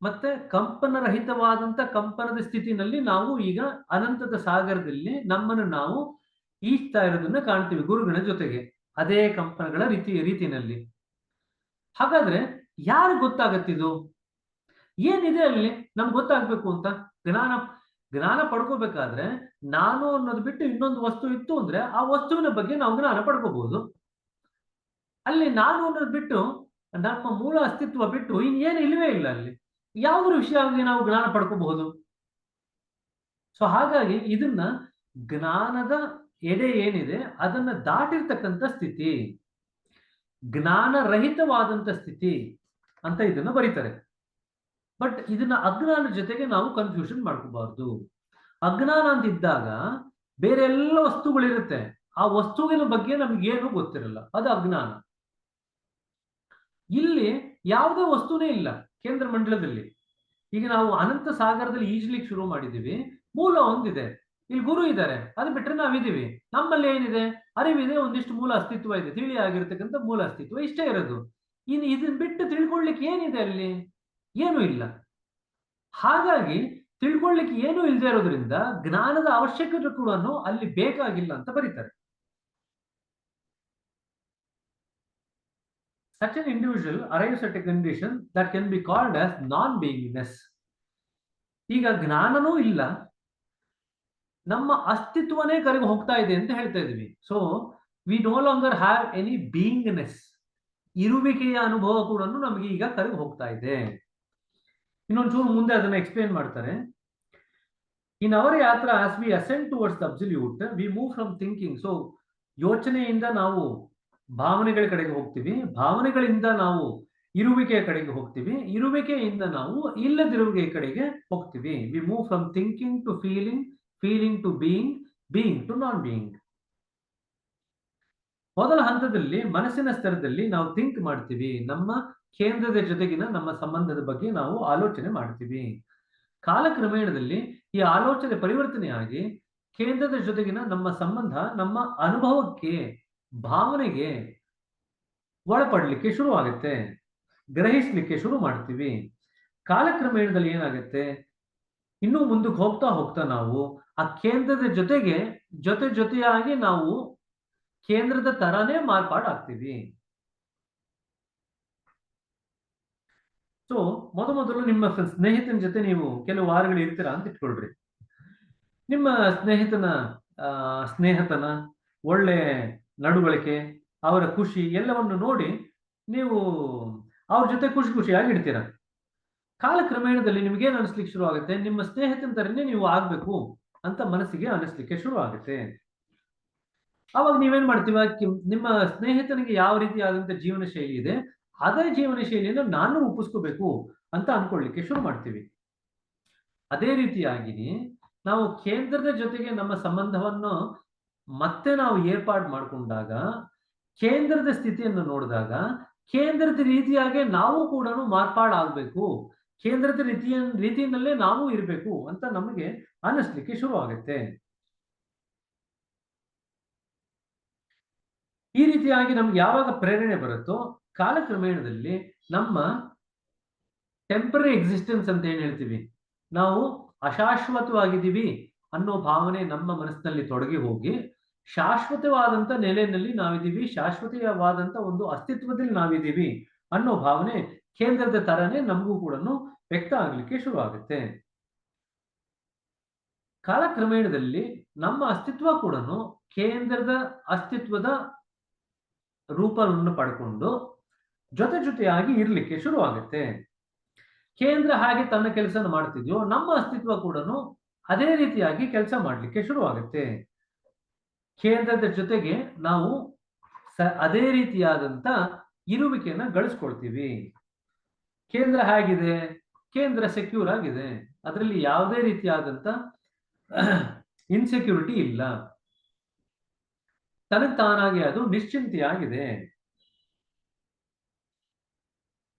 ಮತ್ತೆ ಕಂಪನ ರಹಿತವಾದಂತ ಕಂಪನದ ಸ್ಥಿತಿನಲ್ಲಿ ನಾವು ಈಗ ಅನಂತದ ಸಾಗರದಲ್ಲಿ ನಮ್ಮನ್ನು ನಾವು ಈಜ್ತಾ ಇರೋದನ್ನ ಕಾಣ್ತೀವಿ ಗುರುಗಳ ಜೊತೆಗೆ ಅದೇ ಕಂಪನಗಳ ರೀತಿನಲ್ಲಿ. ಹಾಗಾದ್ರೆ ಯಾರು ಗೊತ್ತಾಗತ್ತಿದು? ಏನಿದೆ ಅಲ್ಲಿ ನಮ್ಗೆ ಗೊತ್ತಾಗ್ಬೇಕು ಅಂತ? ಜ್ಞಾನ ಪಡ್ಕೋಬೇಕಾದ್ರೆ ನಾನು ಅನ್ನೋದು ಬಿಟ್ಟು ಇನ್ನೊಂದು ವಸ್ತು ಇತ್ತು ಅಂದ್ರೆ ಆ ವಸ್ತುವಿನ ಬಗ್ಗೆ ನಾವು ಜ್ಞಾನ ಪಡ್ಕೋಬಹುದು. ಅಲ್ಲಿ ನಾನು ಅನ್ನೋದು ಬಿಟ್ಟು ನಮ್ಮ ಮೂಲ ಅಸ್ತಿತ್ವ ಬಿಟ್ಟು ಇನ್ನೇನು ಇಲ್ವೇ ಇಲ್ಲ. ಅಲ್ಲಿ ಯಾವುದ್ರ ವಿಷಯವಾಗಿ ನಾವು ಜ್ಞಾನ ಪಡ್ಕೋಬಹುದು? ಸೊ ಹಾಗಾಗಿ ಇದನ್ನ ಜ್ಞಾನದ ಎಡೆ ಏನಿದೆ ಅದನ್ನ ದಾಟಿರ್ತಕ್ಕಂಥ ಸ್ಥಿತಿ, ಜ್ಞಾನ ರಹಿತವಾದಂತ ಸ್ಥಿತಿ ಅಂತ ಇದನ್ನ ಬರೀತಾರೆ. ಬಟ್ ಇದನ್ನ ಅಜ್ಞಾನ ಜೊತೆಗೆ ನಾವು ಕನ್ಫ್ಯೂಷನ್ ಮಾಡ್ಕೋಬಾರ್ದು. ಅಜ್ಞಾನ ಅಂತ ಇದ್ದಾಗ ಬೇರೆ ಎಲ್ಲ ವಸ್ತುಗಳಿರುತ್ತೆ, ಆ ವಸ್ತುವಿನ ಬಗ್ಗೆ ನಮ್ಗೇನು ಗೊತ್ತಿರಲ್ಲ, ಅದು ಅಜ್ಞಾನ. ಇಲ್ಲಿ ಯಾವುದೇ ವಸ್ತುನೇ ಇಲ್ಲ ಕೇಂದ್ರ ಮಂಡಲದಲ್ಲಿ. ಈಗ ನಾವು ಅನಂತ ಸಾಗರದಲ್ಲಿ ಈಜ್ಲಿಕ್ಕೆ ಶುರು ಮಾಡಿದೀವಿ, ಮೂಲ ಒಂದಿದೆ, ಇಲ್ಲಿ ಗುರು ಇದ್ದಾರೆ, ಅದು ಬಿಟ್ರೆ ನಾವಿದೀವಿ. ನಮ್ಮಲ್ಲಿ ಏನಿದೆ? ಅರಿವಿದೆ, ಒಂದಿಷ್ಟು ಮೂಲ ಅಸ್ತಿತ್ವ ಇದೆ, ತಿಳಿಯಾಗಿರ್ತಕ್ಕಂಥ ಮೂಲ ಅಸ್ತಿತ್ವ, ಇಷ್ಟೇ ಇರೋದು. ಇನ್ನು ಇದನ್ನ ಬಿಟ್ಟು ತಿಳ್ಕೊಳ್ಳಿಕ್ಕೆ ಏನಿದೆ ಅಲ್ಲಿ? ಏನೂ ಇಲ್ಲ. ಹಾಗಾಗಿ ತಿಳ್ಕೊಳ್ಳಿಕ್ಕೆ ಏನೂ ಇಲ್ಲದೆ ಇರೋದ್ರಿಂದ ಜ್ಞಾನದ ಅವಶ್ಯಕತೆ ಕೂಡ ಅಲ್ಲಿ ಬೇಕಾಗಿಲ್ಲ ಅಂತ ಬರೀತಾರೆ. Such an individual arrives at a condition that can be called as non-beingness. ಈಗ ಜ್ಞಾನನೂ ಇಲ್ಲ, ನಮ್ಮ ಅಸ್ತಿತ್ವನೇ ಕರಗಿ ಹೋಗ್ತಾ ಇದೆ ಅಂತ ಹೇಳ್ತಾ ಇದೀವಿ. So we no longer have any beingness. ಇರುವಿಕೆಯ ಅನುಭವ ಕೂಡ ನಮಗೆ ಈಗ ಕರಗಿ ಹೋಗ್ತಾ ಇದೆ. ಇನ್ನೊಂಚೂರು ಮುಂದೆ ಅದನ್ನ ಎಕ್ಸ್ಪ್ಲೇನ್ ಮಾಡ್ತಾರೆ. In our yatra as we ascend towards the absolute we move from thinking. So ಯೋಚನೆಯಿಂದ ನಾವು ಭಾವನೆಗಳ ಕಡೆಗೆ ಹೋಗ್ತೀವಿ, ಭಾವನೆಗಳಿಂದ ನಾವು ಇರುವಿಕೆಯ ಕಡೆಗೆ ಹೋಗ್ತೀವಿ, ಇರುವಿಕೆಯಿಂದ ನಾವು ಇಲ್ಲದಿರುವಿಕೆಯ ಕಡೆಗೆ ಹೋಗ್ತೀವಿ. We move from thinking to feeling, feeling to being, being to non being. ಮೊದಲ ಹಂತದಲ್ಲಿ ಮನಸ್ಸಿನ ಸ್ತರದಲ್ಲಿ ನಾವು ಥಿಂಕ್ ಮಾಡ್ತೀವಿ, ನಮ್ಮ ಕೇಂದ್ರದ ಜೊತೆಗಿನ ನಮ್ಮ ಸಂಬಂಧದ ಬಗ್ಗೆ ನಾವು ಆಲೋಚನೆ ಮಾಡ್ತೀವಿ. ಕಾಲಕ್ರಮೇಣದಲ್ಲಿ ಈ ಆಲೋಚನೆ ಪರಿವರ್ತನೆಯಾಗಿ ಕೇಂದ್ರದ ಜೊತೆಗಿನ ನಮ್ಮ ಸಂಬಂಧ ನಮ್ಮ ಅನುಭವಕ್ಕೆ, ಭಾವನೆಗೆ ಒಳಪಡಲಿಕ್ಕೆ ಶುರುವಾಗುತ್ತೆ, ಗ್ರಹಿಸ್ಲಿಕ್ಕೆ ಶುರು ಮಾಡ್ತೀವಿ. ಕಾಲಕ್ರಮೇಣದಲ್ಲಿ ಏನಾಗುತ್ತೆ, ಇನ್ನೂ ಮುಂದಕ್ಕೆ ಹೋಗ್ತಾ ಹೋಗ್ತಾ ನಾವು ಆ ಕೇಂದ್ರದ ಜೊತೆಗೆ ಜೊತೆಯಾಗಿ ನಾವು ಕೇಂದ್ರದ ತರಾನೇ ಮಾರ್ಪಾಡಾಗ್ತೀವಿ. ಸೊ ಮೊದಲು ನಿಮ್ಮ ಸ್ನೇಹಿತನ ಜೊತೆ ನೀವು ಕೆಲವು ವಾರಗಳು ಇರ್ತೀರಾ ಅಂತ ಇಟ್ಕೊಳ್ರಿ. ನಿಮ್ಮ ಸ್ನೇಹಿತನ ಒಳ್ಳೆ ನಡವಳಿಕೆ, ಅವರ ಖುಷಿ ಎಲ್ಲವನ್ನು ನೋಡಿ ನೀವು ಅವ್ರ ಜೊತೆ ಖುಷಿಯಾಗಿ ಇಡ್ತೀರ. ಕಾಲಕ್ರಮೇಣದಲ್ಲಿ ನಿಮ್ಗೇನು ಅನಿಸ್ಲಿಕ್ಕೆ ಶುರು ಆಗುತ್ತೆ, ನಿಮ್ಮ ಸ್ನೇಹಿತನ ತರನೇ ನೀವು ಆಗ್ಬೇಕು ಅಂತ ಮನಸ್ಸಿಗೆ ಅನಿಸ್ಲಿಕ್ಕೆ ಶುರು ಆಗುತ್ತೆ. ಅವಾಗ ನೀವೇನ್ ಮಾಡ್ತೀವ, ನಿಮ್ಮ ಸ್ನೇಹಿತನಿಗೆ ಯಾವ ರೀತಿಯಾದಂತ ಜೀವನ ಶೈಲಿ ಇದೆ ಅದೇ ಜೀವನ ಶೈಲಿಯನ್ನು ನಾನು ರೂಪಿಸ್ಕೋಬೇಕು ಅಂತ ಅನ್ಕೊಳ್ಳಿಕ್ಕೆ ಶುರು ಮಾಡ್ತೀವಿ. ಅದೇ ರೀತಿಯಾಗಿ ನಾವು ಕೇಂದ್ರದ ಜೊತೆಗೆ ನಮ್ಮ ಸಂಬಂಧವನ್ನು ಮತ್ತೆ ನಾವು ಏರ್ಪಾಡು ಮಾಡಿಕೊಂಡಾಗ, ಕೇಂದ್ರದ ಸ್ಥಿತಿಯನ್ನು ನೋಡಿದಾಗ ಕೇಂದ್ರದ ರೀತಿಯಾಗಿ ನಾವು ಕೂಡ ಮಾರ್ಪಾಡಾಗಬೇಕು, ಕೇಂದ್ರದ ರೀತಿಯಲ್ಲೇ ನಾವು ಇರಬೇಕು ಅಂತ ನಮಗೆ ಅನ್ನಿಸ್ಲಿಕ್ಕೆ ಶುರು ಆಗುತ್ತೆ. ಈ ರೀತಿಯಾಗಿ ನಮ್ಗೆ ಯಾವಾಗ ಪ್ರೇರಣೆ ಬರುತ್ತೋ ಕಾಲಕ್ರಮೇಣದಲ್ಲಿ ನಮ್ಮ ಟೆಂಪರರಿ ಎಕ್ಸಿಸ್ಟೆನ್ಸ್ ಅಂತ ಏನ್ ಹೇಳ್ತೀವಿ, ನಾವು ಅಶಾಶ್ವತವಾಗಿದ್ದೀವಿ ಅನ್ನೋ ಭಾವನೆ ನಮ್ಮ ಮನಸ್ಸಿನಲ್ಲಿ ತೊಡಗಿ ಹೋಗಿ ಶಾಶ್ವತವಾದಂತ ನೆಲೆಯಲ್ಲಿ ನಾವಿದ್ದೀವಿ, ಶಾಶ್ವತವಾದಂತ ಒಂದು ಅಸ್ತಿತ್ವದಲ್ಲಿ ನಾವಿದ್ದೀವಿ ಅನ್ನೋ ಭಾವನೆ ಕೇಂದ್ರದ ತರನೇ ನಮಗೂ ಕೂಡ ವ್ಯಕ್ತ ಆಗ್ಲಿಕ್ಕೆ ಶುರು ಆಗುತ್ತೆ. ಕಾಲಕ್ರಮೇಣದಲ್ಲಿ ನಮ್ಮ ಅಸ್ತಿತ್ವ ಕೂಡ ಕೇಂದ್ರದ ಅಸ್ತಿತ್ವದ ರೂಪವನ್ನು ಪಡ್ಕೊಂಡು ಜೊತೆಯಾಗಿ ಇರ್ಲಿಕ್ಕೆ ಶುರು ಆಗುತ್ತೆ. ಕೇಂದ್ರ ಹಾಗೆ ತನ್ನ ಕೆಲಸ ಮಾಡ್ತಿದ್ಯೋ ನಮ್ಮ ಅಸ್ತಿತ್ವ ಕೂಡ ಅದೇ ರೀತಿಯಾಗಿ ಕೆಲಸ ಮಾಡ್ಲಿಕ್ಕೆ ಶುರು ಆಗುತ್ತೆ. ಕೇಂದ್ರದ ಜೊತೆಗೆ ನಾವು ಅದೇ ರೀತಿಯಾದಂತ ಇರುವಿಕೆಯನ್ನ ಗಳಿಸ್ಕೊಳ್ತೀವಿ. ಕೇಂದ್ರ ಹೇಗಿದೆ, ಕೇಂದ್ರ ಸೆಕ್ಯೂರ್ ಆಗಿದೆ, ಅದರಲ್ಲಿ ಯಾವುದೇ ರೀತಿಯಾದಂತ ಇನ್ಸೆಕ್ಯೂರಿಟಿ ಇಲ್ಲ, ತನಗೆ ತಾನಾಗಿ ಅದು ನಿಶ್ಚಿಂತೆಯಾಗಿದೆ,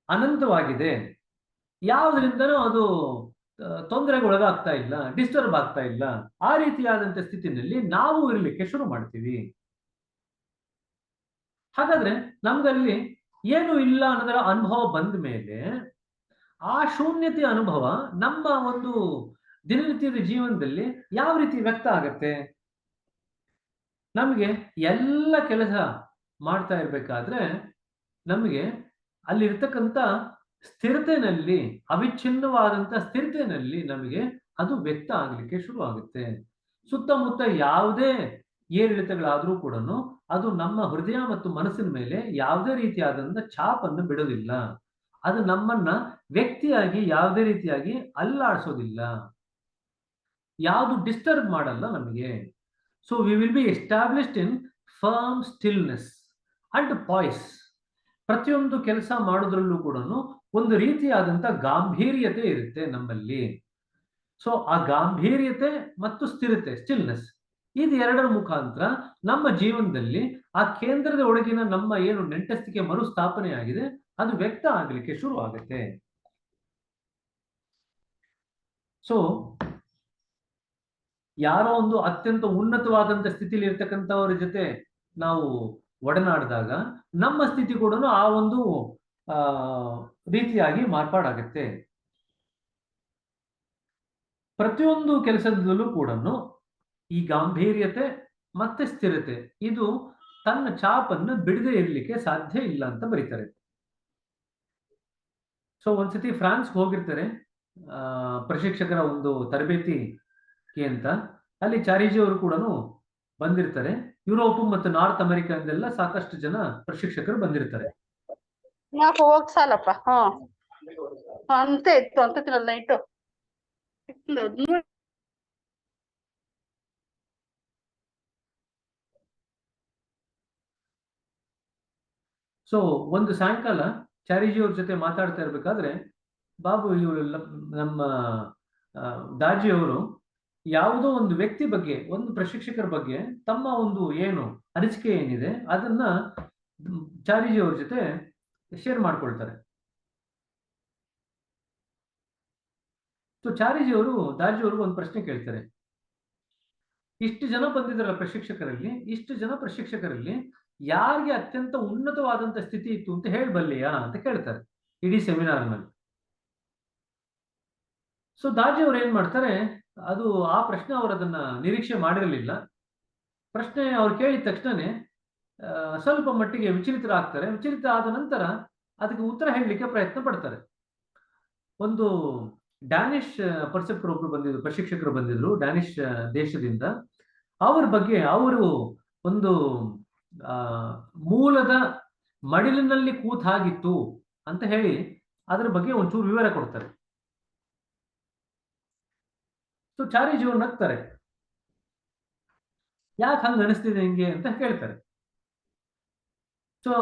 ಅನಂತವಾಗಿದೆ, ಯಾವುದರಿಂದನೂ ಅದು ತೊಂದರೆಗೊಳಗಾಗ್ತಾ ಇಲ್ಲ, ಡಿಸ್ಟರ್ಬ್ ಆಗ್ತಾ ಇಲ್ಲ. ಆ ರೀತಿಯಾದಂತ ಸ್ಥಿತಿನಲ್ಲಿ ನಾವು ಇರಲಿಕ್ಕೆ ಶುರು ಮಾಡ್ತೀವಿ. ಹಾಗಾದ್ರೆ ನಮ್ಗಲ್ಲಿ ಏನು ಇಲ್ಲ ಅನ್ನೋದರ ಅನುಭವ ಬಂದ ಮೇಲೆ ಆ ಶೂನ್ಯತೆ ಅನುಭವ ನಮ್ಮ ಒಂದು ದಿನನಿತ್ಯದ ಜೀವನದಲ್ಲಿ ಯಾವ ರೀತಿ ವ್ಯಕ್ತ ಆಗತ್ತೆ? ನಮಗೆ ಎಲ್ಲ ಕೆಲಸ ಮಾಡ್ತಾ ಇರ್ಬೇಕಾದ್ರೆ ನಮಗೆ ಅಲ್ಲಿರ್ತಕ್ಕಂಥ ಸ್ಥಿರತೆನಲ್ಲಿ, ಅವಿಚ್ಛಿನ್ನವಾದಂತ ಸ್ಥಿರತೆನಲ್ಲಿ ನಮಗೆ ಅದು ವ್ಯಕ್ತ ಆಗಲಿಕ್ಕೆ ಶುರು ಆಗುತ್ತೆ. ಸುತ್ತಮುತ್ತ ಯಾವುದೇ ಏರಿಳಿತಗಳಾದ್ರೂ ಕೂಡ ಅದು ನಮ್ಮ ಹೃದಯ ಮತ್ತು ಮನಸ್ಸಿನ ಮೇಲೆ ಯಾವುದೇ ರೀತಿಯಾದಂತ ಛಾಪನ್ನು ಬಿಡೋದಿಲ್ಲ. ಅದು ನಮ್ಮನ್ನ ವ್ಯಕ್ತಿಯಾಗಿ ಯಾವುದೇ ರೀತಿಯಾಗಿ ಅಲ್ಲಾಡಿಸೋದಿಲ್ಲ, ಯಾವುದು ಡಿಸ್ಟರ್ಬ್ ಮಾಡಲ್ಲ ನಮಗೆ. So we will be established in firm stillness and Pais. ಪ್ರತಿಯೊಂದು ಕೆಲಸ ಮಾಡೋದ್ರಲ್ಲೂ ಕೂಡ ಒಂದು ರೀತಿಯಾದಂತ ಗಾಂಭೀರ್ಯತೆ ಇರುತ್ತೆ ನಮ್ಮಲ್ಲಿ. ಸೊ ಆ ಗಾಂಭೀರ್ಯತೆ ಮತ್ತು ಸ್ಥಿರತೆ, ಸ್ಟಿಲ್ನೆಸ್, ಇದು ಎರಡರ ಮುಖಾಂತರ ನಮ್ಮ ಜೀವನದಲ್ಲಿ ಆ ಕೇಂದ್ರದ ಒಳಗಿನ ನಮ್ಮ ಏನು ನೆಂಟಸ್ತಿಕೆ ಮರುಸ್ಥಾಪನೆ ಆಗಿದೆ ಅದು ವ್ಯಕ್ತ ಆಗಲಿಕ್ಕೆ ಶುರು ಆಗುತ್ತೆ. ಸೊ ಯಾರೋ ಒಂದು ಅತ್ಯಂತ ಉನ್ನತವಾದಂತ ಸ್ಥಿತಿಲಿ ಇರ್ತಕ್ಕಂಥವ್ರ ಜೊತೆ ನಾವು ಒಡನಾಡಿದಾಗ ನಮ್ಮ ಸ್ಥಿತಿ ಕೂಡ ಆ ಒಂದು ರೀತಿಯಾಗಿ ಮಾರ್ಪಾಡಾಗತ್ತೆ. ಪ್ರತಿಯೊಂದು ಕೆಲಸದಲ್ಲೂ ಕೂಡ ಈ ಗಾಂಭೀರ್ಯತೆ ಮತ್ತೆ ಸ್ಥಿರತೆ ಇದು ತನ್ನ ಛಾಪನ್ನು ಬಿಡದೆ ಇರಲಿಕ್ಕೆ ಸಾಧ್ಯ ಇಲ್ಲ ಅಂತ ಬರೀತಾರೆ. ಸೊ ಒಂದ್ಸತಿ ಫ್ರಾನ್ಸ್ಗೆ ಹೋಗಿರ್ತಾರೆ ಪ್ರಶಿಕ್ಷಕರ ಒಂದು ತರಬೇತಿಗೆ ಅಂತ. ಅಲ್ಲಿ ಚಾರಿಜಿ ಅವರು ಕೂಡ ಬಂದಿರ್ತಾರೆ. ಯುರೋಪ್ ಮತ್ತು ನಾರ್ತ್ ಅಮೆರಿಕಾದಿಂದೆಲ್ಲ ಸಾಕಷ್ಟು ಜನ ಪ್ರಶಿಕ್ಷಕರು ಬಂದಿರ್ತಾರೆ. ಹೋಗ್ಸಲ್ಲಪ್ಪ ಅಂತ ಇತ್ತು ಅಂತ ತಿನ್ನಲ್ಲ ಇಟ್ಟು. ಸೊ ಒಂದು ಸಾಯಂಕಾಲ ಚಾರಿಜಿ ಅವ್ರ ಜೊತೆ ಮಾತಾಡ್ತಾ ಇರ್ಬೇಕಾದ್ರೆ ಬಾಬು ಇವರು ನಮ್ಮ ದಾಜಿ ಅವರು ಯಾವುದೋ ಒಂದು ವ್ಯಕ್ತಿ ಬಗ್ಗೆ, ಒಂದು ಪ್ರಶಿಕ್ಷಕರ ಬಗ್ಗೆ ತಮ್ಮ ಒಂದು ಏನು ಅನಿಸಿಕೆ ಏನಿದೆ ಅದನ್ನ ಚಾರಿಜಿ ಅವ್ರ ಜೊತೆ ಶೇರ್ ಮಾಡ್ಕೊಳ್ತಾರೆ. ಸೊ ಚಾರಿಜಿ ಅವರು ದಾಜಿ ಅವ್ರಿಗೆ ಒಂದು ಪ್ರಶ್ನೆ ಕೇಳ್ತಾರೆ. ಇಷ್ಟು ಜನ ಬಂದಿದ್ದಾರಲ್ಲ ಪ್ರಶಿಕ್ಷಕರಲ್ಲಿ, ಇಷ್ಟು ಜನ ಪ್ರಶಿಕ್ಷಕರಲ್ಲಿ ಯಾರಿಗೆ ಅತ್ಯಂತ ಉನ್ನತವಾದಂತ ಸ್ಥಿತಿ ಇತ್ತು ಅಂತ ಹೇಳಬಲ್ಲೆಯಾ ಅಂತ ಕೇಳ್ತಾರೆ ಇಡೀ ಸೆಮಿನಾರ್ ನಲ್ಲಿ. ಸೊ ದಾಜಿ ಅವ್ರು ಏನ್ ಮಾಡ್ತಾರೆ, ಅದು ಆ ಪ್ರಶ್ನೆ ಅವರು ಅದನ್ನ ನಿರೀಕ್ಷೆ ಮಾಡಿರಲಿಲ್ಲ. ಪ್ರಶ್ನೆ ಅವ್ರು ಕೇಳಿದ ತಕ್ಷಣನೇ ಸ್ವಲ್ಪ ಮಟ್ಟಿಗೆ ವಿಚಲಿತರಾಗ್ತಾರೆ. ವಿಚಲಿತ ಆದ ನಂತರ ಅದಕ್ಕೆ ಉತ್ತರ ಹೇಳಲಿಕ್ಕೆ ಪ್ರಯತ್ನ ಪಡ್ತಾರೆ. ಒಂದು ಡ್ಯಾನಿಶ್ ಒಬ್ರು ಬಂದಿದ್ರು, ಪ್ರಶಿಕ್ಷಕರು ಬಂದಿದ್ರು ಡ್ಯಾನಿಶ್ ದೇಶದಿಂದ. ಅವ್ರ ಬಗ್ಗೆ ಅವರು ಒಂದು ಮೂಲದ ಮಡಿಲಿನಲ್ಲಿ ಕೂತಾಗಿತ್ತು ಅಂತ ಹೇಳಿ ಅದರ ಬಗ್ಗೆ ಒಂಚೂರು ವಿವರ ಕೊಡ್ತಾರೆ. ಸೊ ಚಾರಿಜಿ ಅವ್ರು ನಗ್ತಾರೆ. ಯಾಕೆ ಹಂಗ ಅನಿಸ್ತಿದೆ ಹಿಂಗೆ ಅಂತ ಕೇಳ್ತಾರೆ. ಸೊ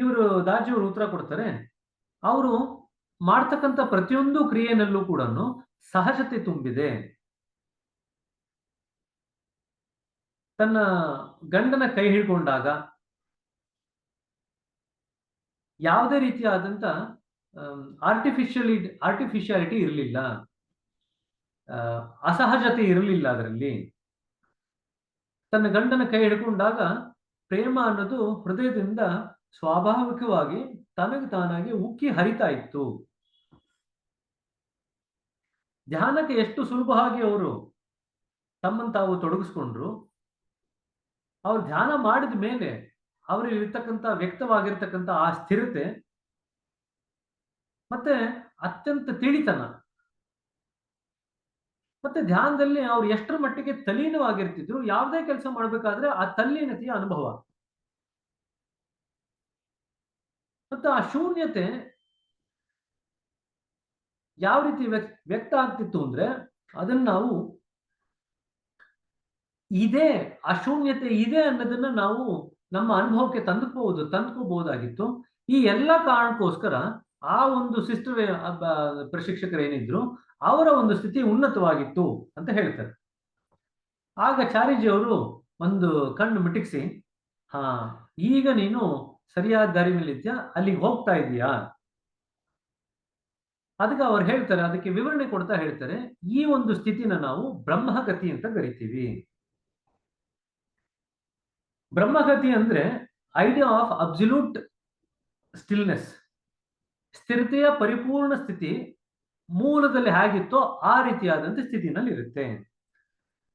ಇವರು ದಾಜಿ ಅವರು ಉತ್ತರ ಕೊಡ್ತಾರೆ, ಅವರು ಮಾಡ್ತಕ್ಕಂಥ ಪ್ರತಿಯೊಂದು ಕ್ರಿಯೆನಲ್ಲೂ ಕೂಡ ಸಹಜತೆ ತುಂಬಿದೆ. ತನ್ನ ಗಂಡನ ಕೈ ಹಿಡ್ಕೊಂಡಾಗ ಯಾವುದೇ ರೀತಿಯಾದಂತ ಆರ್ಟಿಫಿಷಿಯಾಲಿಟಿ ಇರಲಿಲ್ಲ, ಅಸಹಜತೆ ಇರಲಿಲ್ಲ ಅದರಲ್ಲಿ. ತನ್ನ ಗಂಡನ ಕೈ ಹಿಡ್ಕೊಂಡಾಗ ಪ್ರೇಮ ಅನ್ನೋದು ಹೃದಯದಿಂದ ಸ್ವಾಭಾವಿಕವಾಗಿ ತನಗೆ ತಾನಾಗಿ ಉಕ್ಕಿ ಹರಿತಾ ಇತ್ತು. ಧ್ಯಾನಕ್ಕೆ ಎಷ್ಟು ಸುಲಭವಾಗಿ ಅವರು ತಮ್ಮನ್ನು ತಾವು ತೊಡಗಿಸ್ಕೊಂಡ್ರು. ಅವ್ರು ಧ್ಯಾನ ಮಾಡಿದ ಮೇಲೆ ಅವರಲ್ಲಿ ಇರ್ತಕ್ಕಂಥ ವ್ಯಕ್ತವಾಗಿರ್ತಕ್ಕಂಥ ಆ ಸ್ಥಿರತೆ ಮತ್ತೆ ಅತ್ಯಂತ ತಿಳಿತನ, ಮತ್ತೆ ಧ್ಯಾನದಲ್ಲಿ ಅವ್ರು ಎಷ್ಟರ ಮಟ್ಟಿಗೆ ತಲ್ಲೀನವಾಗಿರ್ತಿದ್ರು, ಯಾವುದೇ ಕೆಲಸ ಮಾಡ್ಬೇಕಾದ್ರೆ ಆ ತಲ್ಲೀನತೆಯ ಅನುಭವ ಮತ್ತೆ ಆ ಶೂನ್ಯತೆ ಯಾವ ರೀತಿ ವ್ಯಕ್ತ ಆಗ್ತಿತ್ತು ಅಂದ್ರೆ ಅದನ್ನ ನಾವು ಇದೆ, ಆ ಶೂನ್ಯತೆ ಇದೆ ಅನ್ನೋದನ್ನ ನಾವು ನಮ್ಮ ಅನುಭವಕ್ಕೆ ತಂದ್ಕೋಬಹುದಾಗಿತ್ತು. ಈ ಎಲ್ಲ ಕಾರಣಕ್ಕೋಸ್ಕರ ಆ ಒಂದು ಸಿಸ್ಟರ್ ಪ್ರಶಿಕ್ಷಕರು ಏನಿದ್ರು ಅವರ ಒಂದು ಸ್ಥಿತಿ ಉನ್ನತವಾಗಿತ್ತು ಅಂತ ಹೇಳ್ತಾರೆ. ಆಗ ಚಾರಿಜಿ ಅವರು ಒಂದು ಕಣ್ಣು ಮಿಟಿಕ್ಸಿ, ಹಾ ಈಗ ನೀನು ಸರಿಯಾದ ದಾರಿನಲ್ಲಿದ್ಯಾ, ಅಲ್ಲಿಗೆ ಹೋಗ್ತಾ ಇದೀಯಾ? ಅದಕ್ಕೆ ಅವ್ರು ಹೇಳ್ತಾರೆ, ಅದಕ್ಕೆ ವಿವರಣೆ ಕೊಡ್ತಾ ಹೇಳ್ತಾರೆ, ಈ ಒಂದು ಸ್ಥಿತಿನ ನಾವು ಬ್ರಹ್ಮಗತಿ ಅಂತ ಕರಿತೀವಿ. ಬ್ರಹ್ಮಗತಿ ಅಂದ್ರೆ ಐಡಿಯಾ ಆಫ್ ಅಬ್ಸಲ್ಯೂಟ್ ಸ್ಟಿಲ್ನೆಸ್, ಸ್ಥಿರತೆಯ ಪರಿಪೂರ್ಣ ಸ್ಥಿತಿ ಮೂಲದಲ್ಲಿ ಹೇಗಿತ್ತೋ ಆ ರೀತಿಯಾದಂತ ಸ್ಥಿತಿನಲ್ಲಿ ಇರುತ್ತೆ.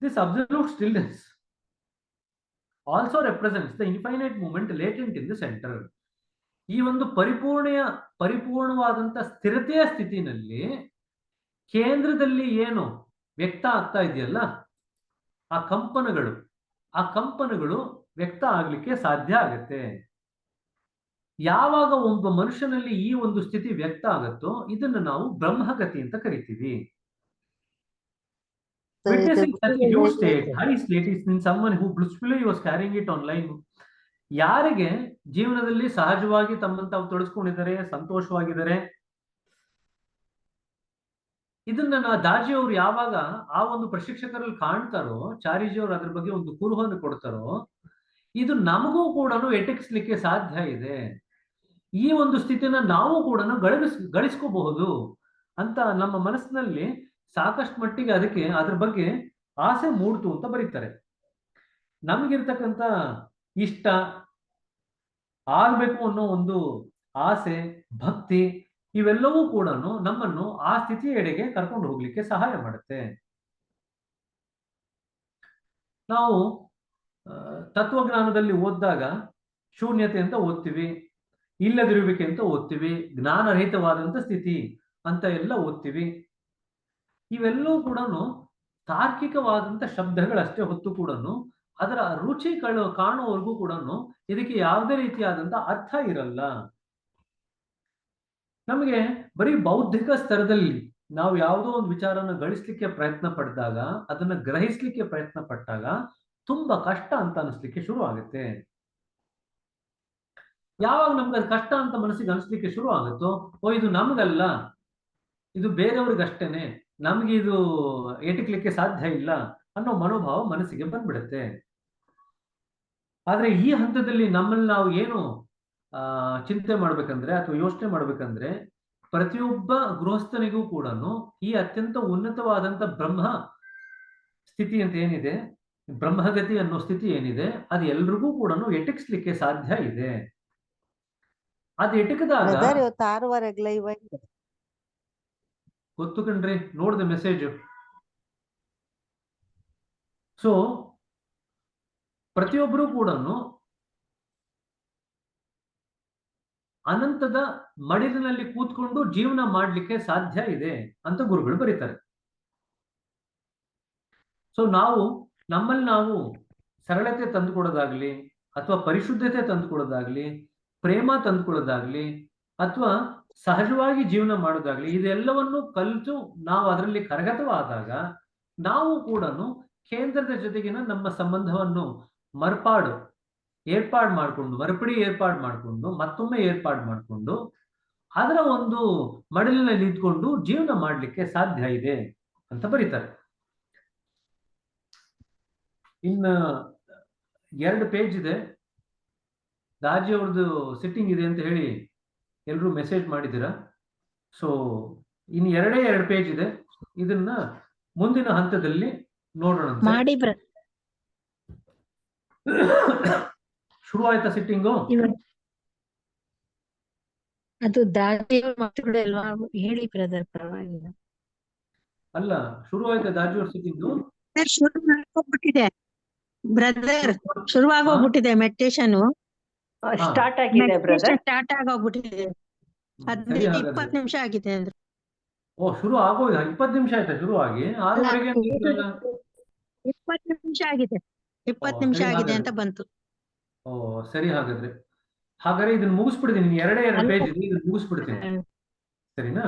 This absolute stillness also represents the infinite moment latent in the centre. ಈ ಒಂದು ಪರಿಪೂರ್ಣವಾದಂತ ಸ್ಥಿರತೆಯ ಸ್ಥಿತಿನಲ್ಲಿ ಕೇಂದ್ರದಲ್ಲಿ ಏನು ವ್ಯಕ್ತ ಆಗ್ತಾ ಇದೆಯಲ್ಲ ಆ ಕಂಪನಗಳು ವ್ಯಕ್ತ ಆಗ್ಲಿಕ್ಕೆ ಸಾಧ್ಯ ಆಗುತ್ತೆ. ಯಾವಾಗ ಒಬ್ಬ ಮನುಷ್ಯನಲ್ಲಿ ಈ ಒಂದು ಸ್ಥಿತಿ ವ್ಯಕ್ತ ಆಗುತ್ತೋ ಇದನ್ನು ನಾವು ಬ್ರಹ್ಮಗತಿ ಅಂತ ಕರಿತೀವಿ. Witnessing such a new state, high state is in someone who blissfully was carrying it online. ಯಾರಿಗೆ ಜೀವನದಲ್ಲಿ ಸಹಜವಾಗಿ ತಮ್ಮನ್ನು ತಾವು ತೊಡಗಿಸ್ಕೊಂಡಿದ್ದಾರೆ, ಸಂತೋಷವಾಗಿದ್ದಾರೆ, ಇದನ್ನ ದಾಜಿಯವರು ಯಾವಾಗ ಆ ಒಂದು ಪ್ರಶಿಕ್ಷಕರಲ್ಲಿ ಕಾಣ್ತಾರೋ, ಚಾರಿಜಿಯವರು ಅದ್ರ ಬಗ್ಗೆ ಒಂದು ಕುರುಹನ್ನು ಕೊಡ್ತಾರೋ, ಇದು ನಮಗೂ ಕೂಡ ಎಟಕಿಸ್ಲಿಕ್ಕೆ ಸಾಧ್ಯ ಇದೆ, ಈ ಒಂದು ಸ್ಥಿತಿನ ನಾವು ಕೂಡ ಗಳಿಸ್ಕೋಬಹುದು ಅಂತ ನಮ್ಮ ಮನಸ್ಸಿನಲ್ಲಿ ಸಾಕಷ್ಟು ಮಟ್ಟಿಗೆ ಅದ್ರ ಬಗ್ಗೆ ಆಸೆ ಮೂಡ್ತು ಅಂತ ಬರೀತಾರೆ. ನಮಗಿರ್ತಕ್ಕಂಥ ಇಷ್ಟ ಆಗ್ಬೇಕು ಅನ್ನೋ ಒಂದು ಆಸೆ, ಭಕ್ತಿ, ಇವೆಲ್ಲವೂ ಕೂಡ ನಮ್ಮನ್ನು ಆ ಸ್ಥಿತಿಯ ಎಡೆಗೆ ಕರ್ಕೊಂಡು ಹೋಗ್ಲಿಕ್ಕೆ ಸಹಾಯ ಮಾಡುತ್ತೆ. ನಾವು ತತ್ವಜ್ಞಾನದಲ್ಲಿ ಓದಿದಾಗ ಶೂನ್ಯತೆ ಅಂತ ಓದ್ತೀವಿ, ಇಲ್ಲದಿರುವಿಕೆ ಅಂತ ಓದ್ತೀವಿ, ಜ್ಞಾನರಹಿತವಾದಂತ ಸ್ಥಿತಿ ಅಂತ ಎಲ್ಲ ಓದ್ತೀವಿ. ಇವೆಲ್ಲವೂ ಕೂಡ ತಾರ್ಕಿಕವಾದಂತ ಶಬ್ದಗಳಷ್ಟೇ ಹೊತ್ತು ಕೂಡ ಅದರ ರುಚಿ ಕಾಣುವವರೆಗೂ ಕೂಡ ಇದಕ್ಕೆ ಯಾವುದೇ ರೀತಿಯಾದಂತ ಅರ್ಥ ಇರಲ್ಲ. ನಮಗೆ ಬರೀ ಬೌದ್ಧಿಕ ಸ್ತರದಲ್ಲಿ ನಾವು ಯಾವುದೋ ಒಂದು ವಿಚಾರನ ಗಳಿಸ್ಲಿಕ್ಕೆ ಪ್ರಯತ್ನ ಪಡಿದಾಗ, ಅದನ್ನ ಗ್ರಹಿಸ್ಲಿಕ್ಕೆ ಪ್ರಯತ್ನ ಪಟ್ಟಾಗ ತುಂಬಾ ಕಷ್ಟ ಅಂತ ಅನಿಸ್ಲಿಕ್ಕೆ ಶುರು ಆಗುತ್ತೆ. ಯಾವಾಗ ನಮ್ಗೆ ಅದು ಕಷ್ಟ ಅಂತ ಮನಸ್ಸಿಗೆ ಅನಿಸ್ಲಿಕ್ಕೆ ಶುರು ಆಗುತ್ತೋ, ಇದು ನಮ್ಗಲ್ಲ, ಇದು ಬೇರೆಯವ್ರಿಗಷ್ಟೇನೆ, ನಮ್ಗೆ ಇದು ಎಟಕ್ಲಿಕ್ಕೆ ಸಾಧ್ಯ ಇಲ್ಲ ಅನ್ನೋ ಮನೋಭಾವ ಮನಸ್ಸಿಗೆ ಬಂದ್ಬಿಡುತ್ತೆ. ಆದ್ರೆ ಈ ಹಂತದಲ್ಲಿ ನಮ್ಮಲ್ಲಿ ನಾವು ಏನು ಚಿಂತೆ ಮಾಡ್ಬೇಕಂದ್ರೆ ಅಥವಾ ಯೋಚನೆ ಮಾಡ್ಬೇಕಂದ್ರೆ, ಪ್ರತಿಯೊಬ್ಬ ಗೃಹಸ್ಥನಿಗೂ ಕೂಡ ಈ ಅತ್ಯಂತ ಉನ್ನತವಾದಂತ ಬ್ರಹ್ಮ ಸ್ಥಿತಿ ಅಂತ ಏನಿದೆ, ಬ್ರಹ್ಮಗತಿ ಅನ್ನೋ ಸ್ಥಿತಿ ಏನಿದೆ, ಅದು ಎಲ್ರಿಗೂ ಕೂಡ ಎಟಕ್ಸ್ಲಿಕ್ಕೆ ಸಾಧ್ಯ ಇದೆ. ಅದು ಎಟಕದಾಗ ಗೊತ್ತು ಕಣ್ರಿ, ನೋಡ್ದೆ ಮೆಸೇಜ್. ಸೊ ಪ್ರತಿಯೊಬ್ಬರು ಕೂಡ ಅನಂತದ ಮಡಿಲಿನಲ್ಲಿ ಕೂತ್ಕೊಂಡು ಜೀವನ ಮಾಡ್ಲಿಕ್ಕೆ ಸಾಧ್ಯ ಇದೆ ಅಂತ ಗುರುಗಳು ಬರೀತಾರೆ. ಸೊ ನಮ್ಮಲ್ಲಿ ನಾವು ಸರಳತೆ ತಂದುಕೊಡೋದಾಗ್ಲಿ, ಅಥವಾ ಪರಿಶುದ್ಧತೆ ತಂದುಕೊಡೋದಾಗ್ಲಿ, ಪ್ರೇಮ ತಂದುಕೊಡೋದಾಗ್ಲಿ, ಅಥವಾ ಸಹಜವಾಗಿ ಜೀವನ ಮಾಡೋದಾಗ್ಲಿ, ಇದೆಲ್ಲವನ್ನು ಕಲಿತು ನಾವು ಅದರಲ್ಲಿ ಕರಗತವಾದಾಗ ನಾವು ಕೂಡ ಕೇಂದ್ರದ ಜೊತೆಗಿನ ನಮ್ಮ ಸಂಬಂಧವನ್ನು ಮರ್ಪಾಡು ಮಾಡಿಕೊಂಡು ಮತ್ತೊಮ್ಮೆ ಏರ್ಪಾಡು ಮಾಡಿಕೊಂಡು ಅದರ ಒಂದು ಮಡಲಿನಲ್ಲಿ ನಿಂತ್ಕೊಂಡು ಜೀವನ ಮಾಡ್ಲಿಕ್ಕೆ ಸಾಧ್ಯ ಇದೆ ಅಂತ ಬರೀತಾರೆ. ಇನ್ನು 2 ಪೇಜ್ ಇದೆ, ದಾಜಿ ಅವ್ರದ್ದು ಸಿಟ್ಟಿಂಗ್ ಇದೆ ಅಂತ ಹೇಳಿ ಎಲ್ರು ಮೆಸೇಜ್ ಮಾಡಿದ್ದೀರಾ. ಸೊ ಇನ್ನು 2 ಪೇಜ್ ಇದೆ, ಇದನ್ನ ಮುಂದಿನ ಹಂತದಲ್ಲಿ ನೋಡೋಣ. ಶುರು ಆಯ್ತಾ ಸಿಟ್ಟಿಂಗು? ಅದು ದಾದಿಯವ್ರ ಮಕ್ಕಳು ಅಲ್ವಾ, ಹೇಳಿ ಬ್ರದರ್, ಪರವಾಗಿಲ್ಲ. ಅಲ್ಲ, ಶುರು ಆಯ್ತಾ ದಾಜಿಯವ್ರ ಸ್ಥಿತಿದ್ದು? ಶುರು ಆಗೋಗ್ಬಿಟ್ಟಿದೆ ಬ್ರದರ್, ಶುರುವಾಗೋಗ್ಬಿಟ್ಟಿದೆ ಮೆಡಿಟೇಷನ್. ಸ್ಟಾರ್ಟ್ ಆಗಿದೆ ಬ್ರದರ್. ಸ್ಟಾರ್ಟ್ ಆಗೋಗ್ಬಿಟ್ಟಿದೆ. ಸರಿ, 15 ಹಾಗಾದ್ರೆ 20 ನಿಮಿಷ ಆಗಿದೆ ಅಂದ್ರೆ. ಓ, ಶುರು ಆಗೋದು 20 ನಿಮಿಷ ಆಯ್ತಾ ಶುರು ಆಗಿ? 6:30ಗೆ ಅಂತಿದ್ರಲ್ಲ? 20 ನಿಮಿಷ ಆಗಿದೆ, 20 ನಿಮಿಷ ಸರಿ, ಆಗಿದೆ ಹಾಗಾದ್ರೆ. ಅಂತ ಬಂತು. ಓ ಸರಿ, ಹಾಗಾದ್ರೆ ಇದನ್ನ ಮುಗಿಸ್ಬಿಡ್ತೀನಿ. ಎರಡೇ 2 ಪೇಜ್ ಇದೆ, ಇದನ್ನ ಮುಗಿಸ್ಬಿಡ್ತೀನಿ. ಸರಿನಾ?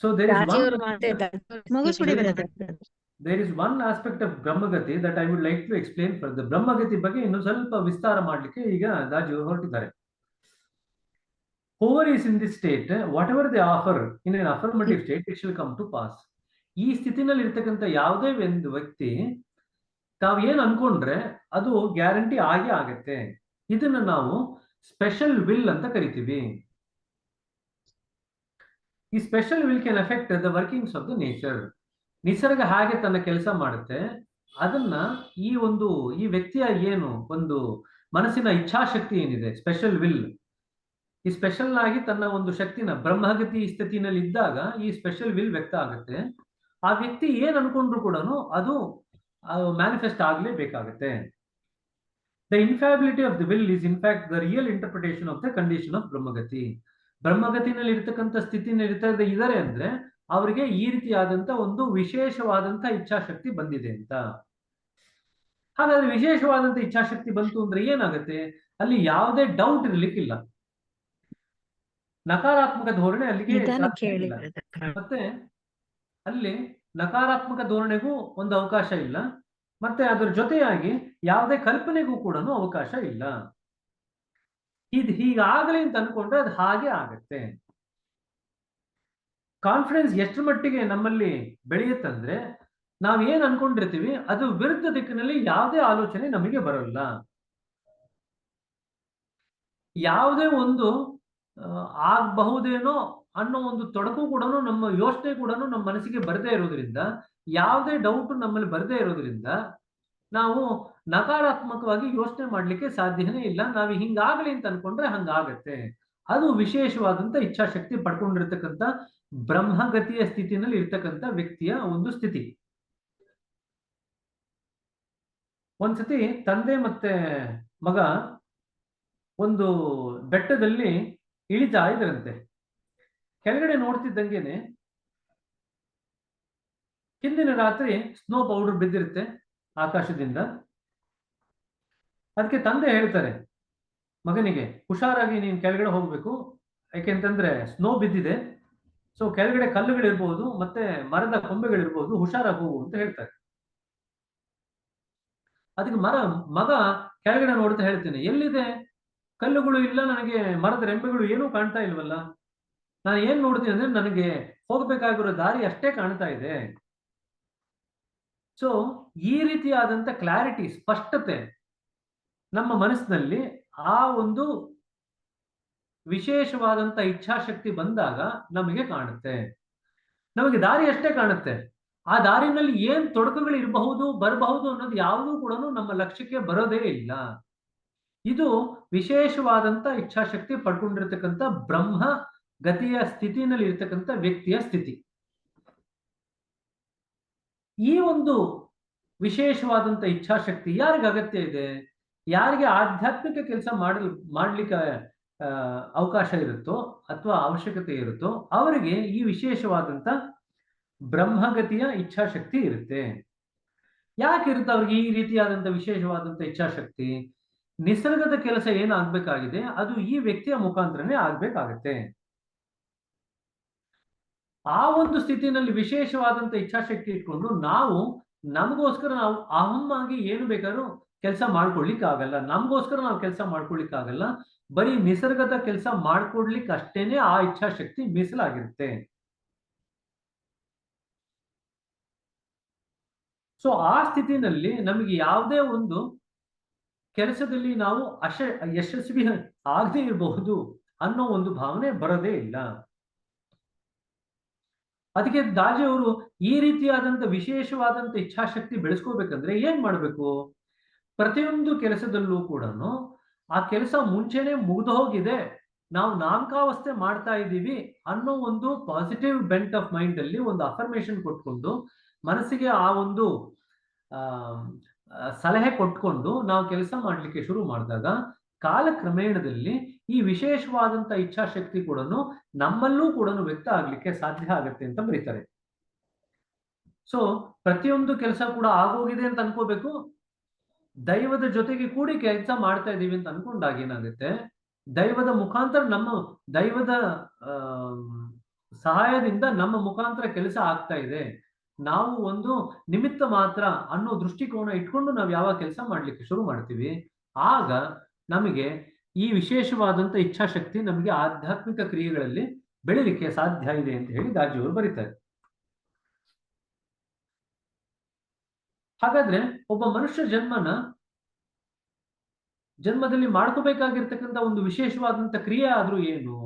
ಸೊ ದಾದಿಯವ್ರ ಮಾತೆ ಮುಗಿಸ್ಬಿಡಿ brother. there is one aspect of Brahmagati that I would like to explain further. ಬ್ರಹ್ಮಗತಿ ಬಗ್ಗೆ ಇನ್ನು ಸ್ವಲ್ಪ ವಿಸ್ತಾರ ಮಾಡಲಿಕ್ಕೆ ಈಗ ದಾಜಿಯವರು ಹೊರಟಿದ್ದಾರೆ. Whoever is in this state, whatever they offer in an affirmative state, it shall come to pass. ಈ ಸ್ಥಿತಿನಲ್ಲಿ ಇರ್ತಕ್ಕಂಥ ಯಾವುದೇ ಒಂದು ವ್ಯಕ್ತಿ ತಾವು ಏನ್ ಅನ್ಕೊಂಡ್ರೆ ಅದು ಗ್ಯಾರಂಟಿ ಆಗೇ ಆಗತ್ತೆ. ಇದನ್ನ ನಾವು ಸ್ಪೆಷಲ್ ವಿಲ್ ಅಂತ ಕರಿತೀವಿ. ಈ special will can affect the workings of the nature. ನಿಸರ್ಗ ಹಾಗೆ ತನ್ನ ಕೆಲಸ ಮಾಡುತ್ತೆ, ಅದನ್ನ ಈ ವ್ಯಕ್ತಿಯ ಏನು ಒಂದು ಮನಸ್ಸಿನ ಇಚ್ಛಾಶಕ್ತಿ ಏನಿದೆ, ಸ್ಪೆಷಲ್ ವಿಲ್, ಈ ಸ್ಪೆಷಲ್ ಆಗಿ ತನ್ನ ಒಂದು ಶಕ್ತಿನ ಬ್ರಹ್ಮಗತಿ ಸ್ಥಿತಿನಲ್ಲಿ ಇದ್ದಾಗ ಈ ಸ್ಪೆಷಲ್ ವಿಲ್ ವ್ಯಕ್ತ ಆಗುತ್ತೆ. ಆ ವ್ಯಕ್ತಿ ಏನ್ ಅನ್ಕೊಂಡ್ರು ಕೂಡ ಅದು ಮ್ಯಾನಿಫೆಸ್ಟ್ ಆಗ್ಲೇಬೇಕಾಗತ್ತೆ. The infallibility of the will is in fact the real interpretation of the condition of Brahmagati. ಬ್ರಹ್ಮಗತಿನಲ್ಲಿ ಇರ್ತಕ್ಕಂಥ ಸ್ಥಿತಿನಲ್ಲಿ ಇದ್ದಾರೆ ಅಂದ್ರೆ ಅವರಿಗೆ ಈ ರೀತಿಯಾದಂತ ಒಂದು ವಿಶೇಷವಾದಂತ ಇಚ್ಛಾಶಕ್ತಿ ಬಂದಿದೆ ಅಂತ. ಹಾಗಾದ್ರೆ ವಿಶೇಷವಾದಂತ ಇಚ್ಛಾಶಕ್ತಿ ಬಂತು ಅಂದ್ರೆ ಏನಾಗುತ್ತೆ? ಅಲ್ಲಿ ಯಾವುದೇ ಡೌಟ್ ಇರ್ಲಿಕ್ಕಿಲ್ಲ, ನಕಾರಾತ್ಮಕ ಧೋರಣೆ ಅಲ್ಲಿಗೆ ಇಲ್ಲ. ಮತ್ತೆ ಅಲ್ಲಿ ನಕಾರಾತ್ಮಕ ಧೋರಣೆಗೂ ಒಂದು ಅವಕಾಶ ಇಲ್ಲ, ಮತ್ತೆ ಅದರ ಜೊತೆಯಾಗಿ ಯಾವುದೇ ಕಲ್ಪನೆಗೂ ಕೂಡ ಅವಕಾಶ ಇಲ್ಲ. ಇದು ಹೀಗಾಗಲಿ ಅಂತ ಅನ್ಕೊಂಡ್ರೆ ಅದು ಹಾಗೆ ಆಗತ್ತೆ. ಕಾನ್ಫಿಡೆನ್ಸ್ ಎಷ್ಟು ಮಟ್ಟಿಗೆ ನಮ್ಮಲ್ಲಿ ಬೆಳೆಯುತ್ತಂದ್ರೆ ನಾವ್ ಏನ್ ಅನ್ಕೊಂಡಿರ್ತೀವಿ ಅದು ವಿರುದ್ಧ ದಿಕ್ಕಿನಲ್ಲಿ ಯಾವುದೇ ಆಲೋಚನೆ ನಮಗೆ ಬರಲ್ಲ. ಯಾವುದೇ ಒಂದು ಆಗಬಹುದೇನೋ ಅನ್ನೋ ಒಂದು ತೊಡಕು ಕೂಡ ನಮ್ಮ ಯೋಚನೆ ಕೂಡ ನಮ್ಮ ಮನಸ್ಸಿಗೆ ಬರದೇ ಇರೋದ್ರಿಂದ, ಯಾವುದೇ ಡೌಟ್ ನಮ್ಮಲ್ಲಿ ಬರದೇ ಇರೋದ್ರಿಂದ ನಾವು ನಕಾರಾತ್ಮಕವಾಗಿ ಯೋಚನೆ ಮಾಡ್ಲಿಕ್ಕೆ ಸಾಧ್ಯನೇ ಇಲ್ಲ. ನಾವು ಹಿಂಗಾಗಲಿ ಅಂತ ಅನ್ಕೊಂಡ್ರೆ ಹಂಗಾಗತ್ತೆ. ಅದು ವಿಶೇಷವಾದಂತ ಇಚ್ಛಾಶಕ್ತಿ ಪಡ್ಕೊಂಡಿರ್ತಕ್ಕಂಥ ಬ್ರಹ್ಮಗತಿಯ ಸ್ಥಿತಿನಲ್ಲಿ ಇರ್ತಕ್ಕಂಥ ವ್ಯಕ್ತಿಯ ಒಂದು ಸ್ಥಿತಿ. ಒಂದ್ಸತಿ ತಂದೆ ಮತ್ತೆ ಮಗ ಒಂದು ಬೆಟ್ಟದಲ್ಲಿ ಇಳಿತಾ ಇದ್ರಂತೆ. ಕೆಳಗಡೆ ನೋಡ್ತಿದ್ದಂಗೆನೆ ಹಿಂದಿನ ರಾತ್ರಿ ಸ್ನೋ ಪೌಡರ್ ಬಿದ್ದಿರುತ್ತೆ ಆಕಾಶದಿಂದ. ಅದಕ್ಕೆ ತಂದೆ ಹೇಳ್ತಾರೆ ಮಗನಿಗೆ, ಹುಷಾರಾಗಿ ನೀನ್ ಕೆಳಗಡೆ ಹೋಗ್ಬೇಕು, ಯಾಕೆಂತಂದ್ರೆ ಸ್ನೋ ಬಿದ್ದಿದೆ, ಸೊ ಕೆಳಗಡೆ ಕಲ್ಲುಗಳಿರ್ಬೋದು ಮತ್ತೆ ಮರದ ಕೊಂಬೆಗಳಿರ್ಬೋದು, ಹುಷಾರಾಗಿ ಹೋಗು ಅಂತ ಹೇಳ್ತಾರೆ. ಅದಕ್ಕೆ ಮಗ ಕೆಳಗಡೆ ನೋಡ್ತಾ ಹೇಳ್ತೇನೆ, ಎಲ್ಲಿದೆ? ಕಲ್ಲುಗಳು ಇಲ್ಲ, ನನಗೆ ಮರದ ರೆಂಬೆಗಳು ಏನೂ ಕಾಣ್ತಾ ಇಲ್ವಲ್ಲ. ನಾನು ಏನ್ ನೋಡ್ತೀನಿ ಅಂದ್ರೆ ನನಗೆ ಹೋಗ್ಬೇಕಾಗಿರೋ ದಾರಿ ಅಷ್ಟೇ ಕಾಣ್ತಾ ಇದೆ. ಸೊ ಈ ರೀತಿಯಾದಂತ ಕ್ಲಾರಿಟಿ, ಸ್ಪಷ್ಟತೆ ನಮ್ಮ ಮನಸ್ಸಿನಲ್ಲಿ ಆ ಒಂದು ವಿಶೇಷವಾದಂತ ಇಚ್ಛಾಶಕ್ತಿ ಬಂದಾಗ ನಮಗೆ ಕಾಣುತ್ತೆ. ನಮಗೆ ದಾರಿ ಅಷ್ಟೇ ಕಾಣುತ್ತೆ. ಆ ದಾರಿನಲ್ಲಿ ಏನ್ ತೊಡಕುಗಳು ಇರಬಹುದು ಬರಬಹುದು ಅನ್ನೋದು ಯಾವುದೂ ಕೂಡ ನಮ್ಮ ಲಕ್ಷ್ಯಕ್ಕೆ ಬರೋದೇ ಇಲ್ಲ. ಇದು ವಿಶೇಷವಾದಂತ ಇಚ್ಛಾಶಕ್ತಿ ಪಡ್ಕೊಂಡಿರ್ತಕ್ಕಂಥ ಬ್ರಹ್ಮ ಗತಿಯ ಸ್ಥಿತಿನಲ್ಲಿ ಇರ್ತಕ್ಕಂಥ ವ್ಯಕ್ತಿಯ ಸ್ಥಿತಿ. ಈ ಒಂದು ವಿಶೇಷವಾದಂತ ಇಚ್ಛಾಶಕ್ತಿ ಯಾರಿಗೆ ಅಗತ್ಯ ಇದೆ, ಯಾರಿಗೆ ಆಧ್ಯಾತ್ಮಿಕ ಕೆಲಸ ಮಾಡ್ಲಿಕ್ಕೆ ಅವಕಾಶ ಇರುತ್ತೋ ಅಥವಾ ಅವಶ್ಯಕತೆ ಇರುತ್ತೋ ಅವರಿಗೆ ಈ ವಿಶೇಷವಾದಂತ ಬ್ರಹ್ಮಗತಿಯ ಇಚ್ಛಾಶಕ್ತಿ ಇರುತ್ತೆ. ಯಾಕೆ ಇರುತ್ತೆ ಅವ್ರಿಗೆ ಈ ರೀತಿಯಾದಂತ ವಿಶೇಷವಾದಂತ ಇಚ್ಛಾಶಕ್ತಿ? ನಿಸರ್ಗದ ಕೆಲಸ ಏನಾಗ್ಬೇಕಾಗಿದೆ ಅದು ಈ ವ್ಯಕ್ತಿಯ ಮುಖಾಂತರನೇ ಆಗ್ಬೇಕಾಗತ್ತೆ. ಆ ಒಂದು ಸ್ಥಿತಿನಲ್ಲಿ ವಿಶೇಷವಾದಂತ ಇಚ್ಛಾಶಕ್ತಿ ಇಟ್ಕೊಂಡು ನಮಗೋಸ್ಕರ ನಾವು ಅಹಮ್ಮಾಗಿ ಏನು ಬೇಕಾದ್ರೂ ಕೆಲಸ ಮಾಡ್ಕೊಳ್ಲಿಕ್ಕೆ ಆಗಲ್ಲ. ನಮಗೋಸ್ಕರ ನಾವು ಕೆಲಸ ಮಾಡ್ಕೊಳ್ಲಿಕ್ಕೆ ಆಗಲ್ಲ. ಬರೀ ನಿಸರ್ಗದ ಕೆಲಸ ಮಾಡ್ಕೊಡ್ಲಿಕ್ಕೆ ಅಷ್ಟೇನೆ ಆ ಇಚ್ಛಾಶಕ್ತಿ ಮೀಸಲಾಗಿರುತ್ತೆ. ಸೊ ಆ ಸ್ಥಿತಿನಲ್ಲಿ ನಮಗೆ ಯಾವುದೇ ಒಂದು ಕೆಲಸದಲ್ಲಿ ನಾವು ಯಶಸ್ವಿ ಆಗದೆ ಇರಬಹುದು ಅನ್ನೋ ಒಂದು ಭಾವನೆ ಬರೋದೇ ಇಲ್ಲ. ಅದಕ್ಕೆ ದಾಜಿಯವರು ಈ ರೀತಿಯಾದಂತ ವಿಶೇಷವಾದಂತ ಇಚ್ಛಾಶಕ್ತಿ ಬೆಳೆಸ್ಕೋಬೇಕಂದ್ರೆ ಏನ್ ಮಾಡ್ಬೇಕು? ಪ್ರತಿಯೊಂದು ಕೆಲಸದಲ್ಲೂ ಕೂಡ ಆ ಕೆಲಸ ಮುಂಚೆನೆ ಮುಗಿದು ಹೋಗಿದೆ, ನಾವು ನಾಮಕಾವಸ್ಥೆ ಮಾಡ್ತಾ ಇದ್ದೀವಿ ಅನ್ನೋ ಒಂದು ಪಾಸಿಟಿವ್ ಬೆಂಟ್ ಆಫ್ ಮೈಂಡ್ ಅಲ್ಲಿ ಒಂದು ಅಫರ್ಮೇಶನ್ ಕೊಟ್ಕೊಂಡು ಮನಸ್ಸಿಗೆ ಆ ಒಂದು ಸಲಹೆ ಕೊಟ್ಕೊಂಡು ನಾವು ಕೆಲಸ ಮಾಡ್ಲಿಕ್ಕೆ ಶುರು ಮಾಡಿದಾಗ ಕಾಲಕ್ರಮೇಣದಲ್ಲಿ ಈ ವಿಶೇಷವಾದಂತ ಇಚ್ಛಾಶಕ್ತಿ ಕೂಡ ನಮ್ಮಲ್ಲೂ ಕೂಡ ವ್ಯಕ್ತ ಆಗ್ಲಿಕ್ಕೆ ಸಾಧ್ಯ ಆಗುತ್ತೆ ಅಂತ ಬರೀತಾರೆ. ಸೊ ಪ್ರತಿಯೊಂದು ಕೆಲಸ ಕೂಡ ಆಗೋಗಿದೆ ಅಂತ ಅನ್ಕೋಬೇಕು. ದೈವದ ಜೊತೆಗೆ ಕೂಡಿ ಕೆಲಸ ಮಾಡ್ತಾ ಇದೀವಿ ಅಂತ ಅನ್ಕೊಂಡಾಗ ಏನಾಗುತ್ತೆ, ದೈವದ ಮುಖಾಂತರ ನಮ್ಮ ದೈವದ ಸಹಾಯದಿಂದ ನಮ್ಮ ಮುಖಾಂತರ ಕೆಲಸ ಆಗ್ತಾ ಇದೆ, ನಾವು ಒಂದು ನಿಮಿತ್ತ ಮಾತ್ರ ಅನ್ನೋ ದೃಷ್ಟಿಕೋನ ಇಟ್ಕೊಂಡು ನಾವು ಯಾವಾಗ ಕೆಲಸ ಮಾಡ್ಲಿಕ್ಕೆ ಶುರು ಮಾಡ್ತೀವಿ, ಆಗ ನಮಗೆ ಈ ವಿಶೇಷವಾದಂತ ಇಚ್ಛಾಶಕ್ತಿ ನಮಗೆ ಆಧ್ಯಾತ್ಮಿಕ ಕ್ರಿಯೆಗಳಲ್ಲಿ ಬೆಳಿಲಿಕ್ಕೆ ಸಾಧ್ಯ ಇದೆ ಅಂತ ಹೇಳಿ ದಾಜಿಯವರು ಬರೀತಾರೆ. ಹಾಗಾದ್ರೆ ಒಬ್ಬ ಮನುಷ್ಯ ಜನ್ಮದಲ್ಲಿ ಮಾಡ್ಕೋಬೇಕಾಗಿರ್ತಕ್ಕಂಥ ಒಂದು ವಿಶೇಷವಾದಂತ ಕ್ರಿಯೆ ಆದ್ರೂ ಏನು?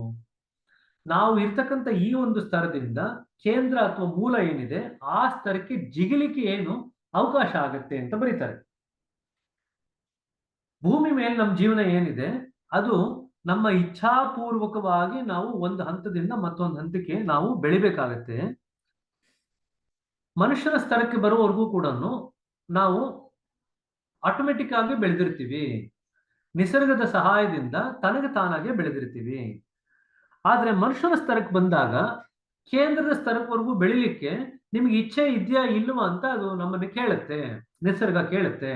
ನಾವು ಇರ್ತಕ್ಕಂಥ ಈ ಒಂದು ಸ್ತರದಿಂದ ಕೇಂದ್ರ ಅಥವಾ ಮೂಲ ಏನಿದೆ ಆ ಸ್ತರಕ್ಕೆ ಜಿಗಿಲಿಕ್ಕೆ ಏನು ಅವಕಾಶ ಆಗತ್ತೆ ಅಂತ ಬರೀತಾರೆ. ಭೂಮಿ ಮೇಲೆ ನಮ್ಮ ಜೀವನ ಏನಿದೆ ಅದು ನಮ್ಮ ಇಚ್ಛಾಪೂರ್ವಕವಾಗಿ ನಾವು ಒಂದು ಹಂತದಿಂದ ಮತ್ತೊಂದು ಹಂತಕ್ಕೆ ನಾವು ಬೆಳಿಬೇಕಾಗತ್ತೆ. ಮನುಷ್ಯನ ಸ್ತರಕ್ಕೆ ಬರುವವರೆಗೂ ಕೂಡ ನಾವು ಆಟೋಮೆಟಿಕ್ ಆಗಿ ಬೆಳೆದಿರ್ತೀವಿ, ನಿಸರ್ಗದ ಸಹಾಯದಿಂದ ತನಗೆ ತಾನಾಗೆ ಬೆಳೆದಿರ್ತೀವಿ. ಆದ್ರೆ ಮನುಷ್ಯನ ಸ್ತರಕ್ಕೆ ಬಂದಾಗ ಕೇಂದ್ರದ ಸ್ತರವರೆಗೂ ಬೆಳಿಲಿಕ್ಕೆ ನಿಮ್ಗೆ ಇಚ್ಛೆ ಇದೆಯಾ ಇಲ್ವಾ ಅಂತ ಅದು ನಮ್ಮನ್ನು ಕೇಳುತ್ತೆ, ನಿಸರ್ಗ ಕೇಳುತ್ತೆ.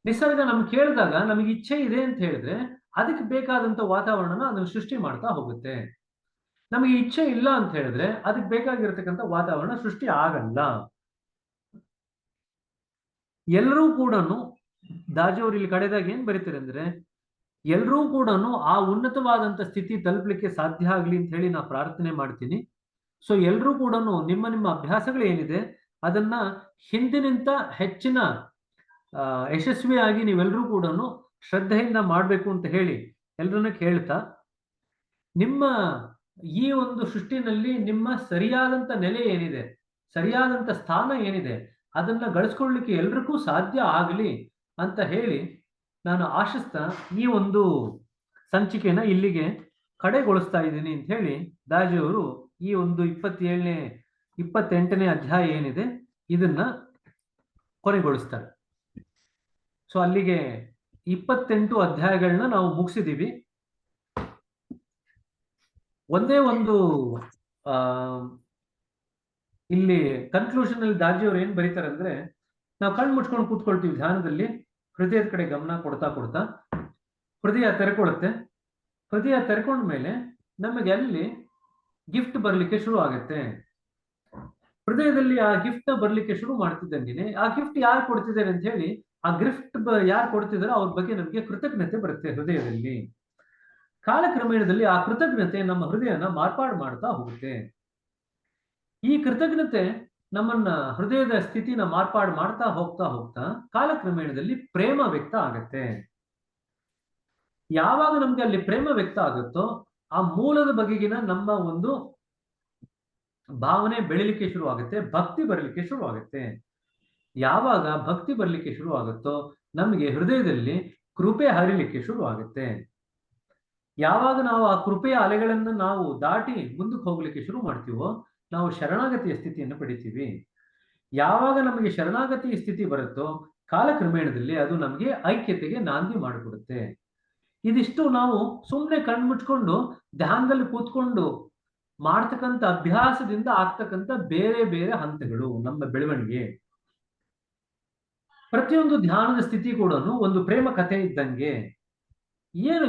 ನಿಸರ್ಗ ನಮ್ಗೆ ಕೇಳಿದಾಗ ನಮಗೆ ಇಚ್ಛೆ ಇದೆ ಅಂತ ಹೇಳಿದ್ರೆ ಅದಕ್ಕೆ ಬೇಕಾದಂತ ವಾತಾವರಣನ ಅದನ್ನು ಸೃಷ್ಟಿ ಮಾಡ್ತಾ ಹೋಗುತ್ತೆ. ನಮಗೆ ಇಚ್ಛೆ ಇಲ್ಲ ಅಂತ ಹೇಳಿದ್ರೆ ಅದಕ್ಕೆ ಬೇಕಾಗಿರ್ತಕ್ಕಂಥ ವಾತಾವರಣ ಸೃಷ್ಟಿ ಆಗಲ್ಲ. ಎಲ್ಲರೂ ಕೂಡ ದಾಜಿಯವರು ಇಲ್ಲಿ ಕಡೆದಾಗ ಏನ್ ಬರೀತಾರೆ ಅಂದ್ರೆ, ಎಲ್ಲರೂ ಕೂಡ ಆ ಉನ್ನತವಾದಂತ ಸ್ಥಿತಿ ತಲುಪಲಿಕ್ಕೆ ಸಾಧ್ಯ ಆಗ್ಲಿ ಅಂತ ಹೇಳಿ ನಾ ಪ್ರಾರ್ಥನೆ ಮಾಡ್ತೀನಿ. ಸೊ ಎಲ್ಲರೂ ಕೂಡ ನಿಮ್ಮ ಅಭ್ಯಾಸಗಳು ಏನಿದೆ ಅದನ್ನ ಹಿಂದಿನಿಂದ ಹೆಚ್ಚಿನ ಯಶಸ್ವಿಯಾಗಿ ನೀವೆಲ್ಲರೂ ಕೂಡ ಶ್ರದ್ಧೆಯಿಂದ ಮಾಡ್ಬೇಕು ಅಂತ ಹೇಳಿ ಎಲ್ಲರನ್ನ ಕೇಳ್ತಾ, ನಿಮ್ಮ ಈ ಒಂದು ಸೃಷ್ಟಿನಲ್ಲಿ ನಿಮ್ಮ ಸರಿಯಾದಂತ ನೆಲೆ ಏನಿದೆ, ಸರಿಯಾದಂತ ಸ್ಥಾನ ಏನಿದೆ ಅದನ್ನ ಗಳಿಸ್ಕೊಳ್ಳಿಕ್ಕೆ ಎಲ್ರಿಗೂ ಸಾಧ್ಯ ಆಗಲಿ ಅಂತ ಹೇಳಿ ನಾನು ಆಶಿಸ್ತಾ ಈ ಒಂದು ಸಂಚಿಕೆನ ಇಲ್ಲಿಗೆ ಕಡೆಗೊಳಿಸ್ತಾ ಇದ್ದೀನಿ ಅಂತ ಹೇಳಿ ದಾಜಿಯವರು ಈ ಒಂದು 28ನೇ ಅಧ್ಯಾಯ ಏನಿದೆ ಇದನ್ನ ಕೊನೆಗೊಳಿಸ್ತಾರೆ. ಸೊ ಅಲ್ಲಿಗೆ 28 ಅಧ್ಯಾಯಗಳನ್ನ ನಾವು ಮುಗಿಸಿದೀವಿ. ಒಂದೇ ಒಂದು ಇಲ್ಲಿ ಕನ್ಕ್ಲೂಷನ್ ಅಲ್ಲಿ ದಾಜಿಯವರು ಏನ್ ಬರೀತಾರೆ ಅಂದ್ರೆ, ನಾವು ಕಣ್ಣು ಮುಚ್ಕೊಂಡು ಕೂತ್ಕೊಳ್ತೀವಿ ಧ್ಯಾನದಲ್ಲಿ, ಹೃದಯದ ಕಡೆ ಗಮನ ಕೊಡ್ತಾ ಕೊಡ್ತಾ ಹೃದಯ ತೆರೆಕೊಳ್ಳುತ್ತೆ. ಹೃದಯ ತೆರೆಕೊಂಡ್ಮೇಲೆ ನಮಗೆ ಅಲ್ಲಿ ಗಿಫ್ಟ್ ಬರ್ಲಿಕ್ಕೆ ಶುರು ಆಗುತ್ತೆ. ಹೃದಯದಲ್ಲಿ ಆ ಗಿಫ್ಟ್ ಬರ್ಲಿಕ್ಕೆ ಶುರು ಮಾಡ್ತಿದ್ದಂಗೆನೆ ಆ ಗಿಫ್ಟ್ ಯಾರು ಕೊಡ್ತಿದ್ದಾರೆ ಅಂತ ಹೇಳಿ ಆ ಗಿಫ್ಟ್ ಯಾರು ಕೊಡ್ತಿದಾರೋ ಅವ್ರ ಬಗ್ಗೆ ನಮಗೆ ಕೃತಜ್ಞತೆ ಬರುತ್ತೆ ಹೃದಯದಲ್ಲಿ. ಕಾಲಕ್ರಮೇಣದಲ್ಲಿ ಆ ಕೃತಜ್ಞತೆ ನಮ್ಮ ಹೃದಯನ ಮಾರ್ಪಾಡು ಮಾಡ್ತಾ ಹೋಗುತ್ತೆ. ಈ ಕೃತಜ್ಞತೆ ನಮ್ಮನ್ನ ಹೃದಯದ ಸ್ಥಿತಿನ ಮಾರ್ಪಾಡು ಮಾಡ್ತಾ ಹೋಗ್ತಾ ಕಾಲಕ್ರಮೇಣದಲ್ಲಿ ಪ್ರೇಮ ವ್ಯಕ್ತ ಆಗತ್ತೆ. ಯಾವಾಗ ನಮ್ಗೆ ಅಲ್ಲಿ ಪ್ರೇಮ ವ್ಯಕ್ತ ಆಗುತ್ತೋ ಆ ಮೂಲದ ಬಗೆಗಿನ ನಮ್ಮ ಒಂದು ಭಾವನೆ ಬೆಳಿಲಿಕ್ಕೆ ಶುರು ಆಗುತ್ತೆ, ಭಕ್ತಿ ಬರಲಿಕ್ಕೆ ಶುರು ಆಗುತ್ತೆ. ಯಾವಾಗ ಭಕ್ತಿ ಬರ್ಲಿಕ್ಕೆ ಶುರು ಆಗುತ್ತೋ ನಮಗೆ ಹೃದಯದಲ್ಲಿ ಕೃಪೆ ಹರಿಲಿಕ್ಕೆ ಶುರು ಆಗುತ್ತೆ. ಯಾವಾಗ ನಾವು ಆ ಕೃಪೆಯ ಅಲೆಗಳನ್ನು ನಾವು ದಾಟಿ ಮುಂದಕ್ಕೆ ಹೋಗ್ಲಿಕ್ಕೆ ಶುರು ಮಾಡ್ತೀವೋ ನಾವು ಶರಣಾಗತಿಯ ಸ್ಥಿತಿಯನ್ನು ಪಡಿತೀವಿ. ಯಾವಾಗ ನಮಗೆ ಶರಣಾಗತಿಯ ಸ್ಥಿತಿ ಬರುತ್ತೋ ಕಾಲಕ್ರಮೇಣದಲ್ಲಿ ಅದು ನಮಗೆ ಐಕ್ಯತೆಗೆ ನಾಂದಿ ಮಾಡಿಕೊಡುತ್ತೆ. ಇದಿಷ್ಟು ನಾವು ಸುಮ್ಮನೆ ಕಣ್ಮುಚ್ಕೊಂಡು ಧ್ಯಾನದಲ್ಲಿ ಕೂತ್ಕೊಂಡು ಮಾಡ್ತಕ್ಕಂಥ ಅಭ್ಯಾಸದಿಂದ ಆಗ್ತಕ್ಕಂಥ ಬೇರೆ ಬೇರೆ ಹಂತಗಳು ನಮ್ಮ ಬೆಳವಣಿಗೆ. ಪ್ರತಿಯೊಂದು ಧ್ಯಾನದ ಸ್ಥಿತಿ ಕೂಡ ಒಂದು ಪ್ರೇಮ ಕಥೆ ಇದ್ದಂಗೆ.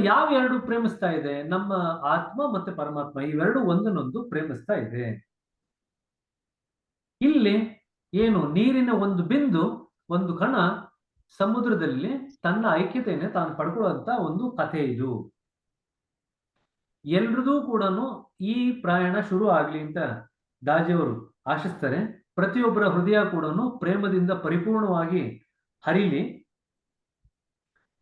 ಯಾವ ಎರಡು ಪ್ರೇಮಿಸ್ತಾ ಇದೆ? ನಮ್ಮ ಆತ್ಮ ಮತ್ತೆ ಪರಮಾತ್ಮ ಇವೆರಡು ಒಂದನ್ನೊಂದು ಪ್ರೇಮಿಸ್ತಾ ಇದೆ. ಇಲ್ಲಿ ನೀರಿನ ಒಂದು ಬಿಂದು, ಒಂದು ಕಣ ಸಮುದ್ರದಲ್ಲಿ ತನ್ನ ಐಕ್ಯತೆಯನ್ನು ತಾನು ಪಡ್ಕೊಳ್ಳುವಂತ ಒಂದು ಕಥೆ ಇದು. ಎಲ್ರದೂ ಕೂಡ ಈ ಪ್ರಯಾಣ ಶುರು ಆಗ್ಲಿ ಅಂತ ದಾಜಿಯವರು ಆಶಿಸ್ತಾರೆ. ಪ್ರತಿಯೊಬ್ಬರ ಹೃದಯ ಕೂಡ ಪ್ರೇಮದಿಂದ ಪರಿಪೂರ್ಣವಾಗಿ ಹರಿಲಿ.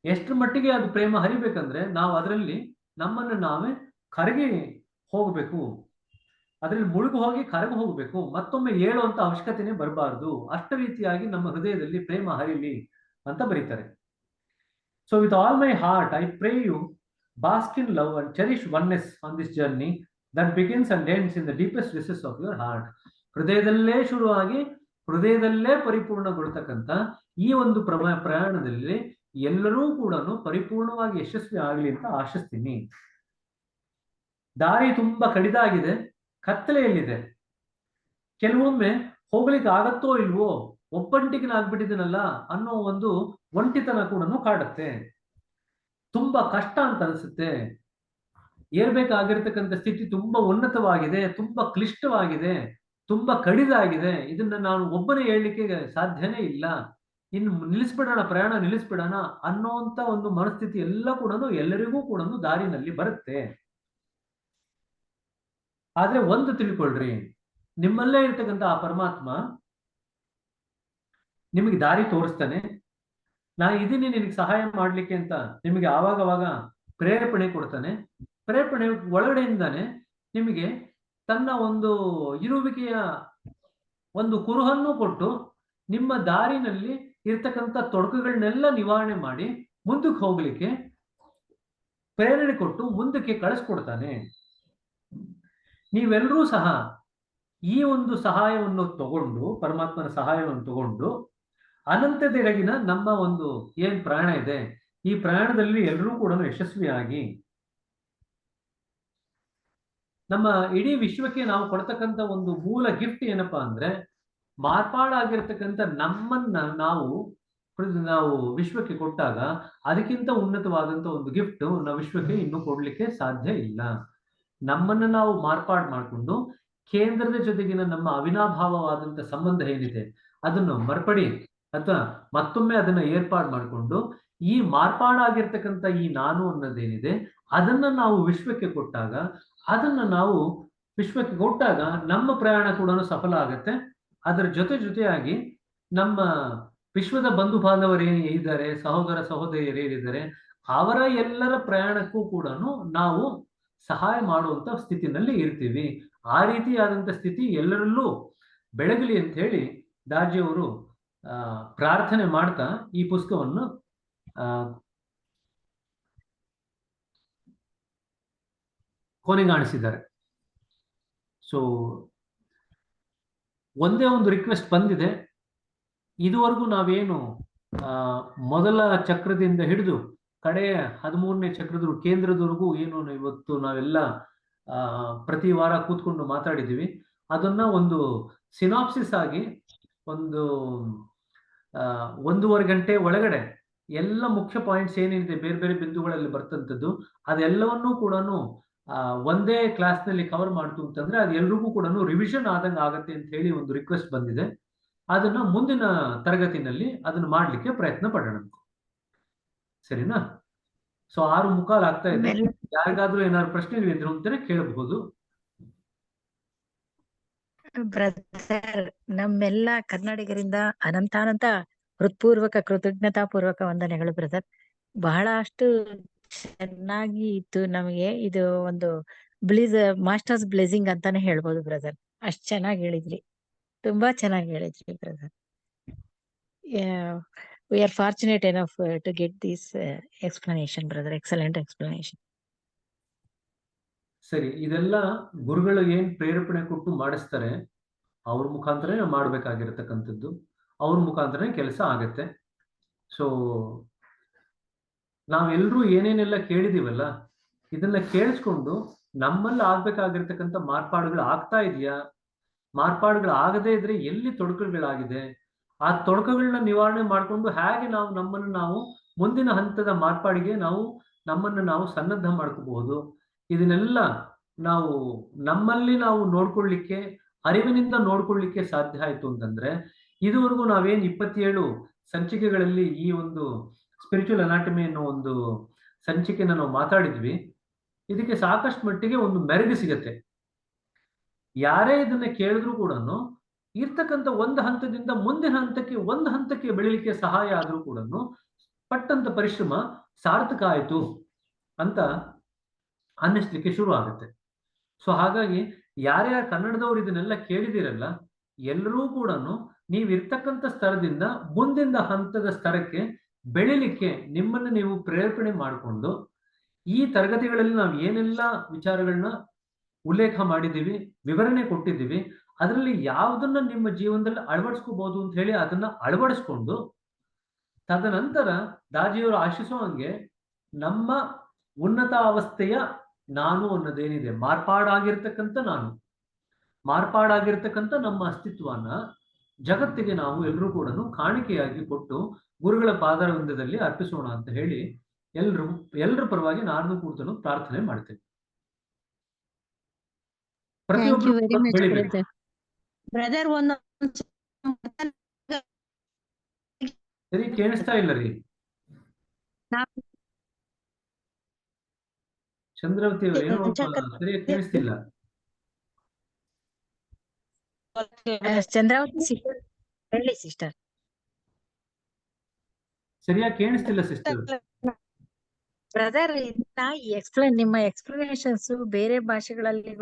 ಎಷ್ಟರ ಮಟ್ಟಿಗೆ ಅದು ಪ್ರೇಮ ಹರಿಬೇಕಂದ್ರೆ ನಾವು ಅದರಲ್ಲಿ ನಮ್ಮನ್ನು ನಾವೇ ಕರಗಿ ಹೋಗ್ಬೇಕು, ಅದರಲ್ಲಿ ಮುಳುಗು ಹೋಗಿ ಕರಗಿ ಹೋಗ್ಬೇಕು, ಮತ್ತೊಮ್ಮೆ ಹೇಳುವಂತ ಅವಶ್ಯಕತೆನೇ ಬರಬಾರ್ದು. ಅಷ್ಟ ರೀತಿಯಾಗಿ ನಮ್ಮ ಹೃದಯದಲ್ಲಿ ಪ್ರೇಮ ಹರಿಲಿ ಅಂತ ಬರೀತಾರೆ. So with all my heart, I pray you, bask in love and cherish oneness on this journey that begins and ends in the deepest recesses of your heart. ಹೃದಯದಲ್ಲೇ ಶುರುವಾಗಿ ಹೃದಯದಲ್ಲೇ ಪರಿಪೂರ್ಣಗೊಳ್ತಕ್ಕಂಥ ಈ ಒಂದು ಪ್ರಯಾಣದಲ್ಲಿ ಎಲ್ಲರೂ ಕೂಡ ಪರಿಪೂರ್ಣವಾಗಿ ಯಶಸ್ವಿ ಆಗಲಿ ಅಂತ ಆಶಿಸ್ತೀನಿ. ದಾರಿ ತುಂಬಾ ಕಡಿದಾಗಿದೆ, ಕತ್ತಲೆಯಲ್ಲಿದೆ. ಕೆಲವೊಮ್ಮೆ ಹೋಗ್ಲಿಕ್ಕೆ ಆಗತ್ತೋ ಇಲ್ವೋ, ಒಬ್ಬಂಟಿಗನಾಗ್ಬಿಟ್ಟಿದ್ದೀನಲ್ಲ ಅನ್ನೋ ಒಂದು ಒಂಟಿತನ ಕೂಡ ಕಾಡುತ್ತೆ. ತುಂಬಾ ಕಷ್ಟ ಅಂತ ಅನ್ಸುತ್ತೆ. ಏರ್ಬೇಕಾಗಿರ್ತಕ್ಕಂಥ ಸ್ಥಿತಿ ತುಂಬಾ ಉನ್ನತವಾಗಿದೆ, ತುಂಬಾ ಕ್ಲಿಷ್ಟವಾಗಿದೆ, ತುಂಬಾ ಕಡಿದಾಗಿದೆ. ಇದನ್ನ ನಾನು ಒಬ್ಬನೇ ಹೇಳಲಿಕ್ಕೆ ಸಾಧ್ಯನೇ ಇಲ್ಲ. ಇನ್ನು ನಿಲ್ಲಿಸ್ಬಿಡೋಣ, ಪ್ರಯಾಣ ನಿಲ್ಲಿಸ್ಬಿಡೋಣ ಅನ್ನೋಂತ ಒಂದು ಮನಸ್ಥಿತಿ ಎಲ್ಲ ಕೂಡ ಎಲ್ಲರಿಗೂ ಕೂಡ ದಾರಿನಲ್ಲಿ ಬರುತ್ತೆ. ಆದ್ರೆ ಒಂದು ತಿಳ್ಕೊಳ್ರಿ, ನಿಮ್ಮಲ್ಲೇ ಇರ್ತಕ್ಕಂಥ ಆ ಪರಮಾತ್ಮ ನಿಮಗೆ ದಾರಿ ತೋರಿಸ್ತಾನೆ. ನಾ ಇದೀನಿ ನಿನಗೆ ಸಹಾಯ ಮಾಡ್ಲಿಕ್ಕೆ ಅಂತ ನಿಮಗೆ ಆವಾಗವಾಗ ಪ್ರೇರೇಪಣೆ ಕೊಡ್ತಾನೆ. ಪ್ರೇರೇಪಣೆ ಒಳಗಡೆಯಿಂದಾನೆ ನಿಮಗೆ ತನ್ನ ಒಂದು ಇರುವಿಕೆಯ ಒಂದು ಕುರುಹನ್ನು ಕೊಟ್ಟು ನಿಮ್ಮ ದಾರಿನಲ್ಲಿ ಇರ್ತಕ್ಕಂಥ ತೊಡಕುಗಳನ್ನೆಲ್ಲ ನಿವಾರಣೆ ಮಾಡಿ ಮುಂದಕ್ಕೆ ಹೋಗ್ಲಿಕ್ಕೆ ಪ್ರೇರಣೆ ಕೊಟ್ಟು ಮುಂದಕ್ಕೆ ಕಳಿಸ್ಕೊಡ್ತಾನೆ. ನೀವೆಲ್ಲರೂ ಸಹ ಈ ಒಂದು ಸಹಾಯವನ್ನು ತಗೊಂಡು, ಪರಮಾತ್ಮನ ಸಹಾಯವನ್ನು ತಗೊಂಡು ಅನಂತದೆಡೆಗಿನ ನಮ್ಮ ಒಂದು ಏನ್ ಪ್ರಯಾಣ ಇದೆ, ಈ ಪ್ರಯಾಣದಲ್ಲಿ ಎಲ್ಲರೂ ಕೂಡ ಯಶಸ್ವಿಯಾಗಿ ನಮ್ಮ ಇಡೀ ವಿಶ್ವಕ್ಕೆ ನಾವು ಕೊಡ್ತಕ್ಕಂಥ ಒಂದು ಮೂಲ ಗಿಫ್ಟ್ ಏನಪ್ಪಾ ಅಂದ್ರೆ, ಮಾರ್ಪಾಡಾಗಿರ್ತಕ್ಕಂಥ ನಮ್ಮನ್ನ ನಾವು ವಿಶ್ವಕ್ಕೆ ಕೊಟ್ಟಾಗ ಅದಕ್ಕಿಂತ ಉನ್ನತವಾದಂತ ಒಂದು ಗಿಫ್ಟ್ ನಾವು ವಿಶ್ವಕ್ಕೆ ಇನ್ನೂ ಕೊಡ್ಲಿಕ್ಕೆ ಸಾಧ್ಯ ಇಲ್ಲ. ನಮ್ಮನ್ನ ನಾವು ಮಾರ್ಪಾಡು ಮಾಡಿಕೊಂಡು ಕೇಂದ್ರದ ಜೊತೆಗಿನ ನಮ್ಮ ಅವಿನಾಭಾವವಾದಂತ ಸಂಬಂಧ ಏನಿದೆ ಅದನ್ನು ಮರ್ಪಡಿ ಅಥವಾ ಮತ್ತೊಮ್ಮೆ ಅದನ್ನ ಏರ್ಪಾಡು ಮಾಡಿಕೊಂಡು ಈ ಮಾರ್ಪಾಡಾಗಿರ್ತಕ್ಕಂಥ ಈ ನಾನು ಅನ್ನೋದೇನಿದೆ ಅದನ್ನ ನಾವು ವಿಶ್ವಕ್ಕೆ ಕೊಟ್ಟಾಗ, ಅದನ್ನ ನಾವು ವಿಶ್ವಕ್ಕೆ ಕೊಟ್ಟಾಗ ನಮ್ಮ ಪ್ರಯಾಣ ಕೂಡ ಸಫಲ ಆಗತ್ತೆ. ಅದರ ಜೊತೆಯಾಗಿ ನಮ್ಮ ವಿಶ್ವದ ಬಂಧು ಬಾಂಧವರೇನಿದ್ದಾರೆ, ಸಹೋದರ ಸಹೋದರಿಯರೇನಿದ್ದಾರೆ, ಅವರ ಎಲ್ಲರ ಪ್ರಯಾಣಕ್ಕೂ ಕೂಡ ನಾವು ಸಹಾಯ ಮಾಡುವಂತ ಸ್ಥಿತಿನಲ್ಲಿ ಇರ್ತೀವಿ. ಆ ರೀತಿಯಾದಂಥ ಸ್ಥಿತಿ ಎಲ್ಲರಲ್ಲೂ ಬೆಳಗಲಿ ಅಂತ ಹೇಳಿ ದಾಜಿಯವರು ಪ್ರಾರ್ಥನೆ ಮಾಡ್ತಾ ಈ ಪುಸ್ತಕವನ್ನು ಕೊನೆಗಾಣಿಸಿದ್ದಾರೆ. ಸೊ ಒಂದೇ ಒಂದು ರಿಕ್ವೆಸ್ಟ್ ಬಂದಿದೆ. ಇದುವರೆಗೂ ನಾವೇನು ಮೊದಲ ಚಕ್ರದಿಂದ ಹಿಡಿದು ಕಡೆಯ 13ನೇ ಚಕ್ರದ ಕೇಂದ್ರದವರೆಗೂ ಏನು ಇವತ್ತು ನಾವೆಲ್ಲ ಪ್ರತಿ ವಾರ ಕೂತ್ಕೊಂಡು ಮಾತಾಡಿದ್ದೀವಿ, ಅದನ್ನ ಒಂದು ಸಿನಾಪ್ಸಿಸ್ ಆಗಿ ಒಂದು 1.5 ಗಂಟೆ ಒಳಗಡೆ ಎಲ್ಲ ಮುಖ್ಯ ಪಾಯಿಂಟ್ಸ್ ಏನೇನಿದೆ ಬೇರೆ ಬೇರೆ ಬಿಂದುಗಳಲ್ಲಿ ಬರ್ತಂಥದ್ದು ಅದೆಲ್ಲವನ್ನೂ ಕೂಡ ಒಂದೇ ಕ್ಲಾಸ್ನಲ್ಲಿ ಕವರ್ ಮಾಡ್ತು ಅಂತಂದ್ರೆ ಅದು ಎಲ್ರಿಗೂ ಕೂಡ ರಿವಿಷನ್ ಆದಂಗೆ ಆಗತ್ತೆ ಅಂತ ಹೇಳಿ ಒಂದು ರಿಕ್ವೆಸ್ಟ್ ಬಂದಿದೆ. ಅದನ್ನ ಮುಂದಿನ ತರಗತಿನಲ್ಲಿ ಅದನ್ನ ಮಾಡ್ಲಿಕ್ಕೆ ಪ್ರಯತ್ನ ಪಡೋಣ. ಸರಿನಾ? ಸೊ 6:45 ಆಗ್ತಾ ಇದೆ. ಯಾರಿಗಾದ್ರೂ ಏನಾದ್ರು ಪ್ರಶ್ನೆಗಳು ಇದ್ರು ಅಂತಾನೆ ಕೇಳಬಹುದು. ಬ್ರದರ್, ನಮ್ಮೆಲ್ಲ ಕನ್ನಡಿಗರಿಂದ ಅನಂತಾನಂತ ಹೃತ್ಪೂರ್ವಕ ಕೃತಜ್ಞತಾ ಪೂರ್ವಕ ವಂದನೆಗಳು ಬ್ರದರ್. ಬಹಳಷ್ಟು ಚೆನ್ನಾಗಿ ಇತ್ತು. ನಮಗೆ ಇದು ಒಂದು ಮಾಸ್ಟರ್ಸ್ ಬ್ಲೆಸಿಂಗ್ ಅಂತಾನೆ ಹೇಳ್ಬೋದು ಬ್ರದರ್. ಅಷ್ಟ್ ಚೆನ್ನಾಗಿ ಹೇಳಿದ್ರಿ, ತುಂಬಾ ಚೆನ್ನಾಗಿ ಹೇಳಿದ್ರಿ brother. We are fortunate enough to get this explanation, brother. Excellent explanation. ಸರಿ, ಇದೆಲ್ಲ ಗುರುಗಳು ಏನ್ ಪ್ರೇರೇಪಣೆ ಕೊಟ್ಟು ಮಾಡಿಸ್ತಾರೆ ಅವ್ರ ಮುಖಾಂತರ ಮಾಡ್ಬೇಕಾಗಿರತಕ್ಕಂಥದ್ದು, ಅವ್ರ ಮುಖಾಂತರ ಕೆಲಸ ಆಗತ್ತೆ. ಸೊ ನಾವೆಲ್ಲರೂ ಏನೇನೆಲ್ಲ ಕೇಳಿದೀವಲ್ಲ ಇದನ್ನ ಕೇಳಿಸ್ಕೊಂಡು ನಮ್ಮಲ್ಲಿ ಆಗ್ಬೇಕಾಗಿರ್ತಕ್ಕಂಥ ಮಾರ್ಪಾಡುಗಳು ಆಗ್ತಾ ಇದೆಯಾ, ಮಾರ್ಪಾಡುಗಳು ಆಗದೇ ಇದ್ರೆ ಎಲ್ಲಿ ತೊಡಕುಗಳಾಗಿದೆ, ಆ ತೊಡಕುಗಳನ್ನ ನಿವಾರಣೆ ಮಾಡಿಕೊಂಡು ಹೇಗೆ ನಾವು ನಮ್ಮನ್ನು ನಾವು ಮುಂದಿನ ಹಂತದ ಮಾರ್ಪಾಡಿಗೆ ನಮ್ಮನ್ನು ನಾವು ಸನ್ನದ್ಧ ಮಾಡ್ಕೋಬಹುದು, ಇದನ್ನೆಲ್ಲ ನಾವು ನಮ್ಮಲ್ಲಿ ನಾವು ನೋಡ್ಕೊಳ್ಳಿಕ್ಕೆ, ಅರಿವಿನಿಂದ ನೋಡ್ಕೊಳ್ಳಿಕ್ಕೆ ಸಾಧ್ಯ ಆಯ್ತು ಅಂತಂದ್ರೆ, ಇದುವರೆಗೂ ನಾವೇನ್ 27 ಸಂಚಿಕೆಗಳಲ್ಲಿ ಈ ಒಂದು ಸ್ಪಿರಿಚುವಲ್ ಅನಾಟಮಿ ಅನ್ನೋ ಒಂದು ಸಂಚಿಕೆನ ನಾವು ಮಾತಾಡಿದ್ವಿ. ಇದಕ್ಕೆ ಸಾಕಷ್ಟು ಮಟ್ಟಿಗೆ ಒಂದು ಮೆರುಗು ಸಿಗತ್ತೆ. ಯಾರೇ ಇದನ್ನ ಕೇಳಿದ್ರು ಕೂಡ ಇರ್ತಕ್ಕಂಥ ಒಂದು ಹಂತದಿಂದ ಮುಂದಿನ ಹಂತಕ್ಕೆ ಬೆಳಿಲಿಕ್ಕೆ ಸಹಾಯ ಆದ್ರೂ ಕೂಡ ಪಟ್ಟಂತ ಪರಿಶ್ರಮ ಸಾರ್ಥಕ ಆಯ್ತು ಅಂತ ಅನ್ನಿಸ್ಲಿಕ್ಕೆ ಶುರು ಆಗುತ್ತೆ. ಸೊ ಹಾಗಾಗಿ ಯಾರ್ಯಾರ ಕನ್ನಡದವ್ರು ಇದನ್ನೆಲ್ಲ ಕೇಳಿದಿರಲ್ಲ, ಎಲ್ಲರೂ ಕೂಡ ನೀವಿರ್ತಕ್ಕಂಥ ಸ್ತರದಿಂದ ಮುಂದಿನ ಹಂತದ ಸ್ತರಕ್ಕೆ ಬೆಳಿಲಿಕ್ಕೆ ನಿಮ್ಮನ್ನು ನೀವು ಪ್ರೇರೇಪಣೆ ಮಾಡಿಕೊಂಡು ಈ ತರಗತಿಗಳಲ್ಲಿ ನಾವು ಏನೆಲ್ಲ ವಿಚಾರಗಳನ್ನ ಉಲ್ಲೇಖ ಮಾಡಿದ್ದೀವಿ, ವಿವರಣೆ ಕೊಟ್ಟಿದ್ದೀವಿ, ಅದರಲ್ಲಿ ಯಾವುದನ್ನ ನಿಮ್ಮ ಜೀವನದಲ್ಲಿ ಅಳವಡಿಸ್ಕೋಬಹುದು ಅಂತ ಹೇಳಿ ಅದನ್ನ ಅಳವಡಿಸ್ಕೊಂಡು ತದನಂತರ ದಾಜಿಯವರು ಆಶಿಸೋ ಹಂಗೆ ನಮ್ಮ ಉನ್ನತ ಅವಸ್ಥೆಯ ನಾನು ಅನ್ನೋದೇನಿದೆ, ಮಾರ್ಪಾಡಾಗಿರ್ತಕ್ಕಂಥ ನಾನು, ಮಾರ್ಪಾಡಾಗಿರ್ತಕ್ಕಂಥ ನಮ್ಮ ಅಸ್ತಿತ್ವನ ಜಗತ್ತಿಗೆ ನಾವು ಎಲ್ಲರೂ ಕೂಡ ಕಾಣಿಕೆಯಾಗಿ ಕೊಟ್ಟು ಗುರುಗಳ ಪಾದವೃಂದದಲ್ಲಿ ಅರ್ಪಿಸೋಣ ಅಂತ ಹೇಳಿ ಎಲ್ಲರ ಪರವಾಗಿ ನಾನು ಕೂಡ ಪ್ರಾರ್ಥನೆ ಮಾಡ್ತೇನೆ. ಥ್ಯಾಂಕ್ ಯು ವೆರಿ ಮಚ್ ಬೆಳಿಬೇಕು. ಬ್ರದರ್. ಬ್ರದರ್ ಒಂದು ಸರಿ ಕೇಳಿಸ್ತಾ ಇಲ್ಲ ರೀ ಚಂದ್ರವತಿ ಅವರು, ಏನೋ ಸರಿಯಾಗಿ ಕೇಳಿಸ್ತಿಲ್ಲ. ಚಂದ್ರಾವತಿ ಸಿಸ್ಟರ್ ಹೇಳಿ ಸಿಸ್ಟರ್. ಸರಿಯಾಗಿ ಕೇಳಿಸ್ತಿಲ್ಲ ಸಿಸ್ಟರ್. ಬ್ರದರ್, ನಿಮ್ಮ ಎಕ್ಸ್ಪ್ಲನೇಷನ್ಸ್ ಬೇರೆ ಭಾಷೆಗಳಲ್ಲಿ